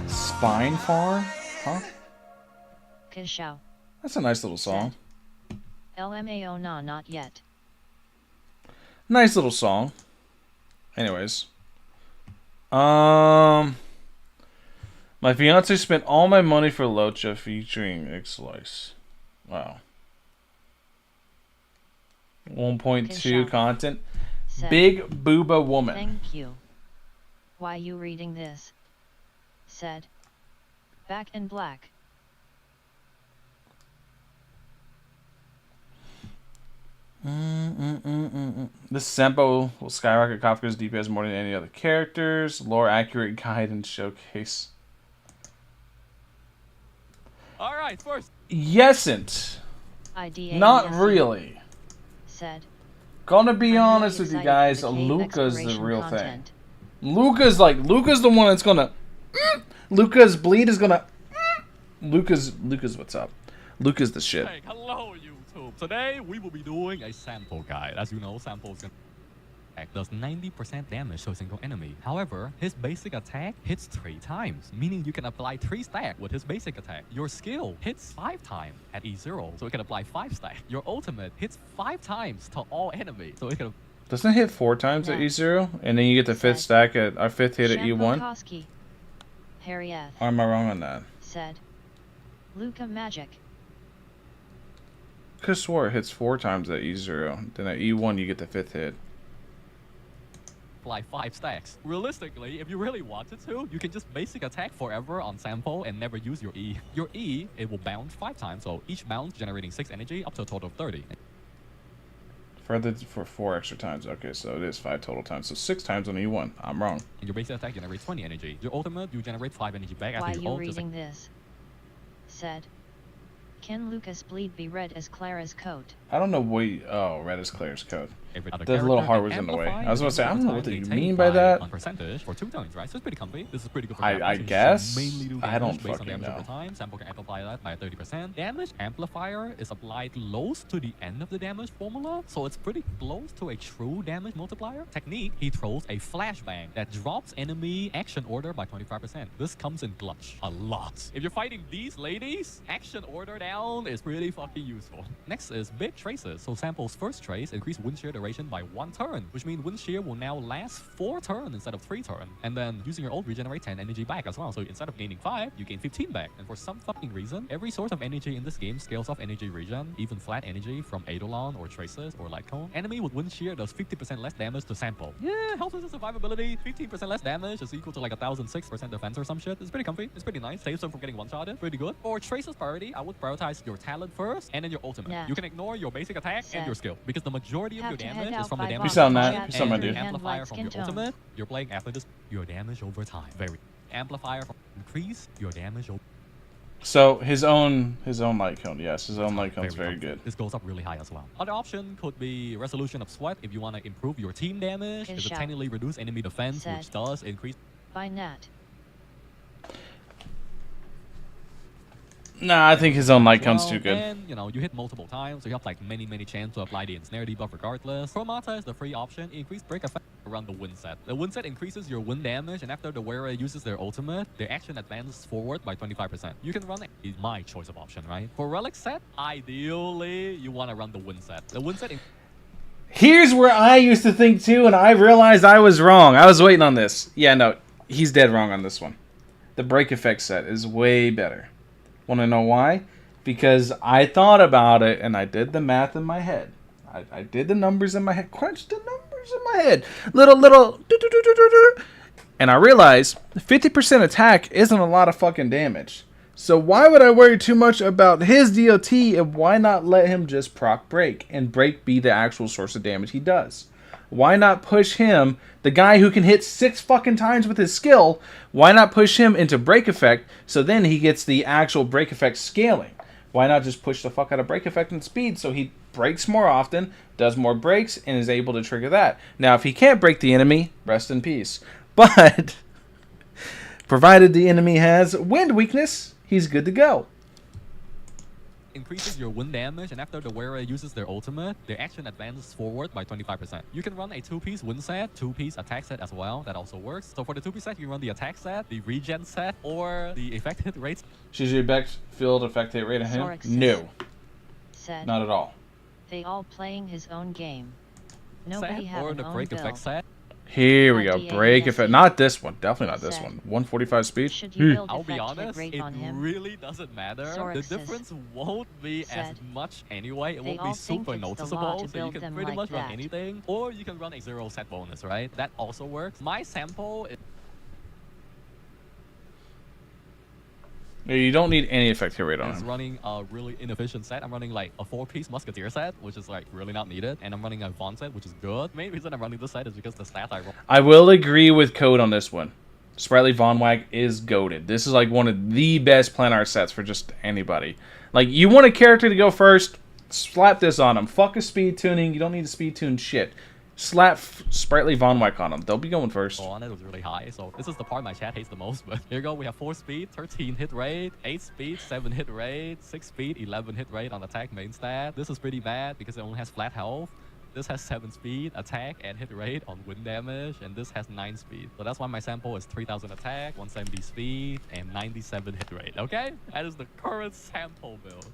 Spine Farm? Huh? Kishao. That's a nice little song. LMAO nah, not yet. Nice little song. Anyways. My fiance spent all my money for Locha featuring X-Slice. Wow. 1.2 content. Said, Big booba woman. Thank you. Why you reading this? Said. Back in black. This Sampo will skyrocket Kafka's DPS more than any other characters. Lore accurate guide and showcase. Alright, first. Yesn't. Not really. Said. Gonna be honest with you guys, Luka's the real thing. Luka's the one that's gonna. Luka's bleed is gonna. Luka's what's up. Luka's the shit. Hey, hello YouTube. Today we will be doing a sample guide. As you know, sample is gonna does 90% damage to a single enemy. However, his basic attack hits 3 times, meaning you can apply 3 stack with his basic attack. Your skill hits 5 times at E0, so it can apply 5 stack. Your ultimate hits 5 times to all enemies, so it can. Doesn't it hit 4 times at E0, and then you get the 5th stack at our 5th hit at E1? Harrieth. Or am I wrong on that? Said. Luka magic. Could have swore it hits 4 times at E0. Then at E1 you get the 5th hit. Apply 5 stacks. Realistically, if you really wanted to, you can just basic attack forever on Sampo and never use your E. Your E, it will bounce 5 times, so each bounce generating 6 energy up to a total of 30. For 4 extra times. Okay, so it is 5 total times. So 6 times on E1. I'm wrong. And your basic attack generates 20 energy. Your ultimate, you generate 5 energy back after you your ult. Why you reading this? Said. Can Lucas bleed be red as Clara's coat? I don't know what. Oh, red is Claire's coat. The little heart was in the way. I was gonna say I don't know what you mean by that. On percentage for 2 turns, right? So it's pretty comfy. This is pretty good for I guess. mainly do I don't based on fucking damage know. over time. Sample can amplify that by 30%. Damage amplifier is applied close to the end of the damage formula, so it's pretty close to a true damage multiplier. Technique: he throws a flashbang that drops enemy action order by 25%. This comes in clutch a lot. If you're fighting these ladies, action order down is pretty fucking useful. Next is big traces. So Sample's first trace increase wind shear duration by 1 turn, which means wind shear will now last 4 turns instead of 3 turns. And then using your ult regenerate 10 energy back as well. So instead of gaining 5, you gain 15 back. And for some fucking reason, every source of energy in this game scales off energy regen, even flat energy from Eidolon or Traces or Light Cone. Enemy with wind shear does 50% less damage to Sample. Yeah, health is survivability. 15% less damage is equal to like 1006% defense or some shit. It's pretty comfy. It's pretty nice. Saves them from getting one-shotted. Pretty good. For Traces priority, I would prioritize your talent first and then your ultimate. Yeah. You can ignore your basic attack and your skill because the majority of your damage is from the damage. Peace out, Matt. Peace out, my dude. Amplifier from your ultimate, you're playing after this, your damage over time. Very amplifier from increase your damage over. So his own light cone, yes, his own light cone is very good. This goes up really high as well. Other option could be Resolution of Sweat if you want to improve your team damage. It's a technically reduce enemy defense, which does increase. By Nat. Nah, I think his own light cone's too good. And, you know, you hit multiple times, so you have like many chances to apply the ensnare debuff regardless. Chromata is the free option. Increase break effect around the wind set. The wind set increases your wind damage, and after the wearer uses their ultimate, their action advances forward by 25%. You can run my choice of option, right? For relic set, ideally, you want to run the wind set. The wind set. Here's where I used to think too, and I realized I was wrong. I was waiting on this. Yeah, no, he's dead wrong on this one. The break effect set is way better. Want to know why? Because I thought about it and I did the math in my head. I did the numbers in my head, crunched the numbers in my head, little, and I realized 50% attack isn't a lot of fucking damage. So why would I worry too much about his DOT, and why not let him just proc break and break be the actual source of damage he does? Why not push him, the guy who can hit 6 fucking times with his skill, why not push him into break effect so then he gets the actual break effect scaling? Why not just push the fuck out of break effect and speed so he breaks more often, does more breaks, and is able to trigger that? Now, if he can't break the enemy, rest in peace. But, provided the enemy has wind weakness, he's good to go. Increases your wind damage, and after the wearer uses their ultimate, their action advances forward by 25%. You can run a 2-piece wind set, 2-piece attack set as well. That also works. So for the 2-piece set, you can run the attack set, the regen set, or the effect hit rates. Should your backfield effect hit rate of him? No. Said, not at all. They all playing his own game. Nobody have or an the own break bill. effect set. Here we go. Break effect. Not this one. Definitely not this one. 145 speed. I'll be honest, it really doesn't matter. The difference won't be as much anyway. It won't be super noticeable. So you can pretty much run anything. Or you can run a 0 set bonus, right? That also works. My sample is... You don't need any effect hit rate on him. Running a really inefficient set. I'm running like a 4-piece musketeer set, which is like really not needed, and I'm running a Vaughn set, which is good. The main reason I'm running this set is because the stats I roll. I will agree with Code on this one. Sprightly Von Wag is goated. This is like one of the best planar sets for just anybody. Like, you want a character to go first, slap this on him. Fuck a speed tuning. You don't need to speed tune shit. Slap Sprightly Von Wyck on them. They'll be going first. On it was really high, so this is the part my chat hates the most. But here you go. We have 4 speed, 13 hit rate, 8 speed, 7 hit rate, 6 speed, 11 hit rate on attack main stat. This is pretty bad because it only has flat health. This has 7 speed, attack, and hit rate on wind damage, and this has 9 speed. So that's why my sample is 3000 attack, 170 speed, and 97 hit rate. Okay, that is the current sample build.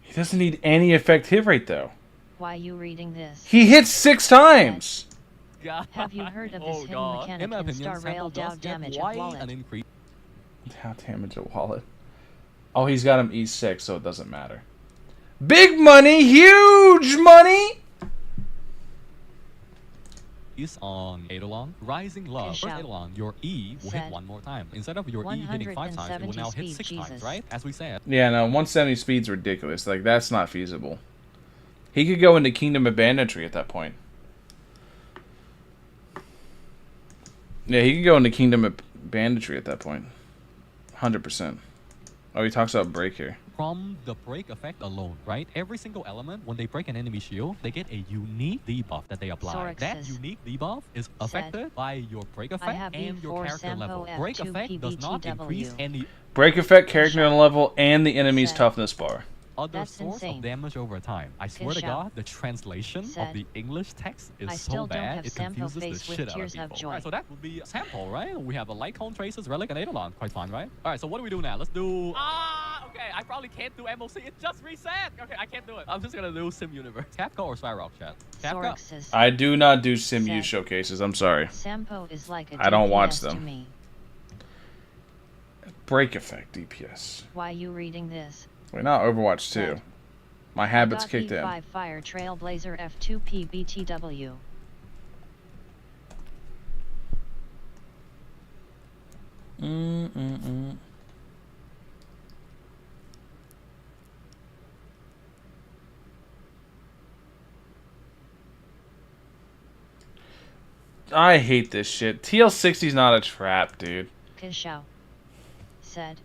He doesn't need any effect hit rate though. Why you reading this? He hits 6 times. God. Have you heard of this hidden mechanic in Star Rail Dow damage of wallet? Dow damage of wallet. Oh, he's got him E6, so it doesn't matter. Big money, huge money. Is on Eidolon. Rising Love. First Eidolon, your E will hit 1 more time. Instead of your E hitting 5 times, it will now hit 6 times, right? As we said. Yeah, no, 170 speed's ridiculous. Like, that's not feasible. He could go into Kingdom of Banditry at that point. Yeah, he could go into Kingdom of Banditry at that point. 100%. Oh, he talks about break here. From the break effect alone, right? Every single element, when they break an enemy shield, they get a unique debuff that they apply. That unique debuff is affected by your break effect and your character level. Break effect does not increase any... Break effect, character level, and the enemy's toughness bar. Other source of damage over time. I swear to God, the translation of the English text is so bad, it confuses the shit out of people. Alright, so that would be a sample, right? We have a light cone, traces, relic, and Eidolon. Quite fun, right? Alright, so what do we do now? Let's do... okay, I probably can't do MOC. It just reset! Okay, I can't do it. I'm just gonna do Sim Universe. Kafka or Skyrock, chat? Kafka? I do not do Sim U showcases. I'm sorry. Sampo is like a I don't watch DPS them. to me. Break effect, DPS. Why you reading this? Wait, not Overwatch 2. My habits kicked in. E5 Fire Trailblazer F2P BTW. I hate this shit. TL60's not a trap, dude. Kishao said.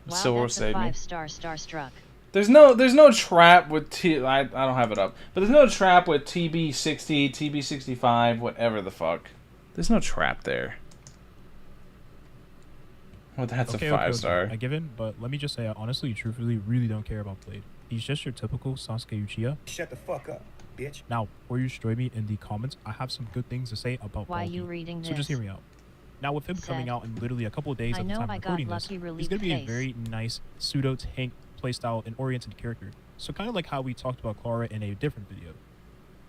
Wow, Silver will that's a save me. 5-star starstruck. There's no trap with I don't have it up, but there's no trap with TB60, TB65, whatever the fuck. There's no trap there. Well, that's a 5-star. I give in, but let me just say, I honestly, truthfully, really don't care about Blade. He's just your typical Sasuke Uchiha. Shut the fuck up, bitch. Now, before you destroy me in the comments, I have some good things to say about Why Baldi. you reading So just this? hear me out. Now, with him coming out in literally a couple of days I at the know time I of got recording this, lucky he's going to be a face. very nice pseudo-tank playstyle and oriented character. So kind of like how we talked about Clara in a different video.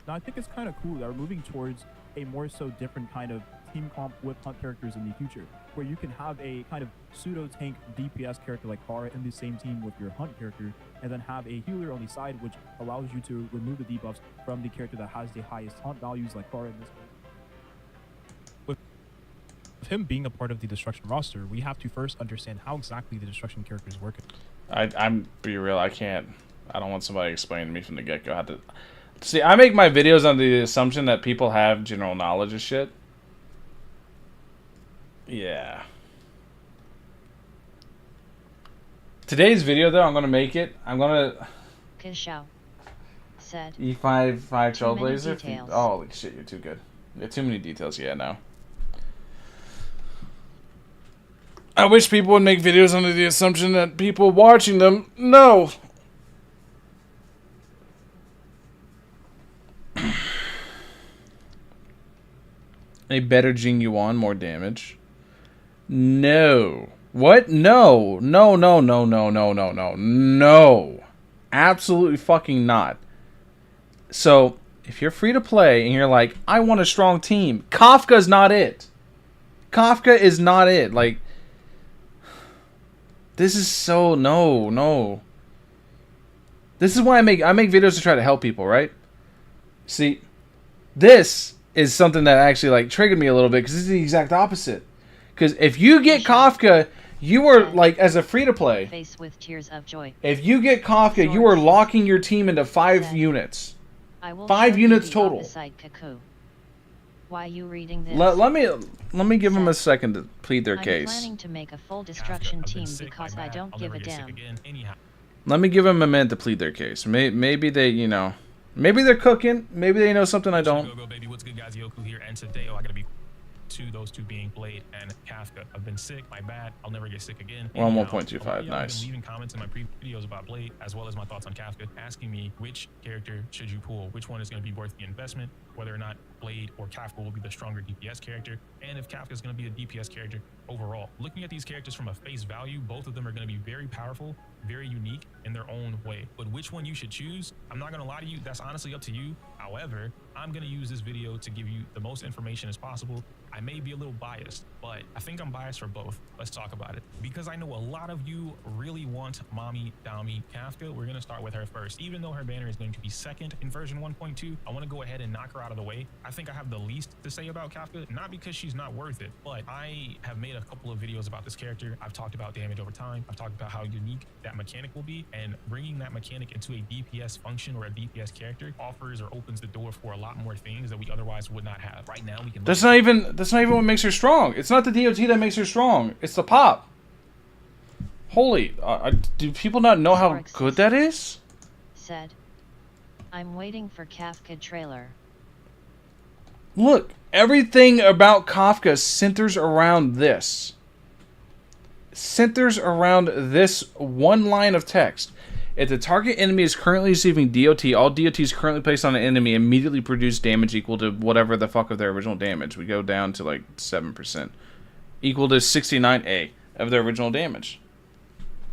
Now, I think it's kind of cool that we're moving towards a more so different kind of team comp with hunt characters in the future, where you can have a kind of pseudo-tank DPS character like Clara in the same team with your hunt character, and then have a healer on the side, which allows you to remove the debuffs from the character that has the highest hunt values like Clara in this case. With him being a part of the Destruction roster, we have to first understand how exactly the Destruction character is working. I'm be real. I can't. I don't want somebody explaining to me from the get go how to. See, I make my videos on the assumption that people have general knowledge of shit. Yeah. Today's video, though, I'm gonna make it. I'm gonna. Kishao said. E5 5 Too many Trailblazer. details. Oh, holy shit! You're too good. Yeah, too many details. Yeah, no. I wish people would make videos under the assumption that people watching them know. A better Jing Yuan, more damage. No. What? No. No, no, no, no, no, no, no. No. Absolutely fucking not. So, if you're free to play and you're like, I want a strong team, Kafka's not it. Kafka is not it. Like, this is so no. This is why I make videos to try to help people, right? See, this is something that actually like triggered me a little bit because this is the exact opposite. Because if you get Kafka, you are like as a free to play. Face with tears of joy. If you get Kafka, you are locking your team into 5 units. 5 units total. Why you reading this? Let me give them a second to plead their I'm case. planning to make a full destruction team because I don't give a damn. Let me give them a minute to plead their case. Maybe they, you know, maybe they're cooking. Maybe they know something I don't. Go, baby. What's good, guys? Yoku here, and today, I gotta be those two being Blade and Kafka. I've been sick, my bad. I'll never get sick again. Well, I'm Anyhow, 1.25, a lot of y'all have nice. been leaving comments in my previous videos about Blade, as well as my thoughts on Kafka, asking me which character should you pull, which one is going to be worth the investment, whether or not Blade or Kafka will be the stronger DPS character, and if Kafka is going to be a DPS character overall. Looking at these characters from a face value, both of them are going to be very powerful, very unique in their own way. But which one you should choose, I'm not going to lie to you, that's honestly up to you. However, I'm going to use this video to give you the most information as possible. I may be a little biased, but I think I'm biased for both. Let's talk about it. Because I know a lot of you really want Mommy Dami Kafka, we're going to start with her first. Even though her banner is going to be second in version 1.2, I want to go ahead and knock her out of the way. I think I have the least to say about Kafka, not because she's not worth it, but I have made a couple of videos about this character. I've talked about damage over time. I've talked about how unique that mechanic will be, and bringing that mechanic into a DPS function or a DPS character offers or opens the door for a lot more things that we otherwise would not have. Right now, we can. That's not even what makes her strong. It's not the DOT that makes her strong. It's the pop. Holy, do people not know how good that is? Said, I'm waiting for Kafka trailer. Look, everything about Kafka centers around this. Centers around this one line of text. If the target enemy is currently receiving DOT, all DOTs currently placed on an enemy immediately produce damage equal to whatever the fuck of their original damage. We go down to like 7%. Equal to 69A of their original damage.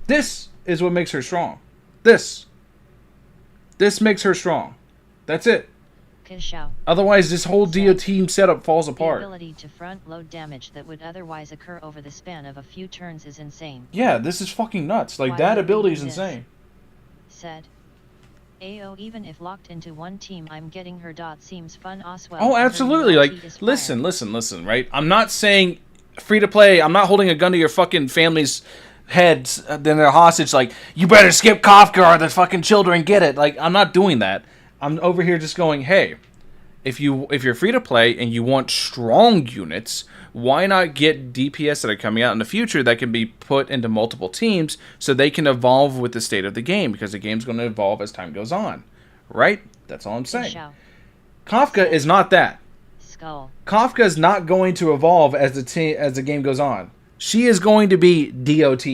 This is what makes her strong. This makes her strong. That's it. Otherwise, this whole DOT team setup falls apart. The ability to front load damage that would otherwise occur over the span of a few turns is insane. Yeah, this is fucking nuts. Like, that ability is insane. Said, AO, even if locked into one team, I'm getting her. Seems fun. Oswell. Oh, absolutely. Like, listen, right? I'm not saying free to play. I'm not holding a gun to your fucking family's heads, then they're hostage. Like, you better skip Kafka or the fucking children get it. Like, I'm not doing that. I'm over here just going, hey, if you're free to play and you want strong units, why not get DPS that are coming out in the future that can be put into multiple teams so they can evolve with the state of the game, because the game's going to evolve as time goes on, right? That's all I'm saying. Kafka is not that. Kafka is not going to evolve as the game goes on. She is going to be DOT,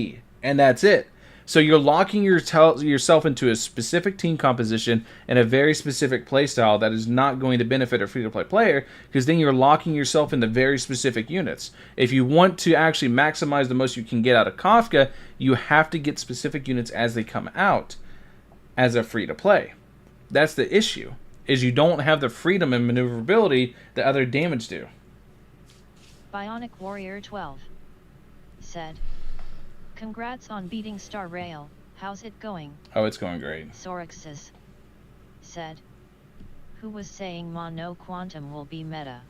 and that's it. So you're locking yourself into a specific team composition and a very specific playstyle that is not going to benefit a free-to-play player, because then you're locking yourself into very specific units. If you want to actually maximize the most you can get out of Kafka, you have to get specific units as they come out as a free-to-play. That's the issue, is you don't have the freedom and maneuverability that other damage do. Bionic Warrior 12 said, "Congrats on beating Star Rail. How's it going?" Oh, it's going great. Sorixus said, "Who was saying Mono Quantum will be meta?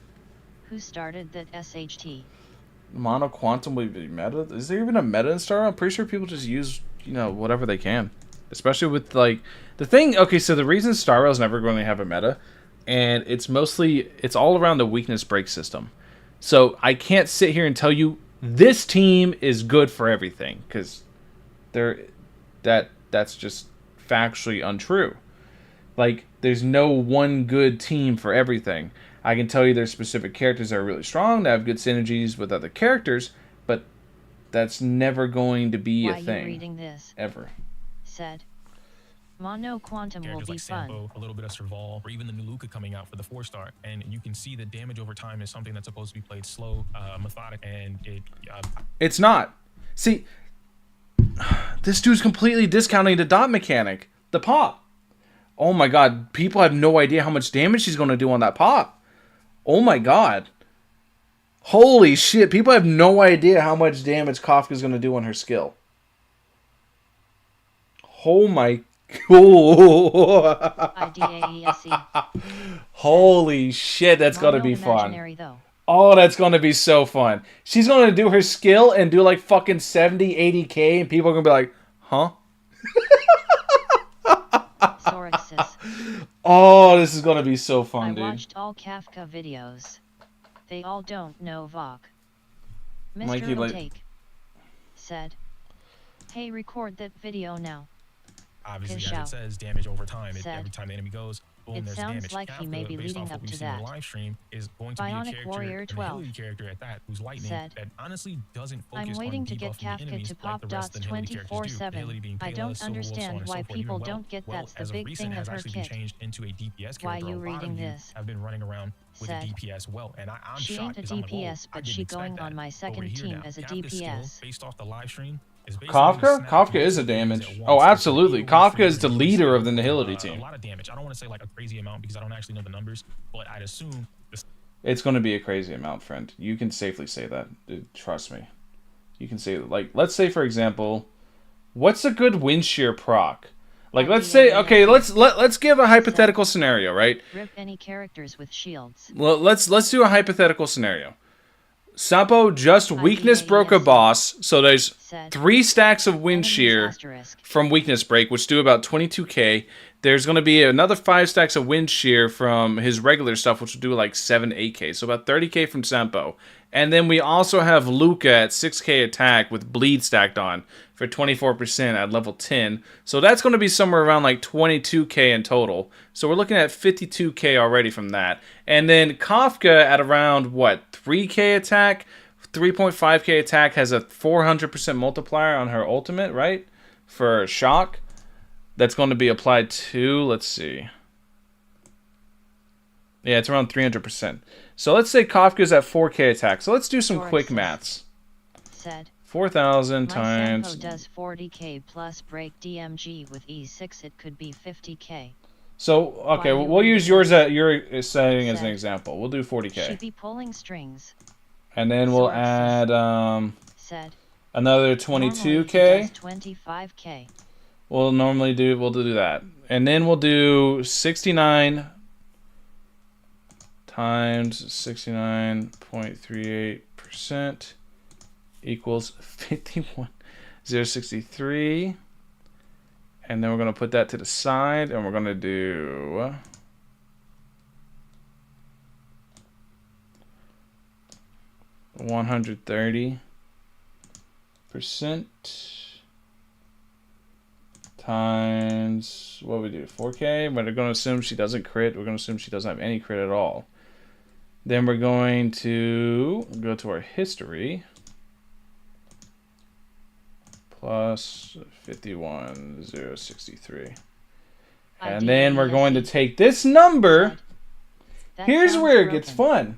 Who started that SHT?" Mono Quantum will be meta? Is there even a meta in Star Rail? I'm pretty sure people just use, whatever they can. Especially with, the thing... Okay, so the reason Star Rail is never going to have a meta, and it's all around the weakness break system. So I can't sit here and tell you this team is good for everything, because that's just factually untrue. There's no one good team for everything. I can tell you there's specific characters that are really strong, that have good synergies with other characters, but that's never going to be a thing. You reading this? Ever. Said, Mono Quantum will be fun. Sampo, a little bit of Serval, or even the new Luka coming out for the 4-star. And you can see that damage over time is something that's supposed to be played slow, methodic, and it's not. See, this dude's completely discounting the dot mechanic, the pop. Oh my god, people have no idea how much damage he's going to do on that pop. Oh my god. Holy shit, people have no idea how much damage Kafka's going to do on her skill. Oh my Holy shit, that's gonna be fun. Oh, that's gonna be so fun. She's gonna do her skill and do fucking 70, 80k, and people are gonna be like, huh? Oh, this is gonna be so fun, dude. I watched all Kafka videos. They all don't know Vok. Mr. Take said, "Hey, record that video now." Obviously, as it says, damage over time. Every time the enemy goes, boom, there's damage. It sounds like he may be leading up to that. Live stream is going to Bionic be a character, Warrior 12 a character at that, who's lightning, that honestly doesn't focus I'm waiting on to get Kafka to pop dots 24/7. I don't understand why people don't get that's the big thing of her kit. Why you reading this? I've been running around with a DPS and I'm she shocked. She ain't a DPS, but she going on my second team as a DPS. Based off the live stream, Kafka is a damage. Oh, absolutely. Kafka is the leader of the Nihility team. A lot of damage. I don't want to say a crazy amount because I don't actually know the numbers, but I'd assume it's going to be a crazy amount, friend. You can safely say that. Dude, trust me. You can say let's say for example, what's a good wind shear proc? Let's say let's give a hypothetical scenario, right? Rip any characters with shields. Well, let's do a hypothetical scenario. Sampo just weakness broke a boss, so there's 3 stacks of wind shear from weakness break, which do about 22k. There's going to be another 5 stacks of wind shear from his regular stuff, which will do 7-8k, so about 30k from Sampo. And then we also have Luka at 6k attack with bleed stacked on for 24% at level 10. So that's going to be somewhere around 22k in total. So we're looking at 52k already from that. And then Kafka at around, 3k attack? 3.5k attack, has a 400% multiplier on her ultimate, right? For shock. That's going to be applied to, let's see. Yeah, it's around 300%. So let's say Kafka's at 4k attack. So let's do some quick maths. 4,000 times... My Sampo does 40k plus break DMG with E6. It could be 50k. So, okay, we'll use yours at your setting as an example. We'll do 40k. Should be pulling strings. And then we'll add another 22k. 25k. We'll do that. And then we'll do 69 times 69.38% equals 51,063. And then we're going to put that to the side, and we're going to do 130% times, what we do, 4K? We're going to assume she doesn't crit. We're going to assume she doesn't have any crit at all. Then we're going to go to our history. Plus 51,063. And then we're going to take this number. Here's where it gets fun.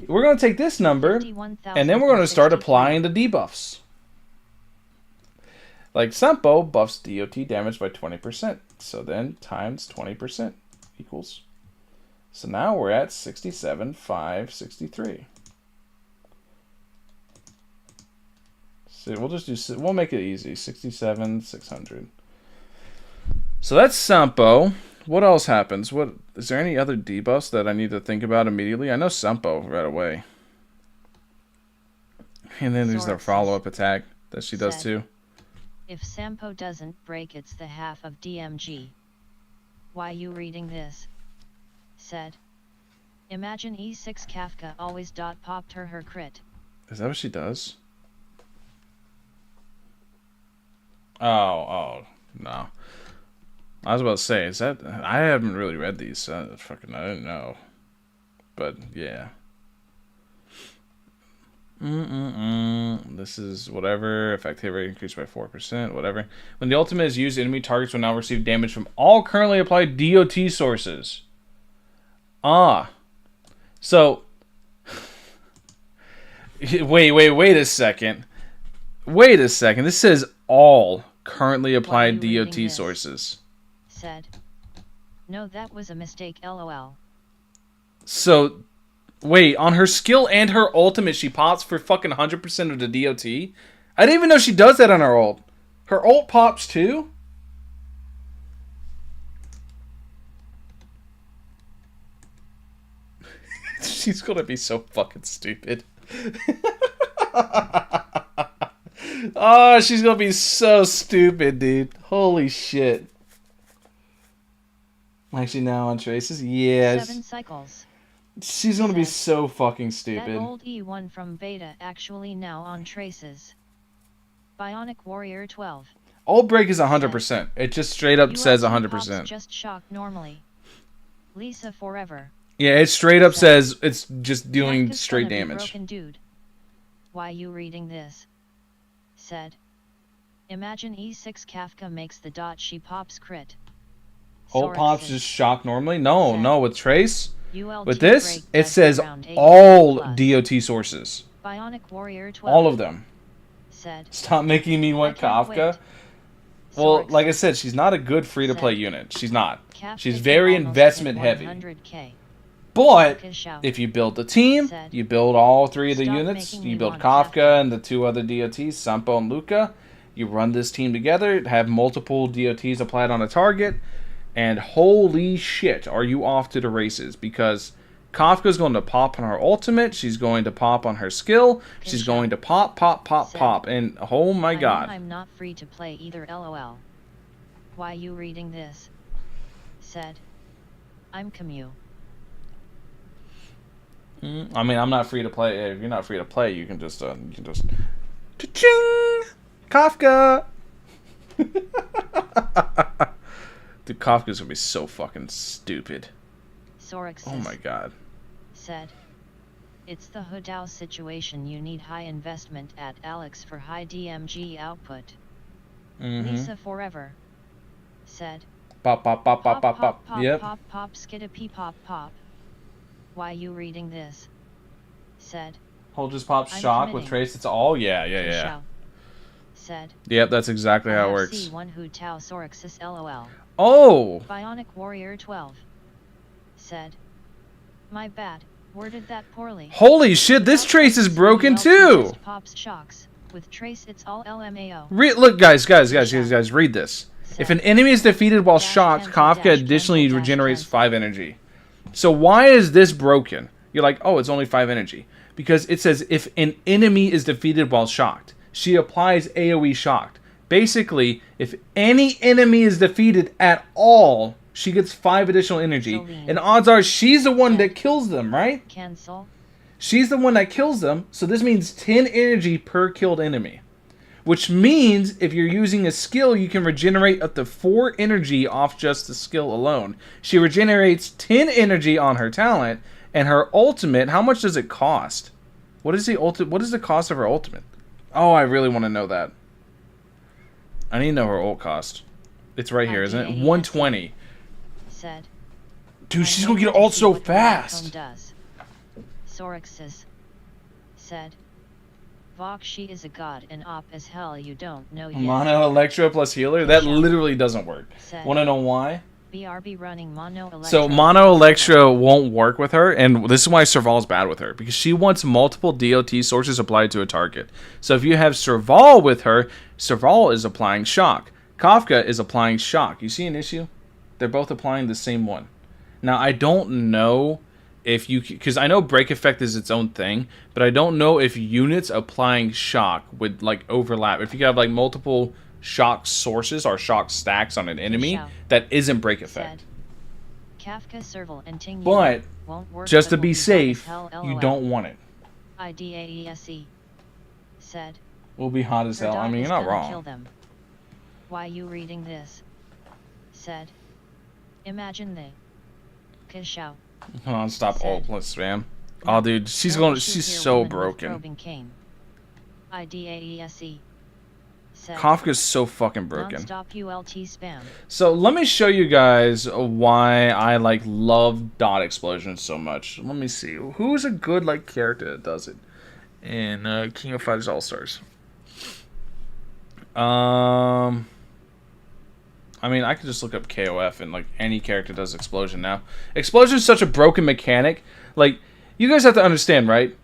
We're going to take this number, and then we're going to start applying the debuffs. Like Sampo buffs DOT damage by 20%. So then times 20% equals. So now we're at 67,563. So we'll just do, we'll make it easy. 67,600. So that's Sampo. What else happens? What is there any other debuffs that I need to think about immediately? I know Sampo right away. And then there's the follow-up attack that she does too. If Sampo doesn't break, it's the half of DMG. Why you reading this? Said. Imagine E6 Kafka always popped her crit. Is that what she does? Oh, no. I was about to say, is that... I haven't really read these. I didn't know. But, yeah. This is whatever. Effect hit rate increased by 4%. Whatever. When the ultimate is used, enemy targets will now receive damage from all currently applied DOT sources. Ah. So... Wait a second. Wait a second. This says all currently applied DOT sources. Said. No, that was a mistake, LOL. So, wait, on her skill and her ultimate, she pops for fucking 100% of the DOT? I didn't even know she does that on her ult. Her ult pops too? She's gonna be so fucking stupid. Oh, she's gonna be so stupid, dude. Holy shit. Actually, now on traces? Yes. 7 cycles. She's gonna be so fucking stupid. That old E1 from beta actually now on traces. Bionic Warrior 12. Ult break is 100%. It just straight up says 100%. Just shock normally. Lisa forever. Yeah, it straight up says it's just doing straight damage. Broken dude. Why you reading this? Said. Imagine E6 Kafka makes the dot she pops crit. Ult pops just shock normally? No, with Trace. ULT with this, it says all DOT sources. Bionic Warrior 12. All of them. Said. Stop making me want Kafka. Well, like I said, she's not a good free-to-play unit. She's not. She's very investment heavy. But if you build the team, you build all 3 of the units, you build Kafka and the 2 other DOTs, Sampo and Luka, you run this team together, have multiple DOTs applied on a target, and holy shit, are you off to the races? Because Kafka's going to pop on her ultimate, she's going to pop on her skill, she's going to pop, and oh my god. I'm not free to play either, LOL. Why you reading this? Said. I'm Camus. I mean, I'm not free to play. If you're not free to play, you can just cha-ching! Kafka! Dude, Kafka's gonna be so fucking stupid. Sorixus oh my god. Said. It's the Hodao situation, you need high investment at Alex for high DMG output. Lisa forever. Said. Pop. Yep. Pop, skidapee pop. Why you reading this? Said. Hold just pop shock with Trace. It's all yeah. Said. Yep, that's exactly how it works. C1 Hu Tao Sorixus LOL. Oh. Bionic Warrior 12. Said. My bad. Worded that poorly. Holy shit, this Trace is broken too. Pops shocks. With Trace, it's all LMAO. Look, guys, read this. If an enemy is defeated while shocked, Kafka additionally regenerates 5 energy. So why is this broken? You're like, oh, it's only 5 energy. Because it says if an enemy is defeated while shocked, she applies AoE shocked. Basically, if any enemy is defeated at all, she gets 5 additional energy. And odds are she's the one that kills them, right? Cancel. She's the one that kills them, so this means 10 energy per killed enemy. Which means if you're using a skill, you can regenerate up to 4 energy off just the skill alone. She regenerates 10 energy on her talent, and her ultimate, how much does it cost? What is the cost of her ultimate? Oh, I really want to know that. I need to know her ult cost. It's right here, isn't it? 120. Said. Dude, she's gonna get ult so fast. Sorixus said. Vox, she is a god and op as hell, you don't know yet. Mono Electro plus healer? That literally doesn't work. Wanna know why? BRB running Mono Electro. So Mono Electro won't work with her, and this is why Serval's bad with her, because she wants multiple DOT sources applied to a target. So if you have Serval with her, Serval is applying shock. Kafka is applying shock. You see an issue? They're both applying the same one. Now, I don't know if you... because I know break effect is its own thing, but I don't know if units applying shock would, like, overlap. If you have, like, multiple shock sources or shock stacks on an enemy, that isn't break effect. Kafka, Serval, and Ting but, won't work, just to be safe, you don't want it. IDAESE said. Will be hot as hell. I mean, you're not wrong. Kill them. Why you reading this? Said. Imagine they. Kishow. Hold on, stop ultless, man. Oh, dude, she's so broken. IDAESE. Kafka's so fucking broken. Non-stop ULT spam. So let me show you guys why I love dot explosions so much. Let me see. Who's a good character that does it in King of Fighters All Stars? I mean, I could just look up KOF and any character does explosion now. Explosion is such a broken mechanic. You guys have to understand, right?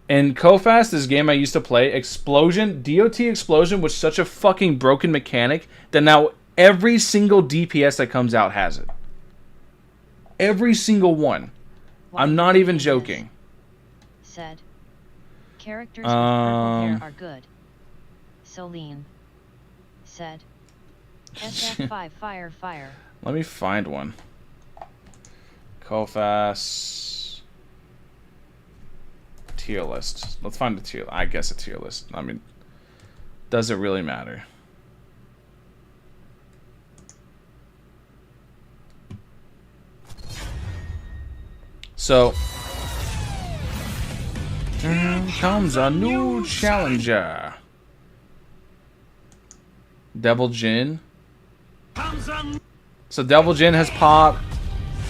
In Kofast, this game I used to play, explosion, DOT explosion was such a fucking broken mechanic that now every single DPS that comes out has it. Every single one. I'm not even joking. Said. Characters with purple hair are good. Celine. Said. SF5 fire. Let me find one. Kofast. Tier list. Let's find a tier. I guess a tier list. I mean, does it really matter? So, here comes a new challenger. Devil Jin. So Devil Jin has popped.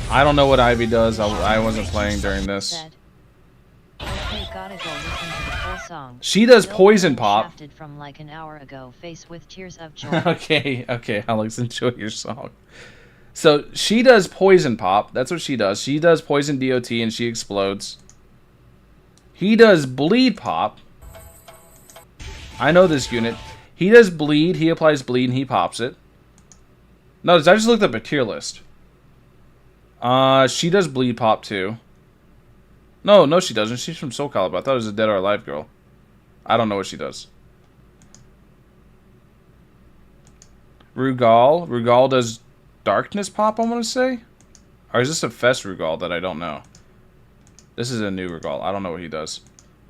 I don't know what Ivy does. I wasn't playing during this. Okay, gotta go listen to the full song. She does poison pop. From an hour ago, face with tears of joy. okay, Alex, enjoy your song. So she does poison pop. That's what she does. She does poison DOT and she explodes. He does bleed pop. I know this unit. He does bleed. He applies bleed and he pops it. No, I just looked up a tier list. She does bleed pop too. No, she doesn't. She's from Soul Calibur. I thought it was a Dead or Alive girl. I don't know what she does. Rugal. Rugal does darkness pop, I want to say? Or is this a Fest Rugal that I don't know? This is a new Rugal. I don't know what he does.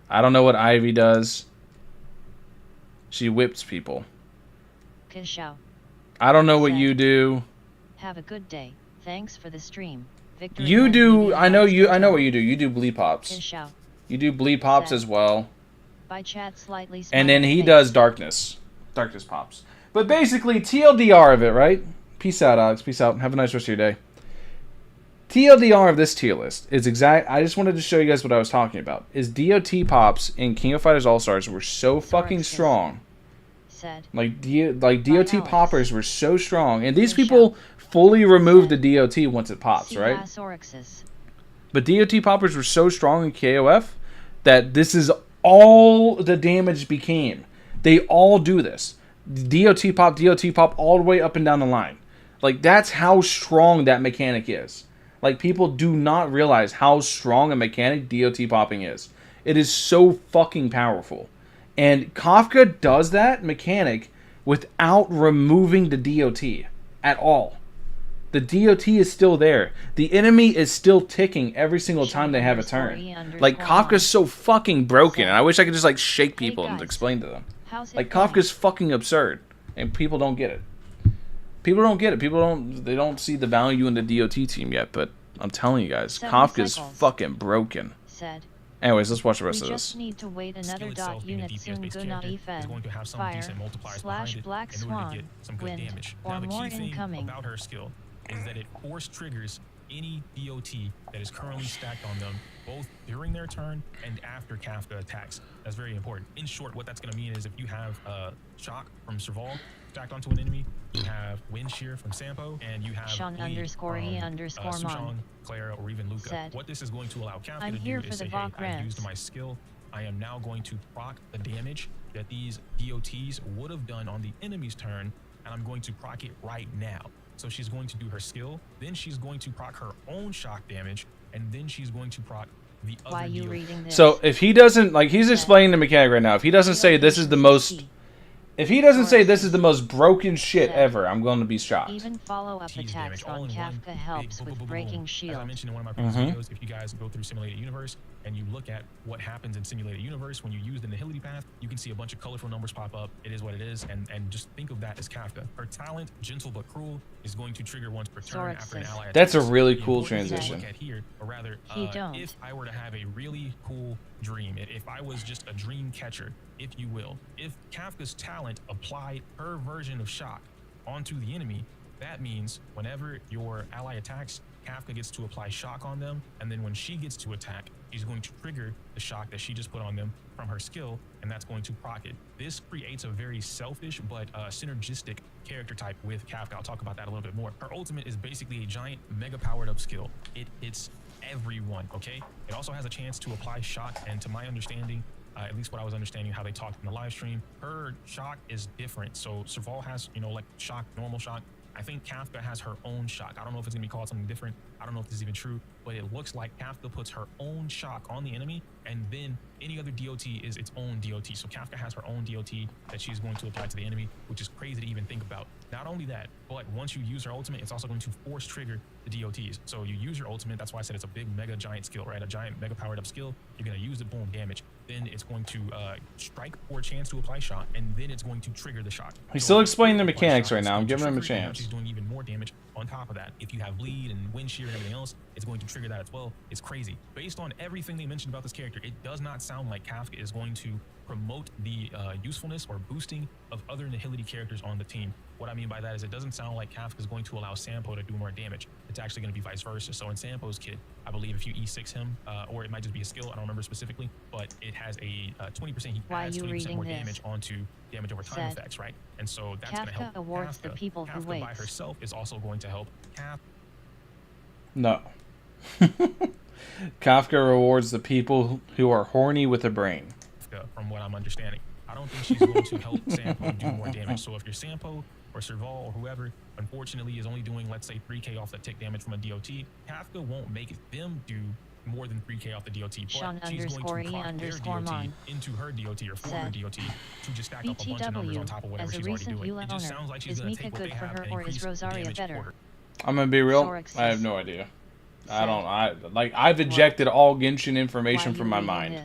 I don't know what Ivy does. She whips people. Kishow. I don't know what you do. Have a good day. Thanks for the stream. Victory You do. I know what you do. You do bleed pops. Kishow. You do bleed pops as well. By chat slightly. And then he does darkness. Darkness pops. But basically, TLDR of it, right? Peace out, Alex. Peace out. Have a nice rest of your day. TLDR of this tier list is exact. I just wanted to show you guys what I was talking about. Is DOT pops in King of Fighters All Stars were so fucking strong. Said. DOT poppers were so strong, and these people fully removed the DOT once it pops, right? But DOT poppers were so strong in KOF that this is all the damage became. They all do this. DOT pop all the way up and down the line. That's how strong that mechanic is. People do not realize how strong a mechanic DOT popping is. It is so fucking powerful. And Kafka does that mechanic without removing the DOT at all. The DOT is still there. The enemy is still ticking every single time they have a turn. Like, Kafka's so fucking broken, and I wish I could just, like, shake people and explain to them. Like, Kafka's fucking absurd, and people don't get it. People don't get it. They don't see the value in the DOT team yet, but I'm telling you guys, Kafka's fucking broken. Anyways, let's watch the rest of this. Just need to wait another unit soon gonna defend. Fire, slash black swan, wind, or more incoming. About her skill is that it force triggers any DOT that is currently stacked on them, both during their turn and after Kafka attacks. That's very important. In short, what that's going to mean is if you have Shock from Serval stacked onto an enemy, you have Wind Shear from Sampo, and you have Sean Bleed from Sushang, Clara, or even Luka. What this is going to allow Kafka to do is say, hey, I used my skill. I am now going to proc the damage that these DOTs would have done on the enemy's turn, and I'm going to proc it right now. So she's going to do her skill, then she's going to proc her own shock damage, and then she's going to proc the other. Why are you reading this? So if he doesn't, like, he's explaining the mechanic right now. If he doesn't say this is the most, if he doesn't say this is the most broken shit ever, I'm going to be shocked. Even follow-up attacks on Kafka helps with breaking shield. As I mentioned in one of my previous videos, if you guys go through Simulated Universe and you look at what happens in Simulated Universe when you use the Nihility path, you can see a bunch of colorful numbers pop up. It is what it is, and just think of that as Kafka. Her talent, Gentle but Cruel, is going to trigger once per turn after an ally attacks. That's a really cool transition. Look at here, or rather, if I were to have a really cool dream, if I was just a dream catcher, if you will, if Kafka's talent applied her version of shock onto the enemy, that means whenever your ally attacks, Kafka gets to apply shock on them, and then when she gets to attack, she's going to trigger the shock that she just put on them from her skill, and that's going to proc it. This creates a very selfish but synergistic character type with Kafka. I'll talk about that a little bit more. Her ultimate is basically a giant, mega powered up skill. It hits everyone, okay? It also has a chance to apply shock, and to my understanding, at least what I was understanding how they talked in the live stream, her shock is different. So Serval has, you know, like shock, normal shock. I think Kafka has her own shock. I don't know if it's gonna be called something different. I don't know if this is even true, but it looks like Kafka puts her own shock on the enemy, and then any other DOT is its own DOT. So Kafka has her own DOT that she's going to apply to the enemy, which is crazy to even think about. Not only that, but once you use her ultimate, it's also going to force trigger the DOTs. So you use your ultimate, that's why I said it's a big, mega, giant skill, right? A giant, mega powered up skill. You're gonna use it, boom, damage. Then it's going to strike for a chance to apply shock, and then it's going to trigger the shock. He's still explaining the mechanics right now. I'm giving him a chance. She's doing even more damage on top of that. If you have bleed and wind shear and everything else, it's going to trigger that as well. It's crazy. Based on everything they mentioned about this character, it does not sound like Kafka is going to promote the usefulness or boosting of other Nihility characters on the team. What I mean by that is it doesn't sound like Kafka is going to allow Sampo to do more damage. It's actually going to be vice versa. So in Sampo's kit, I believe if you E6 him, or it might just be a skill, I don't remember specifically, but it has a 20%, he adds 20% more damage onto damage over time effects, right? And so that's going to help awards Kafka. The people who Kafka by herself is also going to help Kafka. No. Kafka rewards the people who are horny with a brain. From what I'm understanding, I don't think she's going to help Sampo do more damage. So if you're Sampo or Serval or whoever, unfortunately, is only doing, let's say, 3k off the tick damage from a DOT, Kafka won't make them do more than 3k off the DOT, but she's going to proc their DOT into her DOT or for her DOT to just stack up a bunch of numbers on top of whatever she's already doing. It just sounds like she's going to take what they have and increase the damage for her. I'm gonna be real. I have no idea. I've ejected all Genshin information from my mind.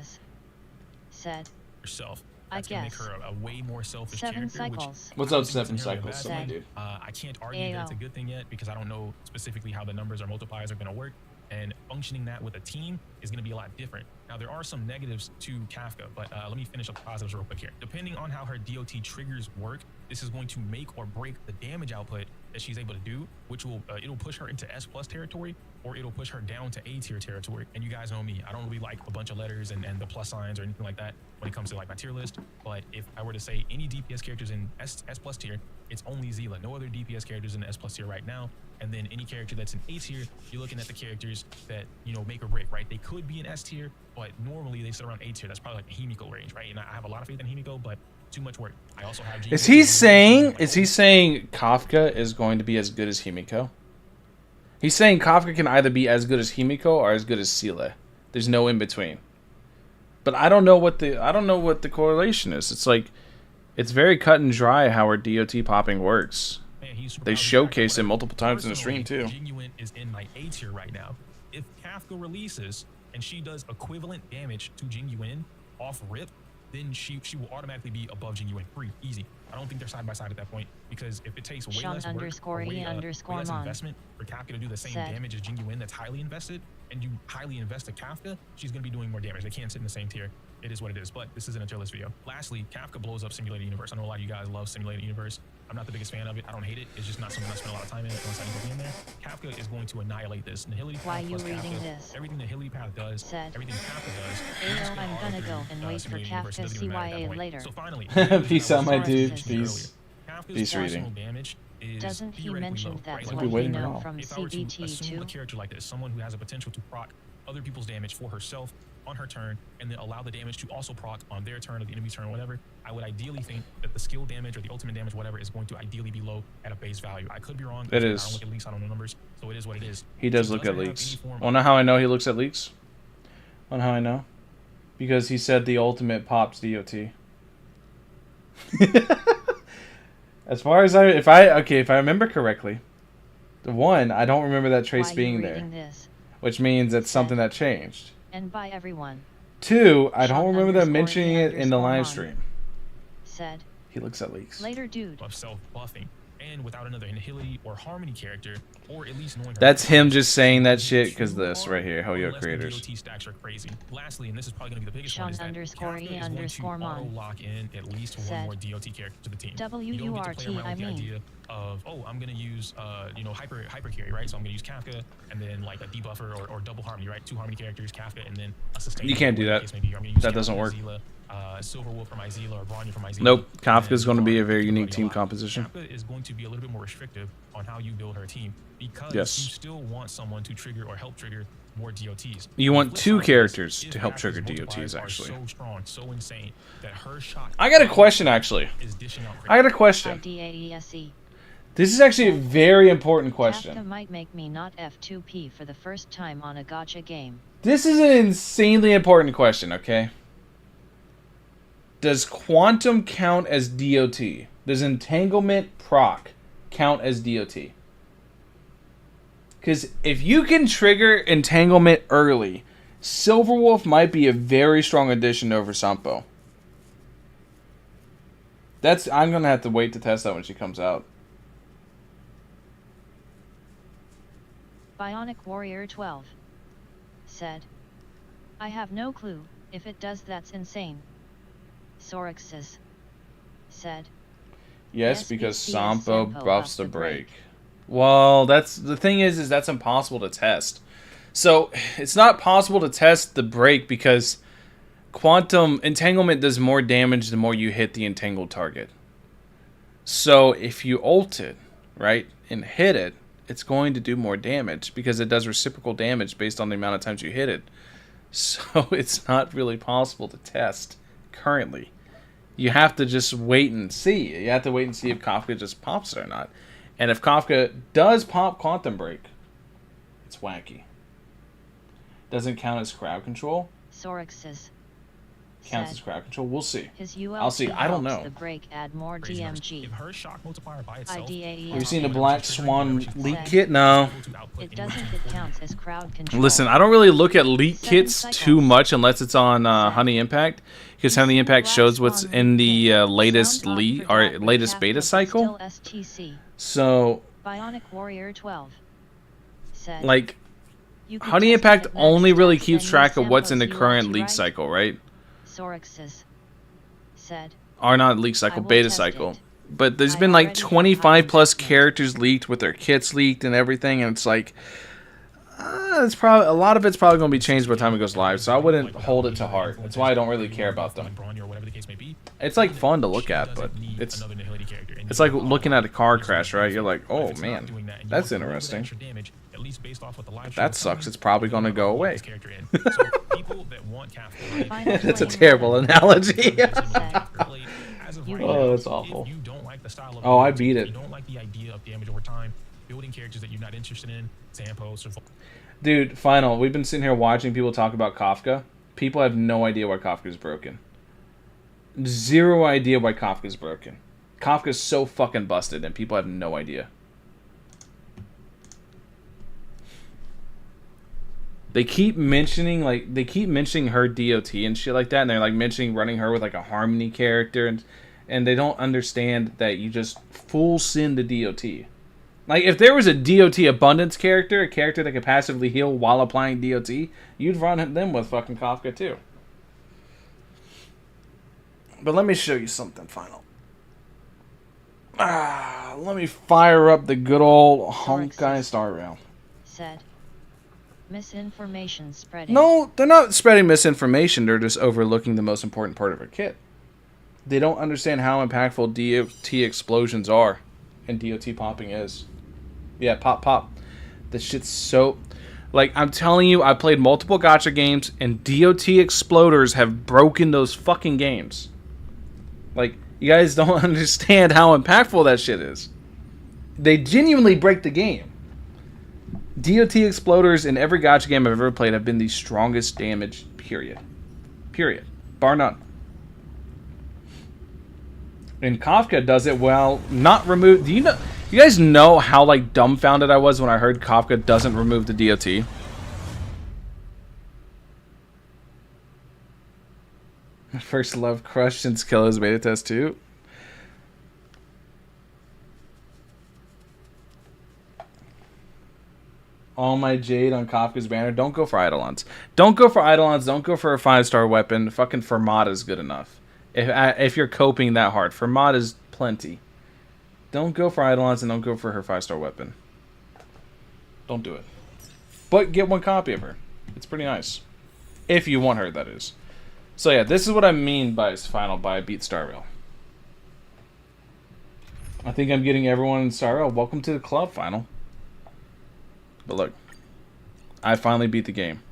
Herself. That's gonna make her a way more selfish character. What's up, 7 cycles, dude? I can't argue that it's a good thing yet because I don't know specifically how the numbers or multipliers are gonna work, and functioning that with a team is gonna be a lot different. Now there are some negatives to Kafka, but let me finish up the positives real quick here. Depending on how her DOT triggers work, this is going to make or break the damage output that she's able to do, which will it'll push her into S+ territory, or it'll push her down to A tier territory. And you guys know me, I don't really like a bunch of letters and the plus signs or anything like that when it comes to like my tier list. But if I were to say any DPS characters in S+ tier, it's only Zila. No other DPS characters in the S+ tier right now. And then any character that's in A tier, you're looking at the characters that, you know, make or break, right? They could be in S tier, but normally they sit around A tier. That's probably like the Himiko range, right? And I have a lot of faith in Himiko, but too much work. I also have Is he saying Kafka is going to be as good as Himiko? He's saying Kafka can either be as good as Himiko or as good as Sile. There's no in between. But I don't know what the correlation is. It's like it's very cut and dry how her DOT popping works. man, he's super They powerful character, showcase it whatever. multiple times in the stream, Personally, too. Genuine is in my A tier right now. If Kafka releases and she does equivalent damage to Genuine off rip, then she will automatically be above Genuine. Free, easy. I don't think they're side by side at that point, because if it takes way Sean less work, or way less _E_mon investment for Kafka to do the same said. damage as Genuine that's highly invested, and you highly invest a Kafka, she's going to be doing more damage. They can't sit in the same tier. It is what it is, but this isn't a tier list video. Lastly, Kafka blows up Simulated Universe. I know a lot of you guys love Simulated Universe. I'm not the biggest fan of it. I don't hate it. It's just not something I spend a lot of time in unless I need to be in there. Kafka is going to annihilate this. Nihility Why Path you plus reading Kafka, this? everything Nihility Path does, Said. everything Kafka does. Ayo, I'm gonna go and wait for Simulated Universe, it Kafka doesn't even matter at that CYA point. later. So finally, Peace out, my dude. Sources. Peace. Kafka's Peace personal reading. damage is Doesn't he theoretically mention low, that's right? I'll what be we waiting know around. from If I were to assume a CBT2? character like this, someone who has a potential to proc other people's damage for herself on her turn, and then allow the damage to also proc on their turn or the enemy's turn or whatever, I would ideally think that the skill damage or the ultimate damage, whatever, is going to ideally be low at a base value. I could be wrong. It I is. don't look at leaks. I don't know numbers, so it is what it is. He does He look doesn't at have leaks. any form Wanna know how I know he looks at leaks? Wanna know how I know? Because he said the ultimate pops DOT. As far as if I remember correctly, the one, I don't remember that trace Why you being there, reading this? which means it's something that changed. And by everyone. 2, I don't Sean remember them _ mentioning it in the live mon stream. Said. He looks at leaks. Later, dude. of self-buffing, and without another Nihility or Harmony character, or at least knowing her That's him damage, just saying that shit too because this hard, right here, Hoyo unless the Creators. DOT stacks are crazy. Lastly, and this is probably going to be the biggest Sean one, is that _ Kafka E is going to _ mon auto-lock in at least one said. more DOT character to the team. You don't get to play WURT, around I with the mean. idea of, oh, I'm going to use, hyper carry, right? So I'm going to use Kafka, and then like a debuffer or double harmony, right? 2 harmony characters, Kafka, and then a sustain. You can't do that. That doesn't work. Silverwolf from Izila or Bronya from Izila. Nope. and Kafka's then going to be a Bronya very to unique everybody team else. composition. Kafka is going to be a little bit more restrictive on how you build her team, because Yes. you still want someone to trigger or help trigger more DOTs. You On want the flip 2 side of this, characters if to help Kafka's trigger multipliers DOTs, are actually. so strong, so insane that her shot I got a question, actually. is dishing out I got a question. IDAESE. This is actually a very important Kafka question. might make me not F2P for the first time on a gacha game. This is an insanely important question, okay? Does Quantum count as DOT? Does Entanglement proc count as DOT? Because if you can trigger Entanglement early, Silverwolf might be a very strong addition over Sampo. I'm going to have to wait to test that when she comes out. Bionic Warrior 12 said. I have no clue. If it does, that's insane. Sorixis said. Yes, Yes, because BC is Sampo Sampo buffs the break. Well, that's the thing is that's impossible to test. So it's not possible to test the break because Quantum Entanglement does more damage the more you hit the entangled target. So if you ult it, right, and hit it, it's going to do more damage because it does reciprocal damage based on the amount of times you hit it. So it's not really possible to test currently. You have to just wait and see. You have to wait and see if Kafka just pops it or not. And if Kafka does pop Quantum Break, it's wacky. Doesn't count as crowd control. Sorixis Counts as crowd control. We'll see. His ULT I'll see. I don't helps know. the break add more crazy numbers. DMG. If her shock multiplier by itself, IDAESE. Have you seen the Black Swan leak Said. kit? No. It doesn't. It counts as crowd control. Listen, I don't really look at leak 7 kits cycles. too much unless it's on Honey Impact, because Honey Impact shows what's in the latest Sound lead off for or Jack, latest but beta Kafka cycle. still STC. So, Bionic Warrior 12 said. like, You can Honey test Impact it at only max really stats keeps and track use of what's in the Sampo's current ULT, leak right? cycle, right? Sorixis said. Or not leak cycle, will beta test cycle. it. But there's I been like already have 25 plus high characters leaked with their kits leaked and everything, and it's like, it's probably a lot of it's probably going to be changed by the time it goes live. So I wouldn't hold it to heart. That's why I don't really care about them. It's like fun to look at, but it's like looking at a car crash, right? You're like, oh man, that's interesting. If that sucks, it's probably going to go away. That's a terrible analogy. Oh, that's awful. Oh, I beat it. You don't like the idea of damage over time, building characters that you're not interested in, Sampo, Dude, final. We've been sitting here watching people talk about Kafka. People have no idea why Kafka is broken. Zero idea why Kafka is broken. Kafka's so fucking busted, and people have no idea. They keep mentioning her DOT and shit like that, and they're like mentioning running her with like a Harmony character, and they don't understand that you just full send the DOT. Like, if there was a DOT abundance character, a character that could passively heal while applying DOT, you'd run them with fucking Kafka too. But let me show you something final. Let me fire up the good old Honkai Star Rail. Said. Misinformation spreading. No, they're not spreading misinformation. They're just overlooking the most important part of her kit. They don't understand how impactful DOT explosions are and DOT popping is. Yeah, pop. The shit's so... Like, I'm telling you, I played multiple gacha games, and DOT exploders have broken those fucking games. Like, you guys don't understand how impactful that shit is. They genuinely break the game. DOT exploders in every gacha game I've ever played have been the strongest damage, period. Bar none. And Kafka does it well, not remove... Do you know... You guys know how, like, dumbfounded I was when I heard Kafka doesn't remove the DOT? First love crush since Killers beta test 2. All my jade on Kafka's banner. Don't go for Eidolons. Don't go for Eidolons. Don't go for a 5-star weapon. Fucking Fermat is good enough. If you're coping that hard. Fermat is plenty. Don't go for Eidolons and don't go for her 5-star weapon. Don't do it. But get one copy of her. It's pretty nice. If you want her, that is. So yeah, this is what I mean by final by beat Star Rail. I think I'm getting everyone in Star Rail. Welcome to the club, final. But look, I finally beat the game.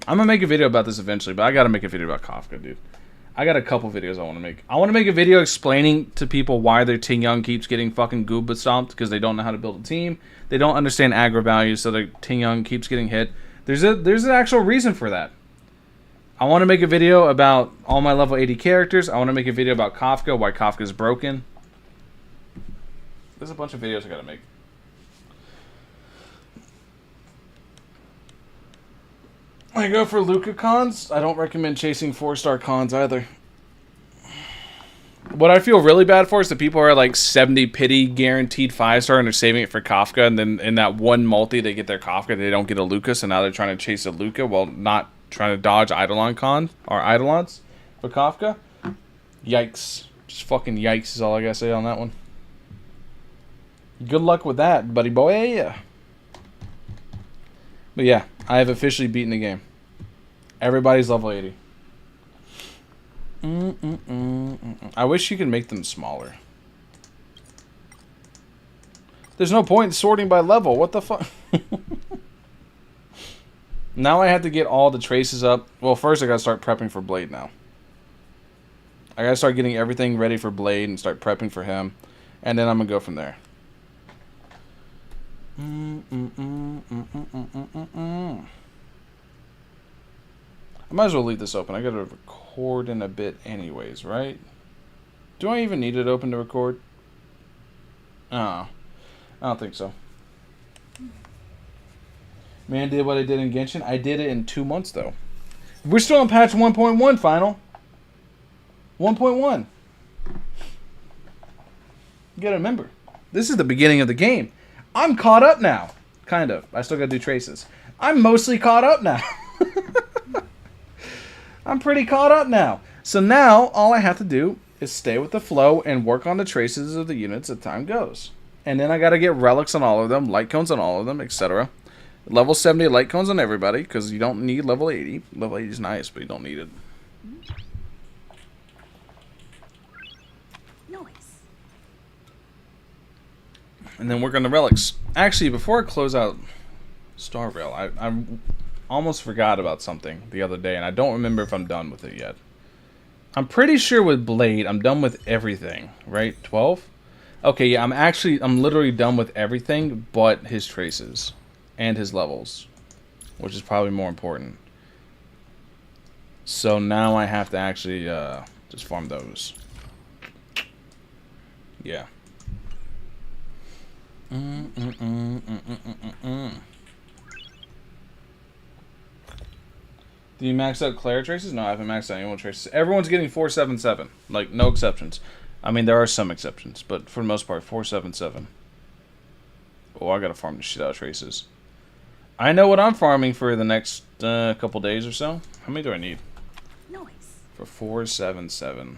I'm gonna make a video about this eventually, but I gotta make a video about Kafka, dude. I got a couple videos I want to make. I want to make a video explaining to people why their Ting Young keeps getting fucking Goomba stomped, because they don't know how to build a team. They don't understand aggro values, so their Ting Young keeps getting hit. There's an actual reason for that. I want to make a video about all my level 80 characters. I want to make a video about Kafka, why Kafka's broken. There's a bunch of videos I gotta make. I go for Luka cons. I don't recommend chasing 4-star cons either. What I feel really bad for is the people who are like 70 pity guaranteed 5-star and they're saving it for Kafka, and then in that one multi they get their Kafka, they don't get a Luka, so now they're trying to chase a Luka while not trying to dodge Eidolon con or Eidolons for Kafka. Yikes. Just fucking yikes is all I gotta say on that one. Good luck with that, buddy boy. But yeah, I have officially beaten the game. Everybody's level 80. I wish you could make them smaller. There's no point in sorting by level. What the fuck? Now I have to get all the traces up. Well, first I gotta start prepping for Blade now. I gotta start getting everything ready for Blade and start prepping for him. And then I'm gonna go from there. I might as well leave this open. I gotta record in a bit anyways, right? Do I even need it open to record? Oh, I don't think so. Man did what I did in Genshin. I did it in 2 months, though. We're still on patch 1.1, final. 1.1. You gotta remember, this is the beginning of the game. I'm caught up now. Kind of. I still gotta do traces. I'm mostly caught up now. I'm pretty caught up now. So now, all I have to do is stay with the flow and work on the traces of the units as time goes. And then I gotta get relics on all of them, light cones on all of them, etc. Level 70 light cones on everybody, because you don't need level 80. Level 80 is nice, but you don't need it. And then work on the relics. Actually, before I close out Star Rail, I almost forgot about something the other day, and I don't remember if I'm done with it yet. I'm pretty sure with Blade, I'm done with everything, right? 12? Okay, yeah, I'm literally done with everything but his traces and his levels, which is probably more important. So now I have to actually just farm those. Yeah. Do you max out Claire traces? No, I haven't maxed out anyone traces. Everyone's getting 477. Like, no exceptions. I mean, there are some exceptions, but for the most part, 477. Oh, I gotta farm the shit out of traces. I know what I'm farming for the next couple days or so. How many do I need? Noise. For 477.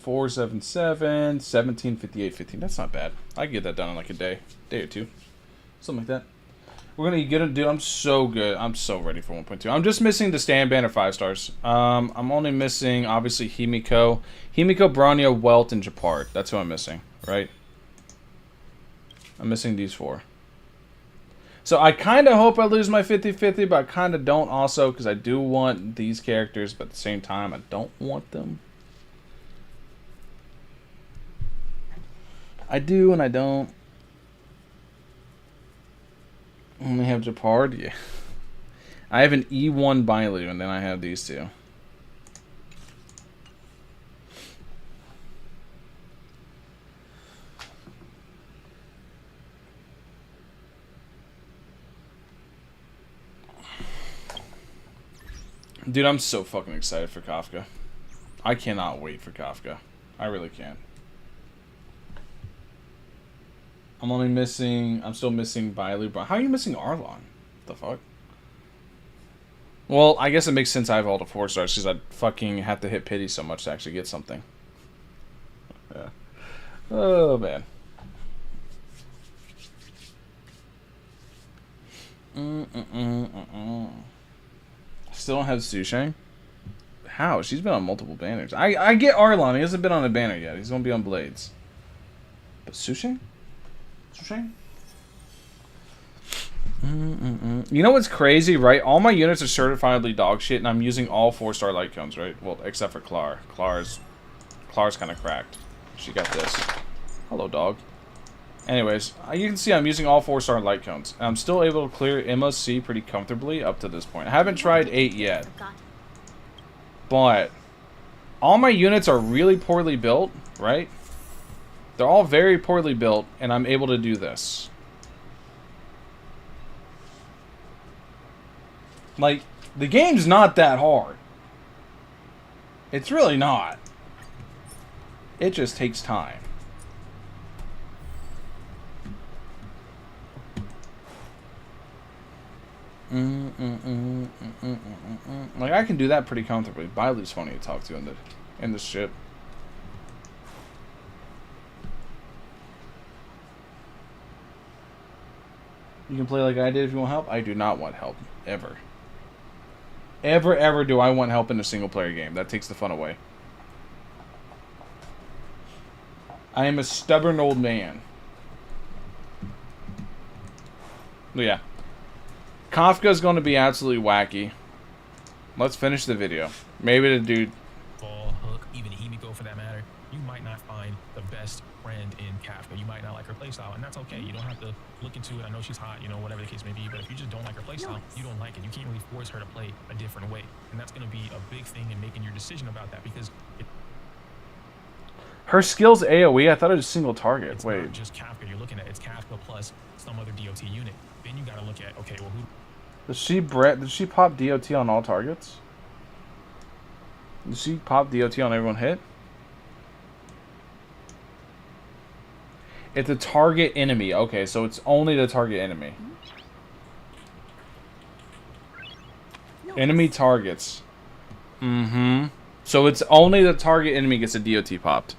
477, 1758, 15. That's not bad. I can get that done in like a day or two, something like that. We're gonna get it, dude. I'm so good. I'm so ready for 1.2. I'm just missing the stand banner 5 stars. I'm only missing obviously Himiko, Bronya, Welt, and Japard. That's who I'm missing, right? I'm missing these 4. So I kind of hope I lose my 50-50, but I kind of don't also, because I do want these characters, but at the same time I don't want them. I do and I don't. Only have Japard? Yeah. I have an E1 Bailu, and then I have these 2. Dude, I'm so fucking excited for Kafka. I cannot wait for Kafka. I really can't. I'm still missing Bailu. How are you missing Arlon? What the fuck? Well, I guess it makes sense I have all the 4 stars because I fucking have to hit pity so much to actually get something. Yeah. Oh, man. Still don't have Sushang? How? She's been on multiple banners. I get Arlon. He hasn't been on a banner yet. He's going to be on Blades. But Sushang? Sushang? You know what's crazy, right? All my units are certifiably dog shit, and I'm using all 4-star light cones, right? Well, except for Clar. Clar's kind of cracked. She got this. Hello, dog. Anyways, you can see I'm using all 4-star light cones. And I'm still able to clear MOC pretty comfortably up to this point. I haven't tried 8 yet. But all my units are really poorly built, right? They're all very poorly built, and I'm able to do this. Like, the game's not that hard. It's really not. It just takes time. Like, I can do that pretty comfortably. Bailu's funny to talk to in this ship. You can play like I did if you want help. I do not want help. Ever. Ever do I want help in a single player game. That takes the fun away. I am a stubborn old man. But yeah. Kafka's going to be absolutely wacky. Let's finish the video. Maybe the dude... Ball, Hook, even Himiko for that matter. You might not find the best friend in Kafka. You might not like her playstyle, and that's okay. You don't have to look into it. I know she's hot, you know, whatever the case may be, but if you just don't like her playstyle, you don't like it. You can't really force her to play a different way. And that's going to be a big thing in making your decision about that, because her skill's AoE? I thought it was single target. It's Wait. not just Kafka you're looking at. It's Kafka plus some other DOT unit. Then you got to look at, okay, well, who... Did she pop DOT on all targets? Did she pop DOT on everyone hit? It's a target enemy. Okay, so it's only the target enemy. Enemy targets. So it's only the target enemy gets a DOT popped.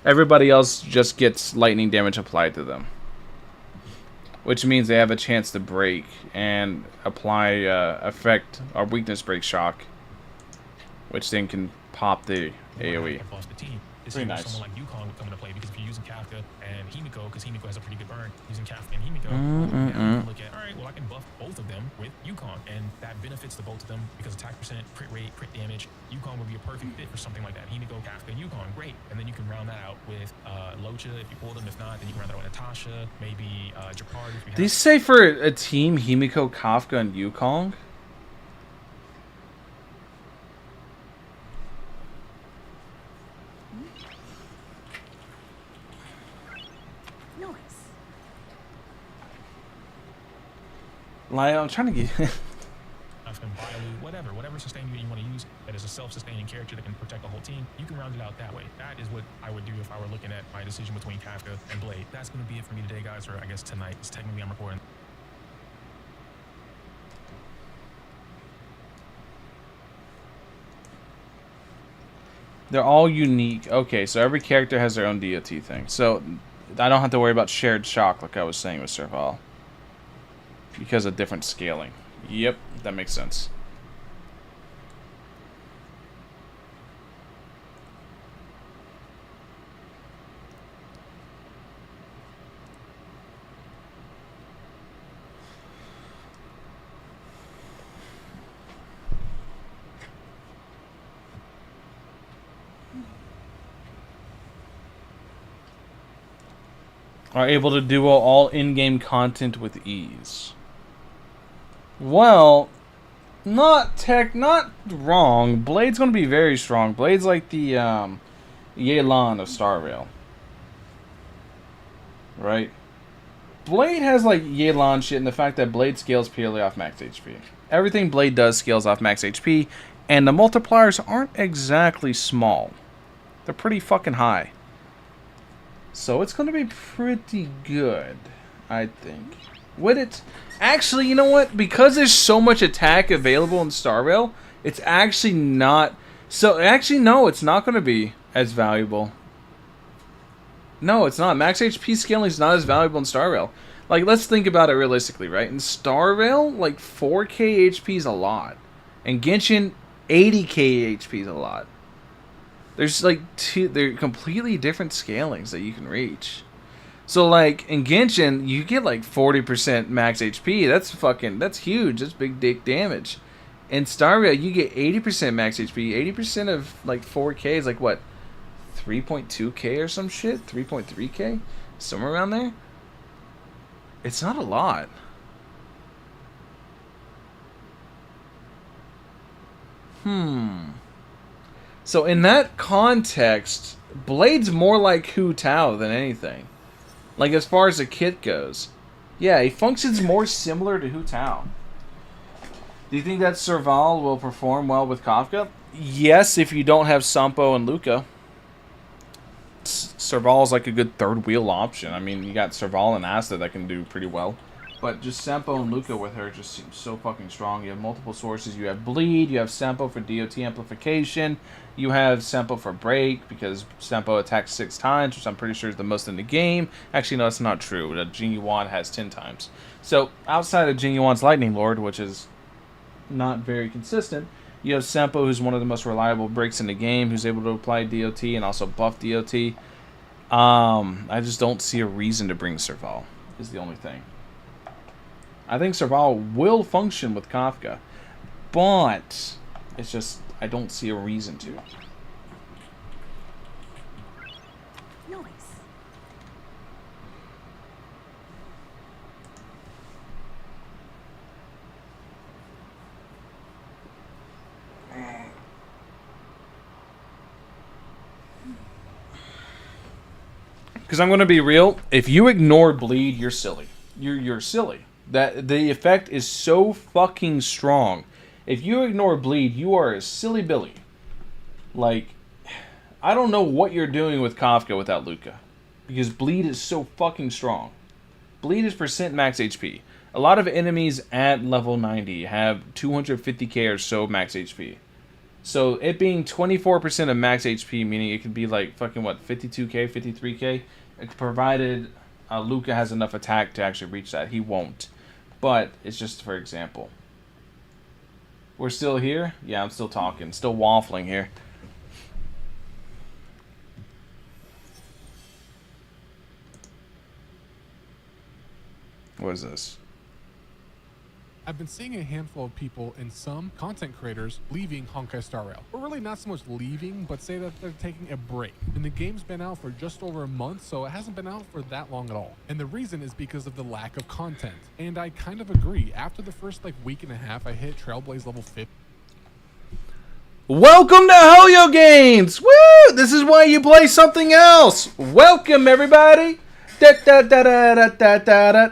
Everybody else just gets lightning damage applied to them. Which means they have a chance to break and apply effect or weakness break shock. Which then can pop the AoE. Pretty nice. Someone like Yukon would come into play, because if you're using Kafka and Himiko, because Himiko has a pretty good burn, using Kafka and Himiko, look at, all right, well, I can buff both of them with Yukon, and that benefits the both of them because attack percent, crit rate, crit damage. Yukon would be a perfect fit for something like that. Himiko, Kafka, Yukon, great. And then you can round that out with Locha if you pull them. If not, then you can round that out with Natasha, maybe Japard if you have. Did you say for a team Himiko, Kafka, and Yukong? Like, I'm trying to get. Whatever sustaining you want to use that is a self-sustaining character that can protect the whole team, you can round it out that way. That is what I would do if I were looking at my decision between Kafka and Blade. That's going to be it for me today, guys, or I guess tonight. It's technically I'm recording. They're all unique. Okay, so every character has their own DOT thing. So I don't have to worry about shared shock like I was saying with Serval. Because of different scaling. Yep, that makes sense. Are able to duo all in-game content with ease. Well, not wrong. Blade's going to be very strong. Blade's like the Yelan of Star Rail. Right? Blade has like Yelan shit in the fact that Blade scales purely off max HP. Everything Blade does scales off max HP, and the multipliers aren't exactly small. They're pretty fucking high. So it's going to be pretty good, I think. Would it... Actually, you know what? Because there's so much attack available in Star Rail, it's actually not... So, actually, no, it's not going to be as valuable. No, it's not. Max HP scaling is not as valuable in Star Rail. Like, let's think about it realistically, right? In Star Rail, like, 4k HP is a lot. In Genshin, 80k HP is a lot. There's, like, they're completely different scalings that you can reach. So, like, in Genshin, you get, like, 40% max HP. That's huge. That's big dick damage. In Star Rail, you get 80% max HP. 80% of, like, 4K is, like, what? 3.2K or some shit? 3.3K? Somewhere around there? It's not a lot. So, in that context, Blade's more like Hu Tao than anything. Like, as far as the kit goes. Yeah, he functions more similar to Hu Tao. Do you think that Serval will perform well with Kafka? Yes, if you don't have Sampo and Luka. Serval is like a good third wheel option. I mean, you got Serval and Asta that can do pretty well. But just Sampo and Luka with her just seems so fucking strong. You have multiple sources. You have Bleed. You have Sampo for DOT amplification. You have Sampo for break because Sampo attacks 6 times, which I'm pretty sure is the most in the game. Actually, no, that's not true. Jing Yuan has 10 times. So, outside of Jing Yuan's Lightning Lord, which is not very consistent, you have Sampo, who's one of the most reliable breaks in the game, who's able to apply DOT and also buff DOT. I just don't see a reason to bring Serval, is the only thing. I think Serval will function with Kafka, but it's just, I don't see a reason to. Nice. Because I'm going to be real, if you ignore Bleed, you're silly. You're silly. That the effect is so fucking strong. If you ignore Bleed, you are a silly Billy. Like, I don't know what you're doing with Kafka without Luka. Because Bleed is so fucking strong. Bleed is percent max HP. A lot of enemies at level 90 have 250k or so max HP. So it being 24% of max HP, meaning it could be like fucking what, 52k, 53k, provided Luka has enough attack to actually reach that. He won't. But it's just for example. We're still here? Yeah, I'm still talking. Still waffling here. What is this? I've been seeing a handful of people and some content creators leaving Honkai Star Rail. Or really not so much leaving, but say that they're taking a break. And the game's been out for just over a month, so it hasn't been out for that long at all. And the reason is because of the lack of content. And I kind of agree. After the first week and a half, I hit Trailblaze level 50. Welcome to Hoyo Games! Woo! This is why you play something else! Welcome, everybody! Da da da da da da da.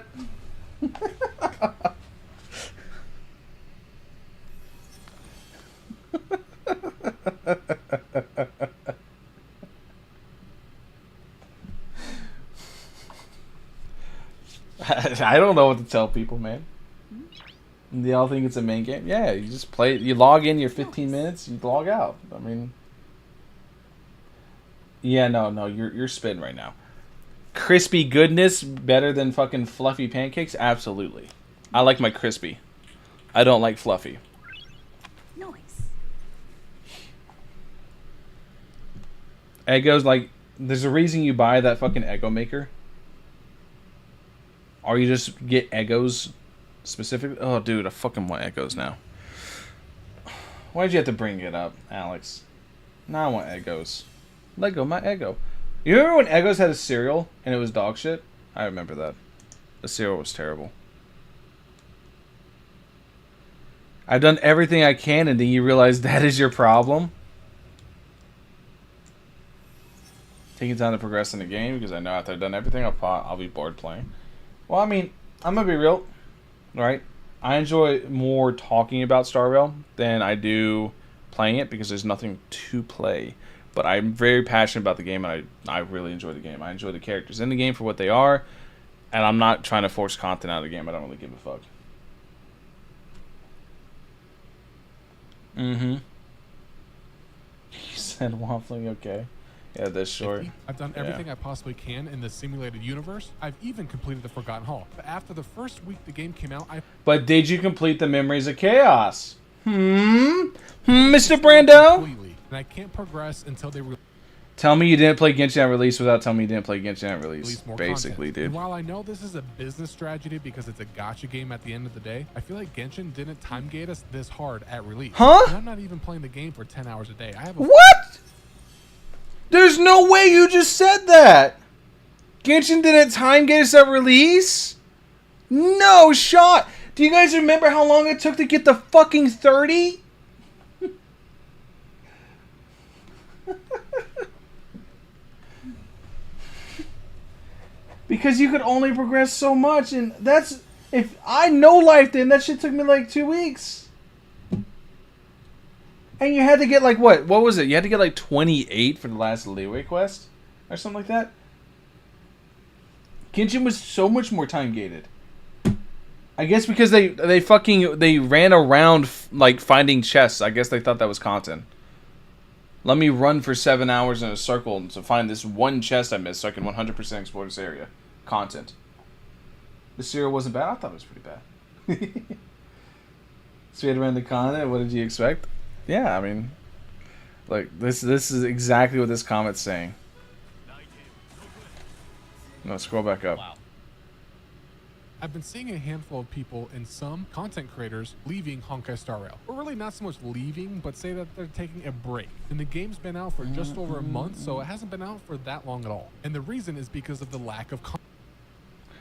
I don't know what to tell people, man. They all think it's a main game. Yeah, you just play it. You log in your 15 minutes, you log out. I mean, yeah, no, you're spitting right now. Crispy goodness better than fucking fluffy pancakes? Absolutely. I like my crispy. I don't like fluffy. Eggos, like, there's a reason you buy that fucking Eggo maker. Or you just get Eggos specifically. Oh, dude, I fucking want Eggos now. Why'd you have to bring it up, Alex? Now I want Eggos. Let go my Eggo. You remember when Eggos had a cereal and it was dog shit? I remember that. The cereal was terrible. I've done everything I can and then you realize that is your problem? Taking time to progress in the game because I know after I've done everything, I'll be bored playing. Well, I mean, I'm gonna be real, right? I enjoy more talking about Star Rail than I do playing it because there's nothing to play. But I'm very passionate about the game and I really enjoy the game. I enjoy the characters in the game for what they are, and I'm not trying to force content out of the game. I don't really give a fuck. Mm-hmm. He said waffling, okay. Yeah, this short. I've done everything I possibly can in the simulated universe. I've even completed the Forgotten Hall. But after the first week the game came out, But did you complete the Memories of Chaos? Mr. Brando? Completely. And I can't progress until they Tell me you didn't play Genshin at release without telling me you didn't play Genshin at release. more Basically, content. dude. And while I know this is a business strategy because it's a gacha game at the end of the day, I feel like Genshin didn't time gate us this hard at release. Huh? And I'm not even playing the game for 10 hours a day. I have a What? There's no way you just said that. Genshin didn't time gate us at release? No shot. Do you guys remember how long it took to get the fucking 30? Because you could only progress so much, and that's... If I no life then, that shit took me like 2 weeks. And you had to get like what? What was it? You had to get like 28 for the last leeway quest? Or something like that? Genshin was so much more time gated. I guess because they ran around like finding chests. I guess they thought that was content. Let me run for 7 hours in a circle to find this one chest I missed so I can 100% explore this area. Content. The cereal wasn't bad? I thought it was pretty bad. Straight around the content, what did you expect? Yeah, I mean, like, this is exactly what this comment's saying. No, scroll back up. Wow. I've been seeing a handful of people and some content creators leaving Honkai Star Rail. Or really not so much leaving, but say that they're taking a break. And the game's been out for just over a month, so it hasn't been out for that long at all. And the reason is because of the lack of content.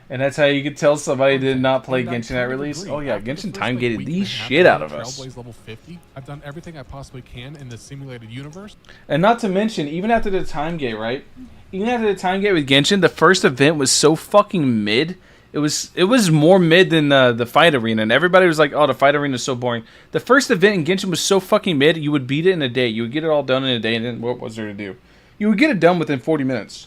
And that's how you could tell somebody did not play Genshin at release. Oh yeah, Genshin time gated the shit out of us. Trailblaze level 50. I've done everything I possibly can in the simulated universe. And not to mention, even after the time gate, right? Even after the time gate with Genshin, the first event was so fucking mid. It was more mid than the fight arena, and everybody was like, "Oh, the fight arena is so boring." The first event in Genshin was so fucking mid. You would beat it in a day. You would get it all done in a day, and then what was there to do? You would get it done within 40 minutes.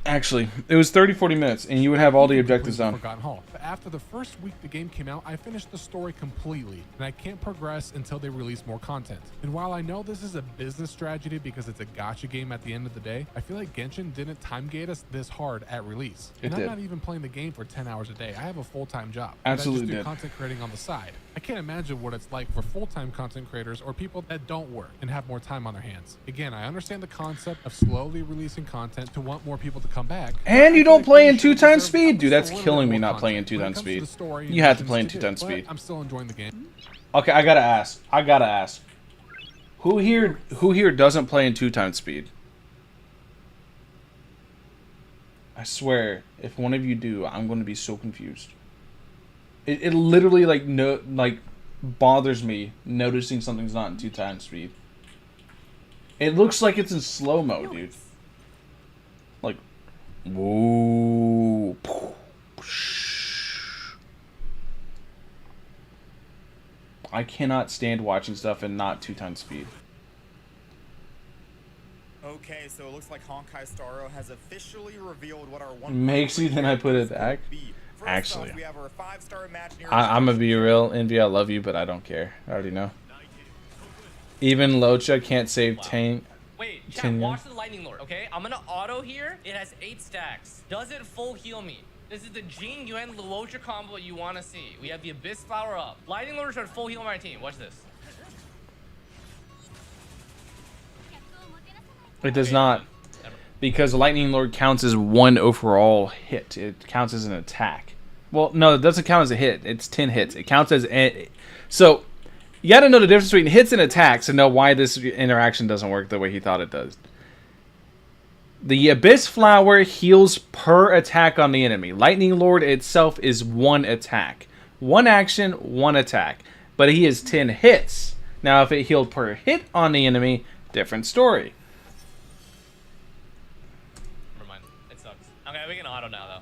Actually, it was 30-40 minutes, and you would have all the objectives done. Forgotten Hall. But after the first week the game came out, I finished the story completely, and I can't progress until they release more content. And while I know this is a business strategy because it's a gacha game at the end of the day, I feel like Genshin didn't time gate us this hard at release. And I'm not even playing the game for 10 hours a day. I have a full-time job. Absolutely I just do did. content creating on the side. I can't imagine what it's like for full-time content creators or people that don't work and have more time on their hands. Again, I understand the concept of slowly releasing content to want more people to come back. And you don't play in 2 times speed? Dude, that's killing me not playing in When it two-times comes to speed. the story, You have to missions play in too, two-times but speed. I'm still enjoying the game. Okay, I gotta ask. Who here doesn't play in 2-times speed? I swear, if one of you do, I'm going to be so confused. It literally like bothers me noticing something's not in 2-times speed. It looks like it's in slow-mo, dude. Like, whoa. I cannot stand watching stuff in not 2-times speed. Okay, so it looks like Honkai Star Rail has officially revealed what our Maxie, then I put it back. Actually, I'm gonna be real, Envy. I love you, but I don't care. I already know. Even Locha can't save tank. Wait, chat, watch the Lightning Lord, okay? I'm gonna auto here. It has 8 stacks. Does it full heal me? This is the Jing Yuan Luocha combo you want to see. We have the Abyss Flower up. Lightning Lord should full heal my team. Watch this. It does not, because Lightning Lord counts as 1 overall hit. It counts as an attack. Well, no, it doesn't count as a hit. It's 10 hits. It counts as so. You got to know the difference between hits and attacks to know why this interaction doesn't work the way he thought it does. The Abyss Flower heals per attack on the enemy. Lightning Lord itself is 1 attack. 1 action, 1 attack. But he is 10 hits. Now, if it healed per hit on the enemy, different story. Never mind. It sucks. Okay, we can auto now, though.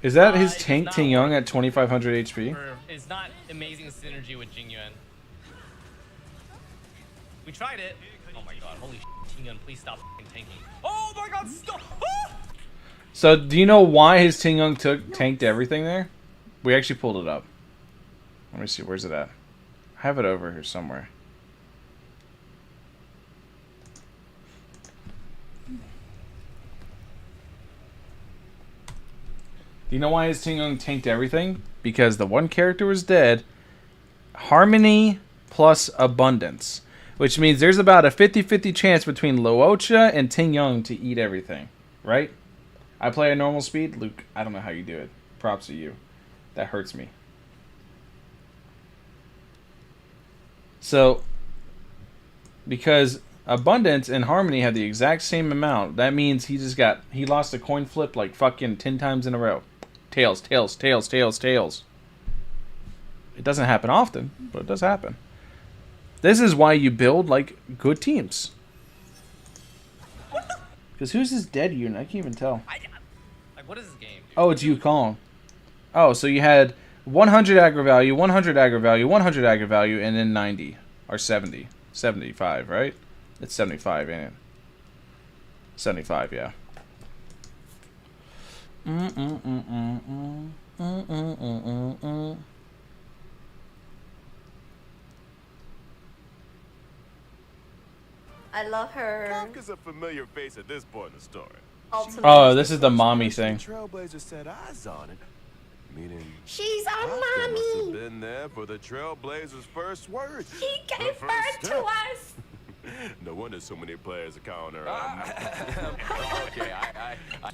Is that his tank Ting Young at 2500 HP? It's not amazing synergy with Jing Yuan. We tried it. Oh my god, holy shit, Jing Yuan, please stop tanking. Oh my god, stop! Ah! So, do you know why his Ting Young tanked everything there? We actually pulled it up. Let me see, where's it at? I have it over here somewhere. Do you know why his Ting Young tanked everything? Because the one character was dead. Harmony plus abundance. Which means there's about a 50-50 chance between Luocha and Ting Young to eat everything. Right? I play at normal speed. Luke, I don't know how you do it. Props to you. That hurts me. So, because abundance and harmony have the exact same amount, that means he lost a coin flip like fucking 10 times in a row. Tails, tails, tails, tails, tails. It doesn't happen often, but it does happen. This is why you build, like, good teams. Because who's this dead unit? I can't even tell. Like, what is this game, dude? Oh, it's Yukong. Oh, so you had 100 aggro value, 100 aggro value, 100 aggro value, and then 90. Or 70. 75, right? It's 75, ain't it? 75, yeah. I love her. Kafka's a familiar face at this point in the story. Oh, this is the mommy thing. Trailblazer set eyes on it. Meaning She's our Kafka must have mommy. been there for the Trailblazer's first words. He Her gave first birth to step. us. No wonder so many players are calling her. Okay,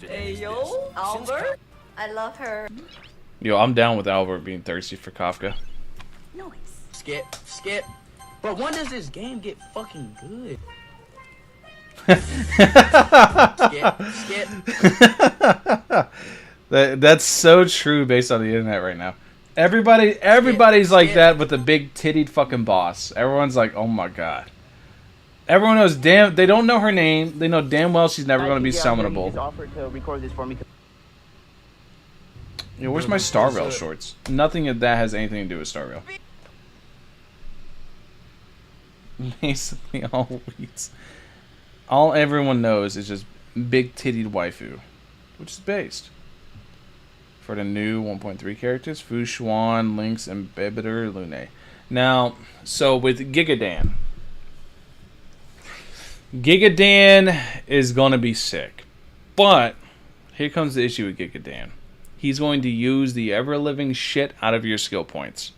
Hey yo, Albert. I love her. Yo, I'm down with Albert being thirsty for Kafka. Noise. Skip. But when does this game get fucking good? Skip. That's so true based on the internet right now. Everybody's like that with the big tittied fucking boss. Everyone's like, oh my god. Everyone knows they don't know her name. They know damn well she's never going to be summonable. Offered to record this for me. Yo, where's my Star Rail shorts? Nothing of that has anything to do with Star Rail. Basically all weeks. All everyone knows is just big tittied waifu, which is based. For the new 1.3 characters, Fu Xuan, Lynx, and Bebeter Lune. Now, so with Gigadan is going to be sick. But, here comes the issue with Gigadan. He's going to use the ever-living shit out of your skill points.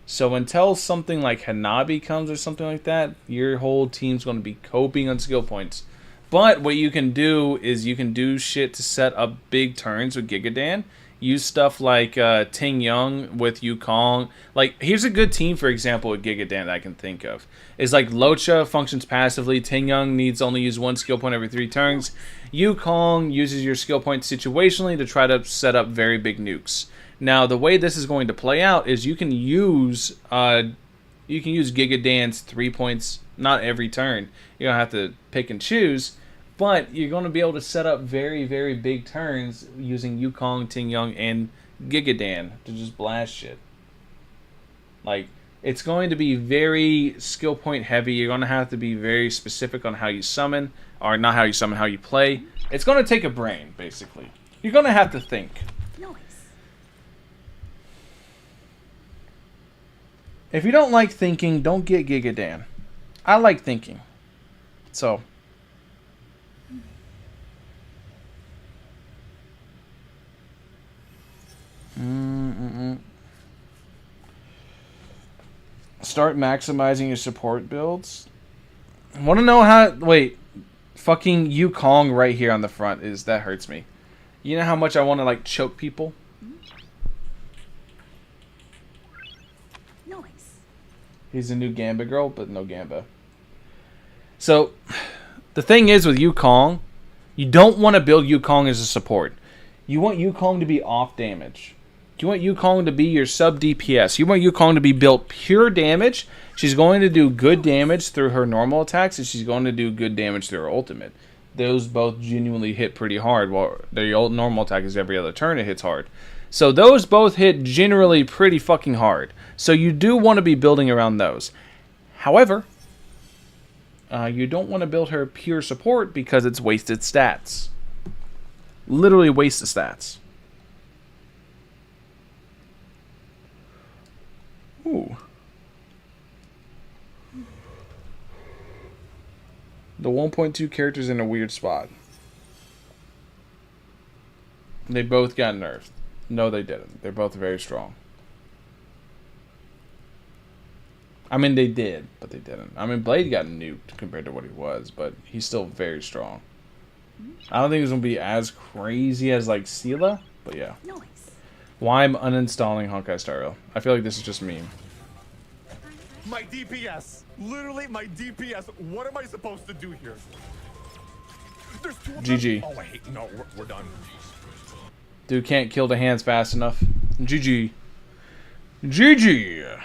So until something like Hanabi comes or something like that, your whole team's going to be coping on skill points. But what you can do is you can do shit to set up big turns with Gigadan. use stuff like Ting Young with Yukong. Like, here's a good team, for example, with Giga Dan that I can think of. Is like Locha functions passively. Ting Young needs only use 1 skill point every 3 turns. Yukong uses your skill point situationally to try to set up very big nukes. Now, the way this is going to play out is you can use Giga Dan's 3 points not every turn. You don't have to pick and choose. But you're going to be able to set up very, very big turns using Yukong, Ting Young, and Giga Dan to just blast shit. Like, it's going to be very skill point heavy. You're going to have to be very specific on how you summon. Or not how you summon, how you play. It's going to take a brain, basically. You're going to have to think. Nice. If you don't like thinking, don't get Giga Dan. I like thinking. So... Start maximizing your support builds. Want to know how... Wait. Fucking Yukong right here on the front is... That hurts me. You know how much I want to, like, choke people? Nice. He's a new Gamba girl, but no Gamba. So, the thing is with Yukong, you don't want to build Yukong as a support. You want Yukong to be off damage. You want Yukong to be your sub DPS. You want Yukong to be built pure damage. She's going to do good damage through her normal attacks, and she's going to do good damage through her ultimate. Those both genuinely hit pretty hard, while their normal attack is every other turn it hits hard. So those both hit generally pretty fucking hard. So you do want to be building around those. However, you don't want to build her pure support because it's wasted stats. Literally wasted stats. Ooh. The 1.2 characters in a weird spot. They both got nerfed. No, they didn't. They're both very strong. I mean, they did, but they didn't. I mean, Blade got nuked compared to what he was, but he's still very strong. I don't think he's going to be as crazy as, like, Sela, but yeah. Nice. Why I'm uninstalling Honkai Star Rail. I feel like this is just a meme. My DPS. Literally, my DPS. What am I supposed to do here? There's 2 of them? GG. Oh, I hate... No, we're done. Dude can't kill the hands fast enough. GG. GG.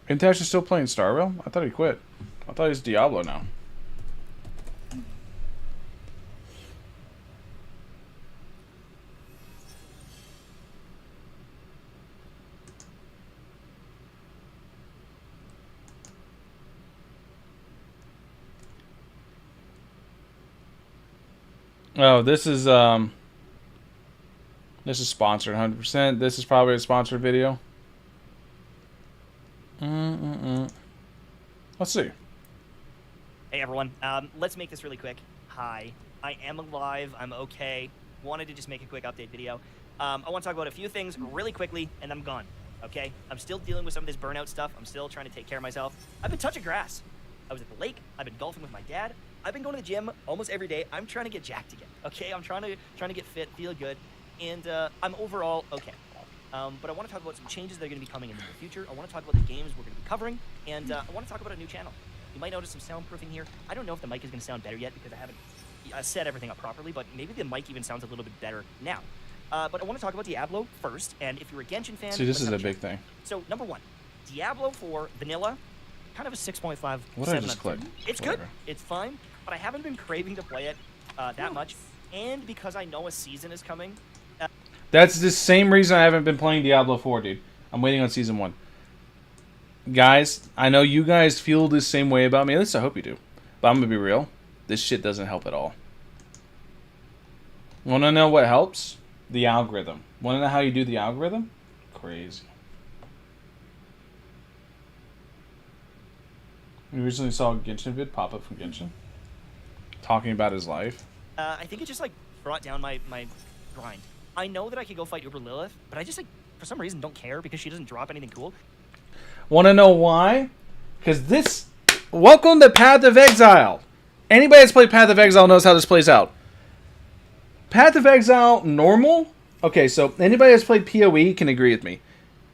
Intash is still playing Star Rail? I thought he quit. I thought he's Diablo now. Oh, this is sponsored 100%. This is probably a sponsored video. Let's see. Hey everyone, let's make this really quick. Hi, I am alive, I'm okay. Wanted to just make a quick update video. I want to talk about a few things really quickly, and I'm gone, okay? I'm still dealing with some of this burnout stuff. I'm still trying to take care of myself. I've been touching grass. I was at the lake. I've been golfing with my dad. I've been going to the gym almost every day. I'm trying to get jacked again, okay? I'm trying to get fit, feel good, and I'm overall okay. But I want to talk about some changes that are going to be coming in the near future. I want to talk about the games we're going to be covering, and I want to talk about a new channel. You might notice some soundproofing here. I don't know if the mic is going to sound better yet because I haven't set everything up properly, but maybe the mic even sounds a little bit better now. But I want to talk about Diablo first, and if you're a Genshin fan... See, this is a big thing. So, number 1, Diablo 4 Vanilla, kind of a 6.5. What did I just click? It's good. It's fine, but I haven't been craving to play it that much, and because I know a season is coming... That's the same reason I haven't been playing Diablo 4, dude. I'm waiting on Season 1. Guys, I know you guys feel the same way about me. At least I hope you do. But I'm going to be real. This shit doesn't help at all. Want to know what helps? The algorithm. Want to know how you do the algorithm? Crazy. We recently saw a Genshin vid pop up from Genshin. Talking about his life. I think it just, like, brought down my grind. I know that I could go fight Uber Lilith, but I just, like, for some reason don't care because she doesn't drop anything cool. Want to know why? Because this... Welcome to Path of Exile. Anybody that's played Path of Exile knows how this plays out. Path of Exile normal? Okay, so anybody that's played PoE can agree with me.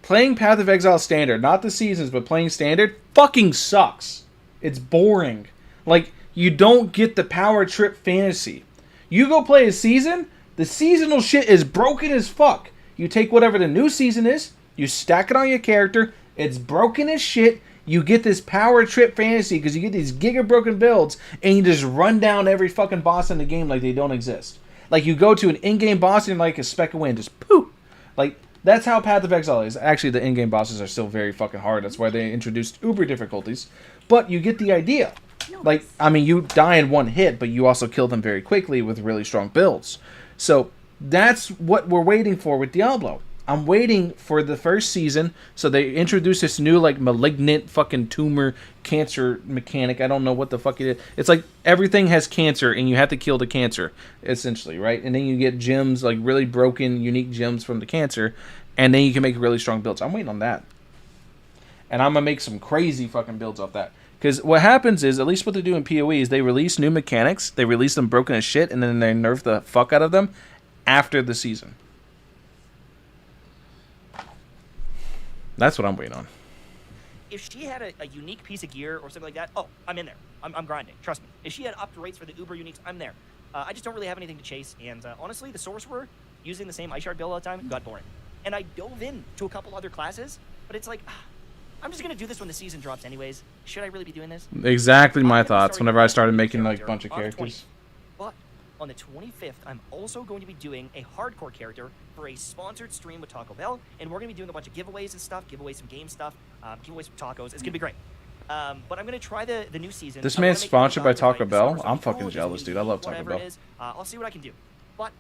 Playing Path of Exile standard, not the seasons, but playing standard, fucking sucks. It's boring. Like, you don't get the power trip fantasy. You go play a season, the seasonal shit is broken as fuck. You take whatever the new season is, you stack it on your character, it's broken as shit, you get this power trip fantasy because you get these giga broken builds, and you just run down every fucking boss in the game like they don't exist. Like, you go to an in-game boss and like a speck of wind, just poof. Like, that's how Path of Exile is. Actually, the in-game bosses are still very fucking hard. That's why they introduced uber difficulties. But you get the idea. Like, I mean, you die in one hit, but you also kill them very quickly with really strong builds. So, that's what we're waiting for with Diablo. I'm waiting for the first season, so they introduce this new, like, malignant fucking tumor cancer mechanic. I don't know what the fuck it is. It's like everything has cancer, and you have to kill the cancer, essentially, right? And then you get gems, like really broken, unique gems from the cancer, and then you can make really strong builds. I'm waiting on that. And I'm going to make some crazy fucking builds off that. Because what happens is, at least what they do in PoE, is they release new mechanics, they release them broken as shit, and then they nerf the fuck out of them after the season. That's what I'm waiting on. If she had a unique piece of gear or something like that, oh, I'm in there. I'm grinding. Trust me. If she had upped rates for the uber uniques, I'm there. I just don't really have anything to chase. And honestly, the sorcerer, using the same ice shard build all the time, got boring. And I dove in to a couple other classes, but it's like, I'm just going to do this when the season drops anyways. Should I really be doing this? Exactly my thoughts whenever I started making like a bunch of characters. But on the 25th, I'm also going to be doing a hardcore character for a sponsored stream with Taco Bell, and we're going to be doing a bunch of giveaways and stuff, give away some game stuff, give away some tacos. It's going to be great. But I'm going to try the new season. This man's sponsored by Taco Bell? I'm fucking jealous, dude. I love Taco Bell. I'll see what I can do. But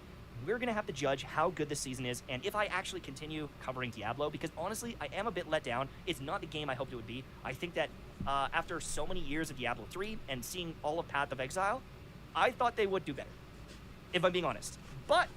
we're going to have to judge how good this season is, and if I actually continue covering Diablo, because honestly, I am a bit let down. It's not the game I hoped it would be. I think that after so many years of Diablo 3 and seeing all of Path of Exile, I thought they would do better, if I'm being honest. But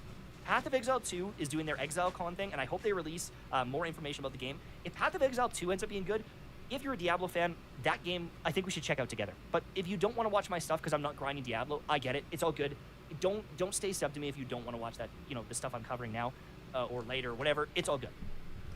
Path of Exile 2 is doing their ExileCon thing, and I hope they release more information about the game. If Path of Exile 2 ends up being good, if you're a Diablo fan, that game, I think we should check out together. But if you don't want to watch my stuff because I'm not grinding Diablo, I get it. It's all good. Don't stay sub to me if you don't want to watch that, you know, the stuff I'm covering now or later or whatever. It's all good.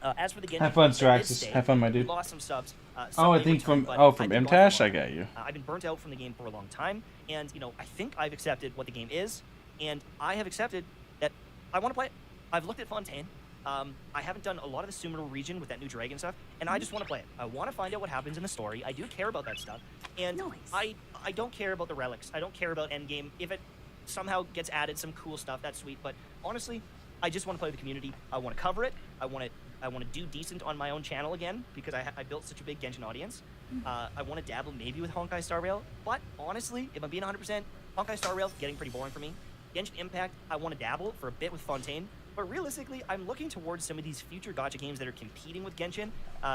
As for the Genshin, have fun, Straxus. Have fun, my dude. Lost some subs. Oh, I think from MTash, I got you. I've been burnt out from the game for a long time, and you know, I think I've accepted what the game is, and I have accepted that I want to play it. I've looked at Fontaine. I haven't done a lot of the Sumeru region with that new dragon stuff, and I just want to play it. I want to find out what happens in the story. I do care about that stuff, and I don't care about the relics. I don't care about endgame. If it somehow gets added some cool stuff, that's sweet. But honestly, I just want to play with the community. I want to cover it. I want to do decent on my own channel again because I built such a big Genshin audience. I want to dabble maybe with Honkai Star Rail, but honestly, if I'm being 100%, Honkai Star Rail getting pretty boring for me. Genshin Impact, I want to dabble for a bit with Fontaine, but realistically, I'm looking towards some of these future gacha games that are competing with Genshin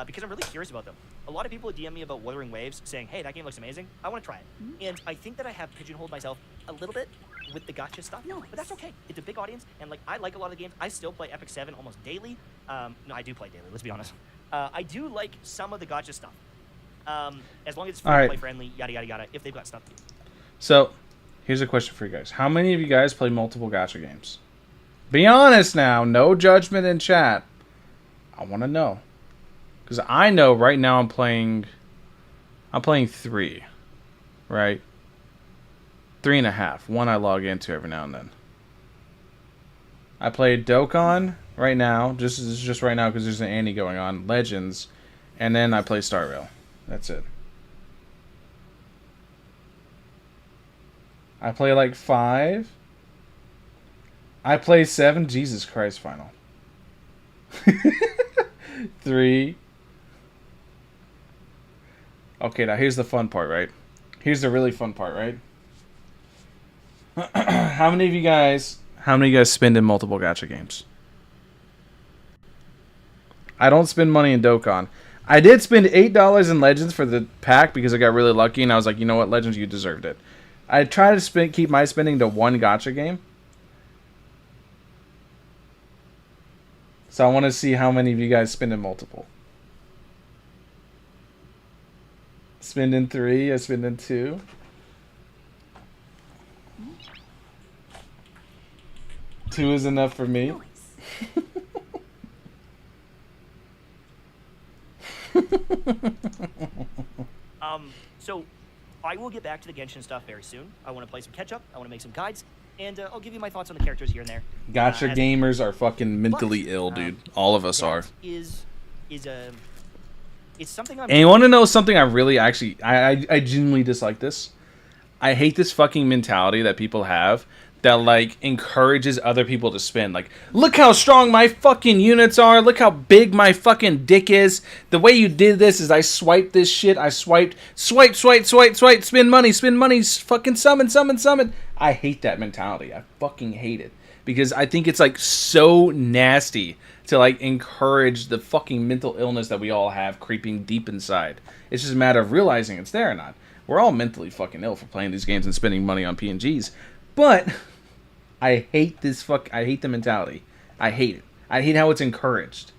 because I'm really curious about them. A lot of people DM me about Wuthering Waves saying, hey, that game looks amazing. I want to try it. And I think that I have pigeonholed myself a little bit with the gacha stuff, but that's okay. It's a big audience, and like I like a lot of the games. I still play Epic 7 almost daily. No, I do play daily, let's be honest. I do like some of the gacha stuff. As long as it's free-to-play friendly, yada, yada, yada, if they've got stuff to do. So, here's a question for you guys. How many of you guys play multiple gacha games? Be honest now. No judgment in chat. I want to know. Because I know right now I'm playing 3. Right? 3.5. One I log into every now and then. I played Dokkan right now. Just right now because there's an Annie going on. Legends. And then I play Star Rail. That's it. I play like 5. I play 7. Jesus Christ, final. 3. Okay, now here's the fun part, right? Here's the really fun part, right? How many of you guys spend in multiple gacha games? I don't spend money in Dokkan. I did spend $8 in Legends for the pack because I got really lucky and I was like, you know what, Legends, you deserved it. I try to keep my spending to one gacha game. So I want to see how many of you guys spend in multiple. Spend in 3, I spend in 2. 2 is enough for me. So I will get back to the Genshin stuff very soon. I want to play some catch up. I want to make some guides, and I'll give you my thoughts on the characters here and there. Gotcha gamers are fucking mentally ill, dude. All of us are. It's something I'm. And you want to know something I really actually I genuinely dislike this. I hate this fucking mentality that people have that like encourages other people to spend. Like, look how strong my fucking units are. Look how big my fucking dick is. The way you did this is I swiped this shit. I swiped, swipe, spend money, fucking summon. I hate that mentality. I fucking hate it. Because I think it's like so nasty to like encourage the fucking mental illness that we all have creeping deep inside. It's just a matter of realizing it's there or not. We're all mentally fucking ill for playing these games and spending money on PNGs. But I hate this I hate the mentality. I hate it. I hate how it's encouraged.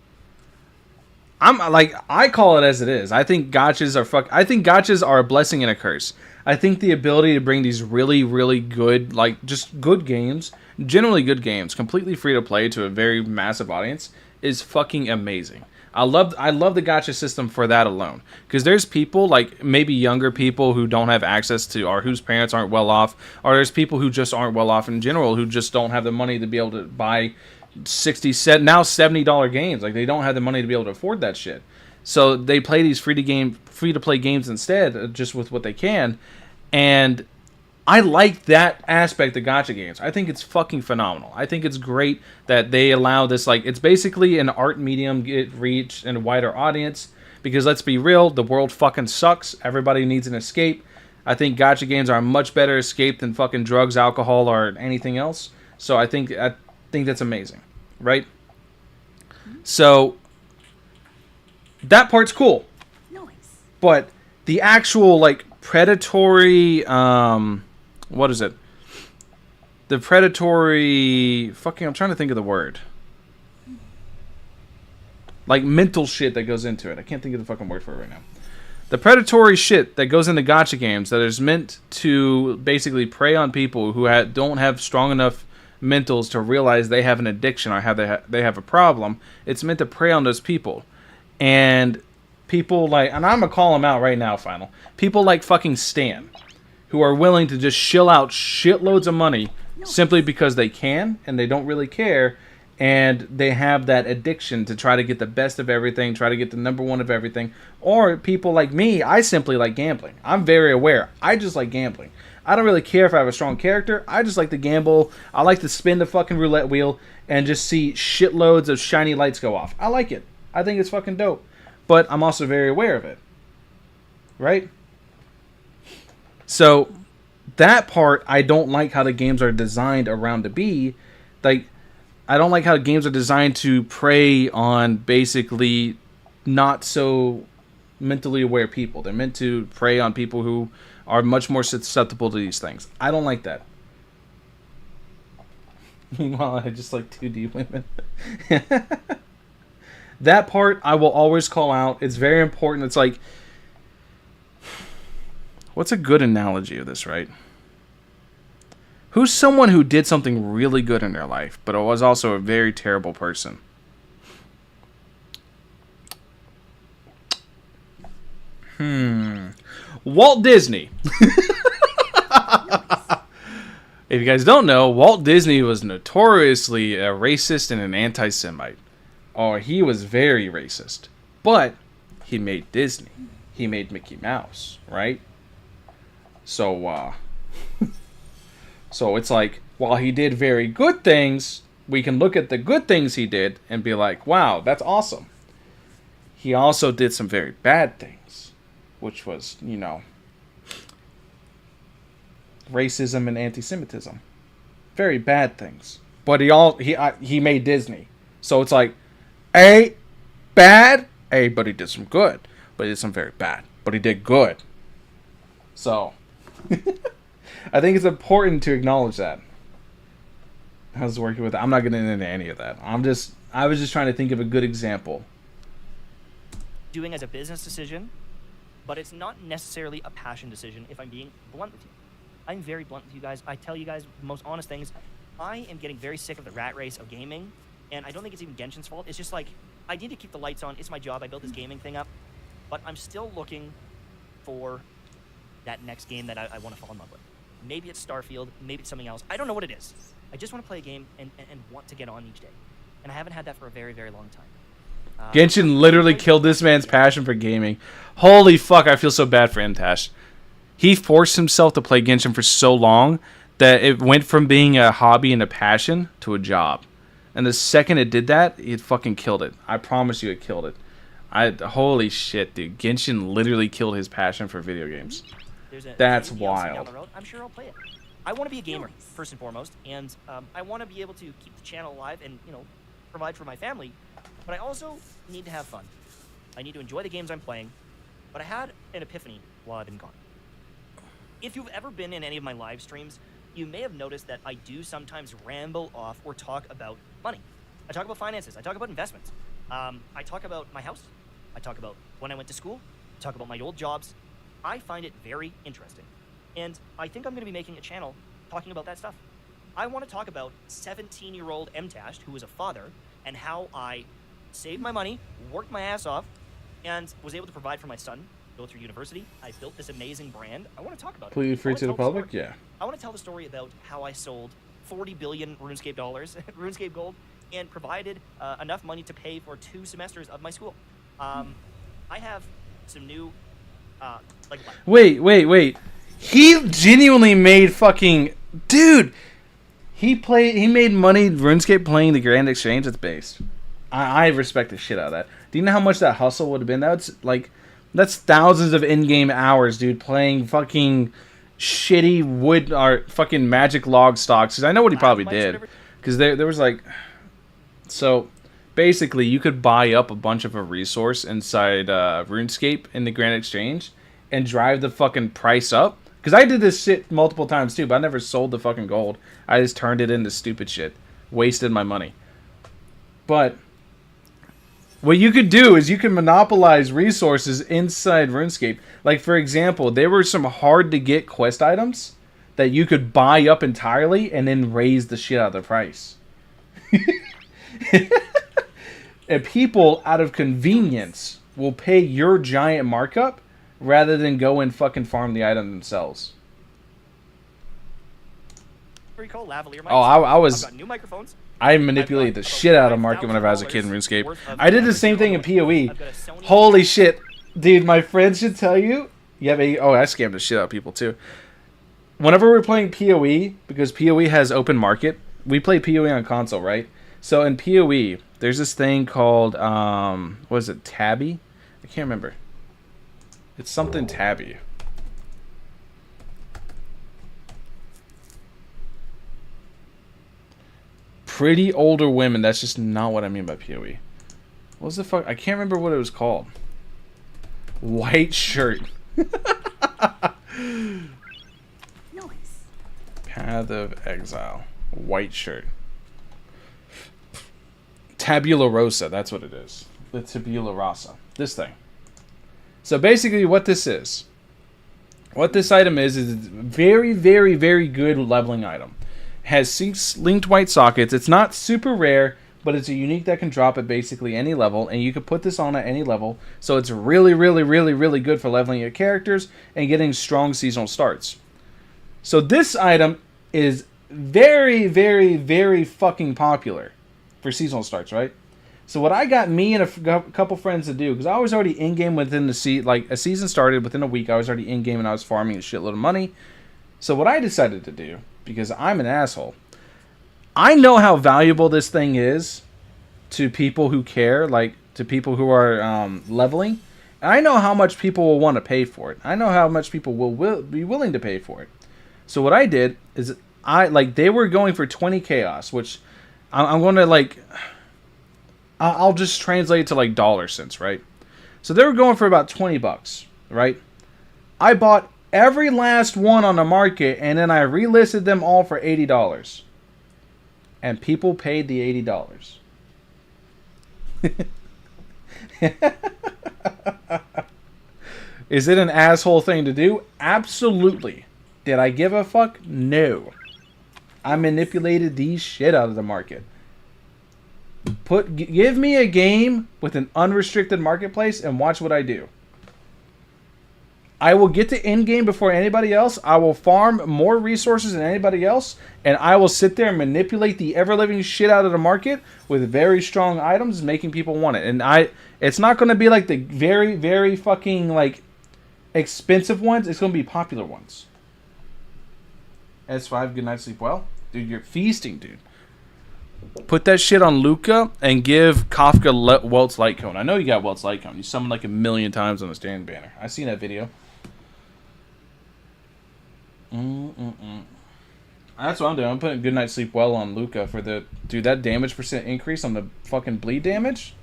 I'm like, I call it as it is. I think gachas are a blessing and a curse. I think the ability to bring these really, really good, like just good games, generally good games, completely free to play to a very massive audience is fucking amazing. I love the gacha system for that alone. Because there's people, like maybe younger people who don't have access to, or whose parents aren't well off, or there's people who just aren't well off in general, who just don't have the money to be able to buy $70 games. Like they don't have the money to be able to afford that shit. So they play these free to play games instead, just with what they can. And I like that aspect of gacha games. I think it's fucking phenomenal. I think it's great that they allow this, like, it's basically an art medium get reach and a wider audience. Because let's be real, the world fucking sucks. Everybody needs an escape. I think gacha games are a much better escape than fucking drugs, alcohol, or anything else. So I think that's amazing, right? So that part's cool. Nice. But the actual like predatory what is it? The predatory fucking I'm trying to think of the word. Like mental shit that goes into it. I can't think of the fucking word for it right now. The predatory shit that goes into gacha games that is meant to basically prey on people who don't have strong enough mentals to realize they have an addiction or they have a problem. It's meant to prey on those people. And people like, and I'm gonna call them out right now, Final. People like fucking Stan, who are willing to just shill out shitloads of money simply because they can and they don't really care, and they have that addiction to try to get the best of everything, try to get the number one of everything. Or people like me, I simply like gambling. I'm very aware. I just like gambling. I don't really care if I have a strong character. I just like to gamble. I like to spin the fucking roulette wheel and just see shitloads of shiny lights go off. I like it. I think it's fucking dope. But I'm also very aware of it. Right? So, that part, I don't like how the games are designed around to be. Like, I don't like how games are designed to prey on basically not so mentally aware people. They're meant to prey on people who are much more susceptible to these things. I don't like that. Meanwhile, I just like 2D women. That part I will always call out. It's very important. It's like, what's a good analogy of this, right? Who's someone who did something really good in their life, but was also a very terrible person? Walt Disney. If you guys don't know, Walt Disney was notoriously a racist and an anti-Semite. Oh, he was very racist. But he made Disney. He made Mickey Mouse, right? So, so it's like, while he did very good things, we can look at the good things he did and be like, wow, that's awesome. He also did some very bad things, which was, you know, racism and anti-Semitism. Very bad things. But he made Disney. So it's like, A, bad, A, but he did some good. But he did some very bad. But he did good. So, I think it's important to acknowledge that. I was working with it. I'm not getting into any of that. I was just trying to think of a good example. Doing as a business decision, but it's not necessarily a passion decision if I'm being blunt with you. I'm very blunt with you guys. I tell you guys the most honest things. I am getting very sick of the rat race of gaming, and I don't think it's even Genshin's fault. It's just like, I need to keep the lights on. It's my job. I built this gaming thing up. But I'm still looking for that next game that I want to fall in love with. Maybe it's Starfield. Maybe it's something else. I don't know what it is. I just want to play a game and want to get on each day. And I haven't had that for a very, very long time. Genshin literally killed this man's passion for gaming. Holy fuck, I feel so bad for Imtash. He forced himself to play Genshin for so long that it went from being a hobby and a passion to a job. And the second it did that, it fucking killed it. I promise you it killed it. Holy shit, dude. Genshin literally killed his passion for video games. That's wild. Down the road, I'm sure I'll play it. I want to be a gamer, first and foremost, and I want to be able to keep the channel alive and, you know, provide for my family, but I also need to have fun. I need to enjoy the games I'm playing, but I had an epiphany while I've been gone. If you've ever been in any of my live streams, you may have noticed that I do sometimes ramble off or talk about money. I talk about finances. I talk about investments. I talk about my house. I talk about when I went to school. I talk about my old jobs. I find it very interesting. And I think I'm going to be making a channel talking about that stuff. I want to talk about 17-year-old Mtash, who is a father, and how I saved my money, worked my ass off, and was able to provide for my son, go through university. I built this amazing brand. I want to talk about it. Completely free to the public? Yeah. I want to tell the story about how I sold 40 billion RuneScape dollars, RuneScape gold, and provided enough money to pay for 2 semesters of my school. I have some new, Wait. He genuinely made fucking... Dude! He made money RuneScape playing the Grand Exchange. That's based. I respect the shit out of that. Do you know how much that hustle would have been? That's thousands of in-game hours, dude, playing fucking shitty wood or fucking magic log stocks. Because I know what he probably did. Because there was like... So, basically, you could buy up a bunch of a resource inside RuneScape in the Grand Exchange and drive the fucking price up. Because I did this shit multiple times too, but I never sold the fucking gold. I just turned it into stupid shit. Wasted my money. But what you could do is you can monopolize resources inside RuneScape. Like, for example, there were some hard-to-get quest items that you could buy up entirely and then raise the shit out of the price. And people, out of convenience, will pay your giant markup rather than go and fucking farm the item themselves. Pretty cool, lavalier mics. Oh, I was... I've got new microphones. I manipulated the shit out of market whenever I was a kid in RuneScape. I did the same thing in PoE. Holy shit. Dude, my friends should tell you. Oh, I scammed the shit out of people too. Whenever we're playing PoE, because PoE has open market, we play PoE on console, right? So in PoE, there's this thing called, what is it, Tabby? I can't remember. It's something Tabby. Pretty older women. That's just not what I mean by PoE. What was the fuck? I can't remember what it was called. White shirt. Nice. Path of Exile. White shirt. Tabula Rosa. That's what it is. The Tabula Rasa. This thing. So basically what this is. What this item is a very, very, very good leveling item. It has linked white sockets. It's not super rare, but it's a unique that can drop at basically any level, and you can put this on at any level. So it's really, really, really, really good for leveling your characters and getting strong seasonal starts. So this item is very, very, very fucking popular for seasonal starts, right? So what I got me and a couple friends to do, because I was already in-game within the like a season started within a week, I was already in-game and I was farming a shitload of money. So what I decided to do, because I'm an asshole, I know how valuable this thing is to people who care, like to people who are leveling. And I know how much people will want to pay for it. I know how much people will be willing to pay for it. So what I did is they were going for 20 chaos, which I'm going to like... I'll just translate it to like dollar cents, right? So they were going for about 20 bucks, right? I bought every last one on the market and then I relisted them all for $80. And people paid the $80. Is it an asshole thing to do? Absolutely. Did I give a fuck? No. I manipulated the shit out of the market. Give me a game with an unrestricted marketplace and watch what I do. I will get to end game before anybody else. I will farm more resources than anybody else, and I will sit there and manipulate the ever-living shit out of the market with very strong items, making people want it. And it's not going to be like the very, very fucking like expensive ones. It's going to be popular ones. S5, good night, sleep well, dude. You're feasting, dude. Put that shit on Luka and give Kafka Welt's Light Cone. I know you got Welt's Light Cone. You summoned like 1,000,000 times on the stand banner. I seen that video. That's what I'm doing. I'm putting good night sleep well on Luka for the dude. That damage percent increase on the fucking bleed damage.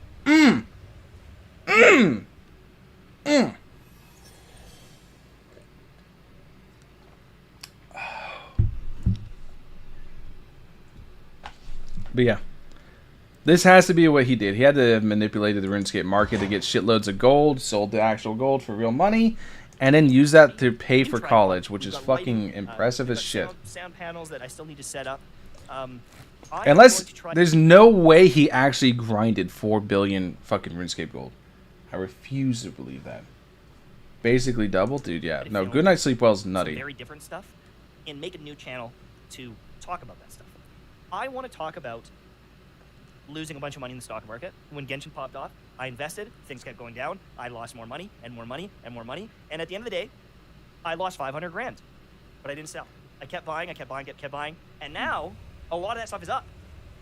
But yeah, this has to be what he did. He had to have manipulated the RuneScape market to get shitloads of gold, sold the actual gold for real money, and then use that to pay for college, which is fucking impressive as shit. Sound panels that I still need to set up. Unless there's no way he actually grinded 4 billion fucking RuneScape gold. I refuse to believe that. Basically double, dude. Yeah, no. Good night sleep well's nutty. Very different stuff, and make a new channel to talk about that stuff. I want to talk about losing a bunch of money in the stock market. When Genshin popped off, I invested, things kept going down, I lost more money, and more money, and more money, and at the end of the day, I lost 500 grand. But I didn't sell. I kept buying, kept buying, and now, a lot of that stuff is up.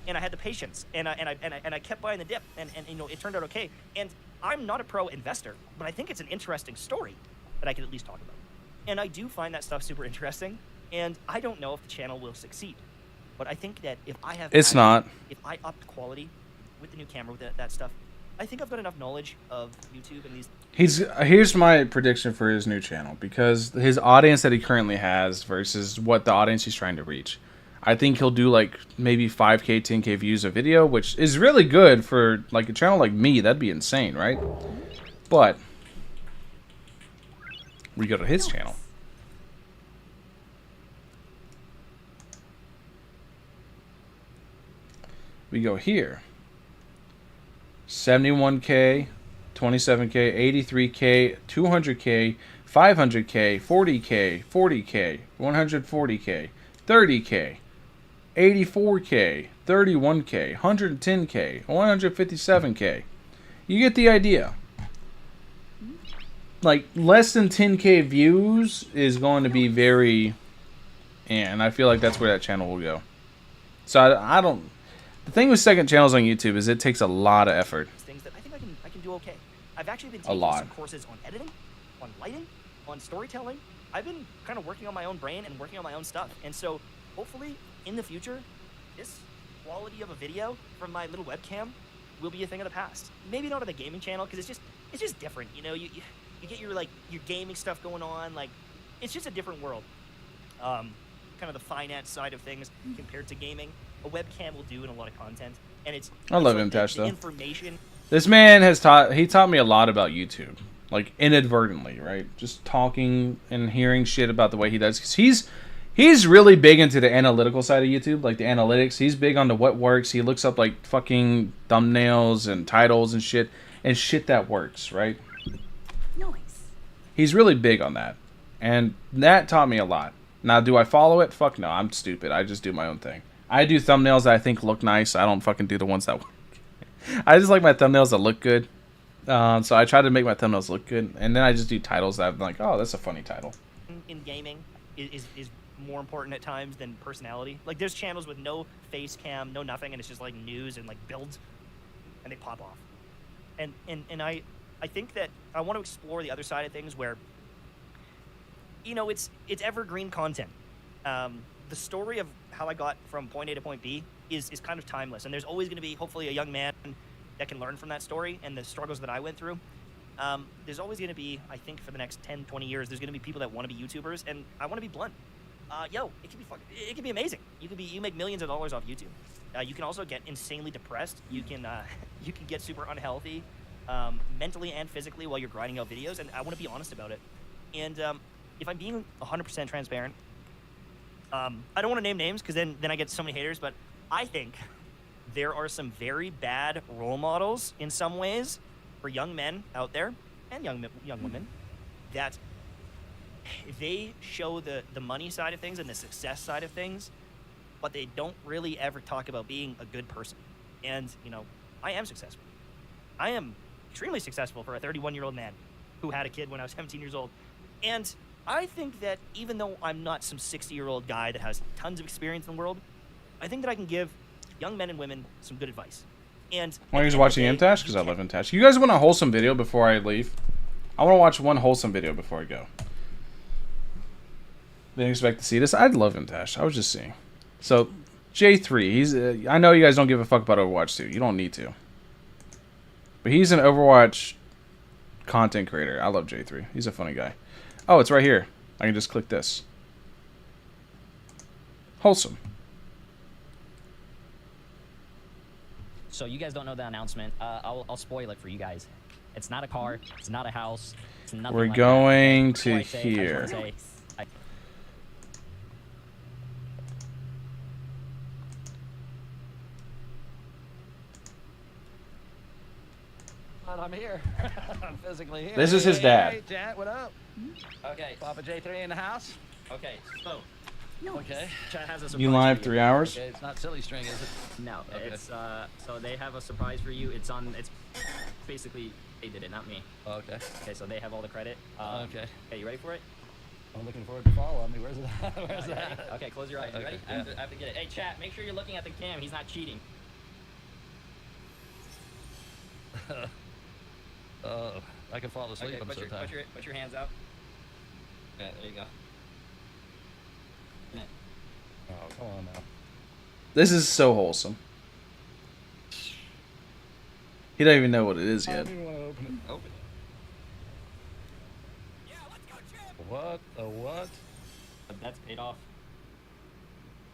And I had the patience, and I kept buying the dip, and you know, it turned out okay. And I'm not a pro investor, but I think it's an interesting story that I can at least talk about. And I do find that stuff super interesting, and I don't know if the channel will succeed. But I think that if I have... It's not. If I upped quality with the new camera, with that stuff, I think I've got enough knowledge of YouTube and these... Here's my prediction for his new channel. Because his audience that he currently has versus what the audience he's trying to reach. I think he'll do like maybe 5K, 10K views a video, which is really good for like a channel like me. That'd be insane, right? But we go to his channel. We go here. 71K, 27K, 83K, 200K, 500K, 40K, 40K, 140K, 30K, 84K, 31K, 110K, 157K. You get the idea. Like, less than 10K views is going to be very... And I feel like that's where that channel will go. So I don't... The thing with second channels on YouTube is it takes a lot of effort. Things that I think I can do okay. I've actually been taking some courses on editing, on lighting, on storytelling. I've been kind of working on my own brain and working on my own stuff. And so, hopefully, in the future, this quality of a video from my little webcam will be a thing of the past. Maybe not on the gaming channel, because it's just different. You know, you get your gaming stuff going on. Like, it's just a different world. Kind of the finance side of things compared to gaming. A webcam will do in a lot of content, and it's... I love him, Tash, though. Information. This man has taught me a lot about YouTube, like inadvertently, right? Just talking and hearing shit about the way he does. 'Cause he's really big into the analytical side of YouTube, like the analytics. He's big on the what works. He looks up like fucking thumbnails and titles and shit that works, right? Nice. He's really big on that, and that taught me a lot. Now, do I follow it? Fuck no, I'm stupid. I just do my own thing. I do thumbnails that I think look nice. I don't fucking do the ones that work. I just like my thumbnails that look good. So I try to make my thumbnails look good. And then I just do titles that I'm like, oh, that's a funny title. In gaming is more important at times than personality. Like, there's channels with no face cam, no nothing, and it's just like news and like builds, and they pop off. And I think that I want to explore the other side of things where, you know, it's evergreen content. The story of how I got from point A to point B is kind of timeless, and there's always going to be hopefully a young man that can learn from that story and the struggles that I went through. There's always going to be, I think, for the next 10, 20 years, there's going to be people that want to be YouTubers, and I want to be blunt. It can be amazing. You make millions of dollars off YouTube. You can also get insanely depressed. You can get super unhealthy, mentally and physically while you're grinding out videos, and I want to be honest about it. And if I'm being 100% transparent, I don't want to name names because then I get so many haters, but I think there are some very bad role models in some ways for young men out there and young women that they show the money side of things and the success side of things, but they don't really ever talk about being a good person. And, you know, I am successful. I am extremely successful for a 31-year-old man who had a kid when I was 17 years old. And I think that even though I'm not some 60-year-old guy that has tons of experience in the world, I think that I can give young men and women some good advice. And Why are you watching Imtash? Because I love Imtash. You guys want a wholesome video before I leave? I want to watch one wholesome video before I go. Didn't expect to see this. I'd love Imtash. I was just seeing. So, J3. He's. I know you guys don't give a fuck about Overwatch 2. You don't need to. But he's an Overwatch content creator. I love J3. He's a funny guy. Oh, it's right here. I can just click this. Wholesome. So you guys don't know the announcement. I'll spoil it for you guys. It's not a car. It's not a house. It's nothing We're like going that. to I just wanna here. say, I'm here. I'm physically here. This is his dad. Hey, Jet, what up? Okay. Papa J3 in the house? Okay, so. Okay. Chat has a surprise You live for 3 hours? Okay, it's not silly string, is it? No, Okay. it's so they have a surprise for you. It's basically they did it, not me. Okay. Okay, so they have all the credit. Okay. Okay, you ready for it? I'm looking forward to follow me. Where's it? Where's You ready? that? Okay, close your eyes. You Okay, ready? yeah. I have to get it. Hey, chat, make sure you're looking at the cam. He's not cheating. I can fall asleep. Okay, I'm put so your, tired. put your hands out. Yeah, there you go. Oh, come on now. This is so wholesome. He don't even know what it is I yet. don't even want to open it. Open it. What? A what? That's paid off.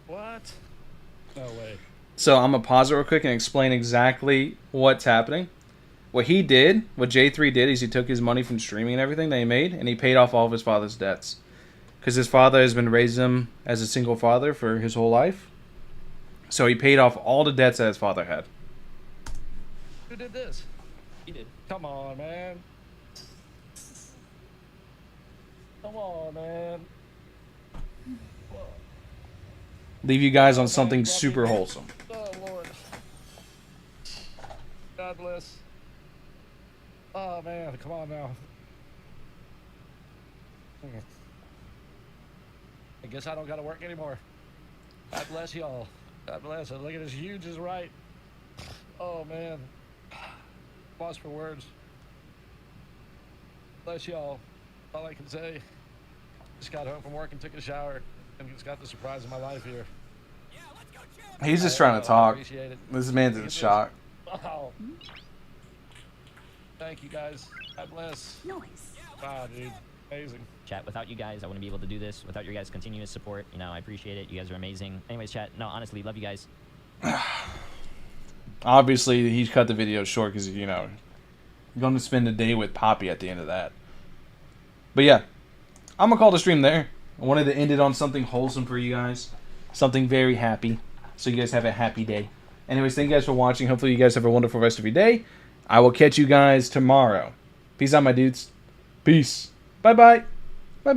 What? No way. So I'm gonna pause it real quick and explain exactly what's happening. What he did, what J3 did, is he took his money from streaming and everything that he made, and he paid off all of his father's debts. Because his father has been raising him as a single father for his whole life. So he paid off all the debts that his father had. Who did this? He did. Come on, man. Come on, man. Leave you guys on something super wholesome. Oh, Lord. God bless. Oh, man. Come on now. I guess I don't got to work anymore. God bless y'all. God bless. Look at this huge is right. Oh, man. Lost for words. Bless y'all. All I can say. Just got home from work and took a shower and just got the surprise of my life here. He's just trying to talk. Appreciate it. This man's in shock. Wow. Thank you guys. God bless. Nice. Wow, dude. Amazing. Chat, without you guys, I wouldn't be able to do this. Without your guys' continuous support, you know, I appreciate it. You guys are amazing. Anyways, chat, no, honestly, love you guys. Obviously, he cut the video short because, you know, you're going to spend a day with Poppy at the end of that. But yeah, I'm going to call the stream there. I wanted to end it on something wholesome for you guys. Something very happy. So you guys have a happy day. Anyways, thank you guys for watching. Hopefully you guys have a wonderful rest of your day. I will catch you guys tomorrow. Peace out, my dudes. Peace. Bye-bye. Bye-bye.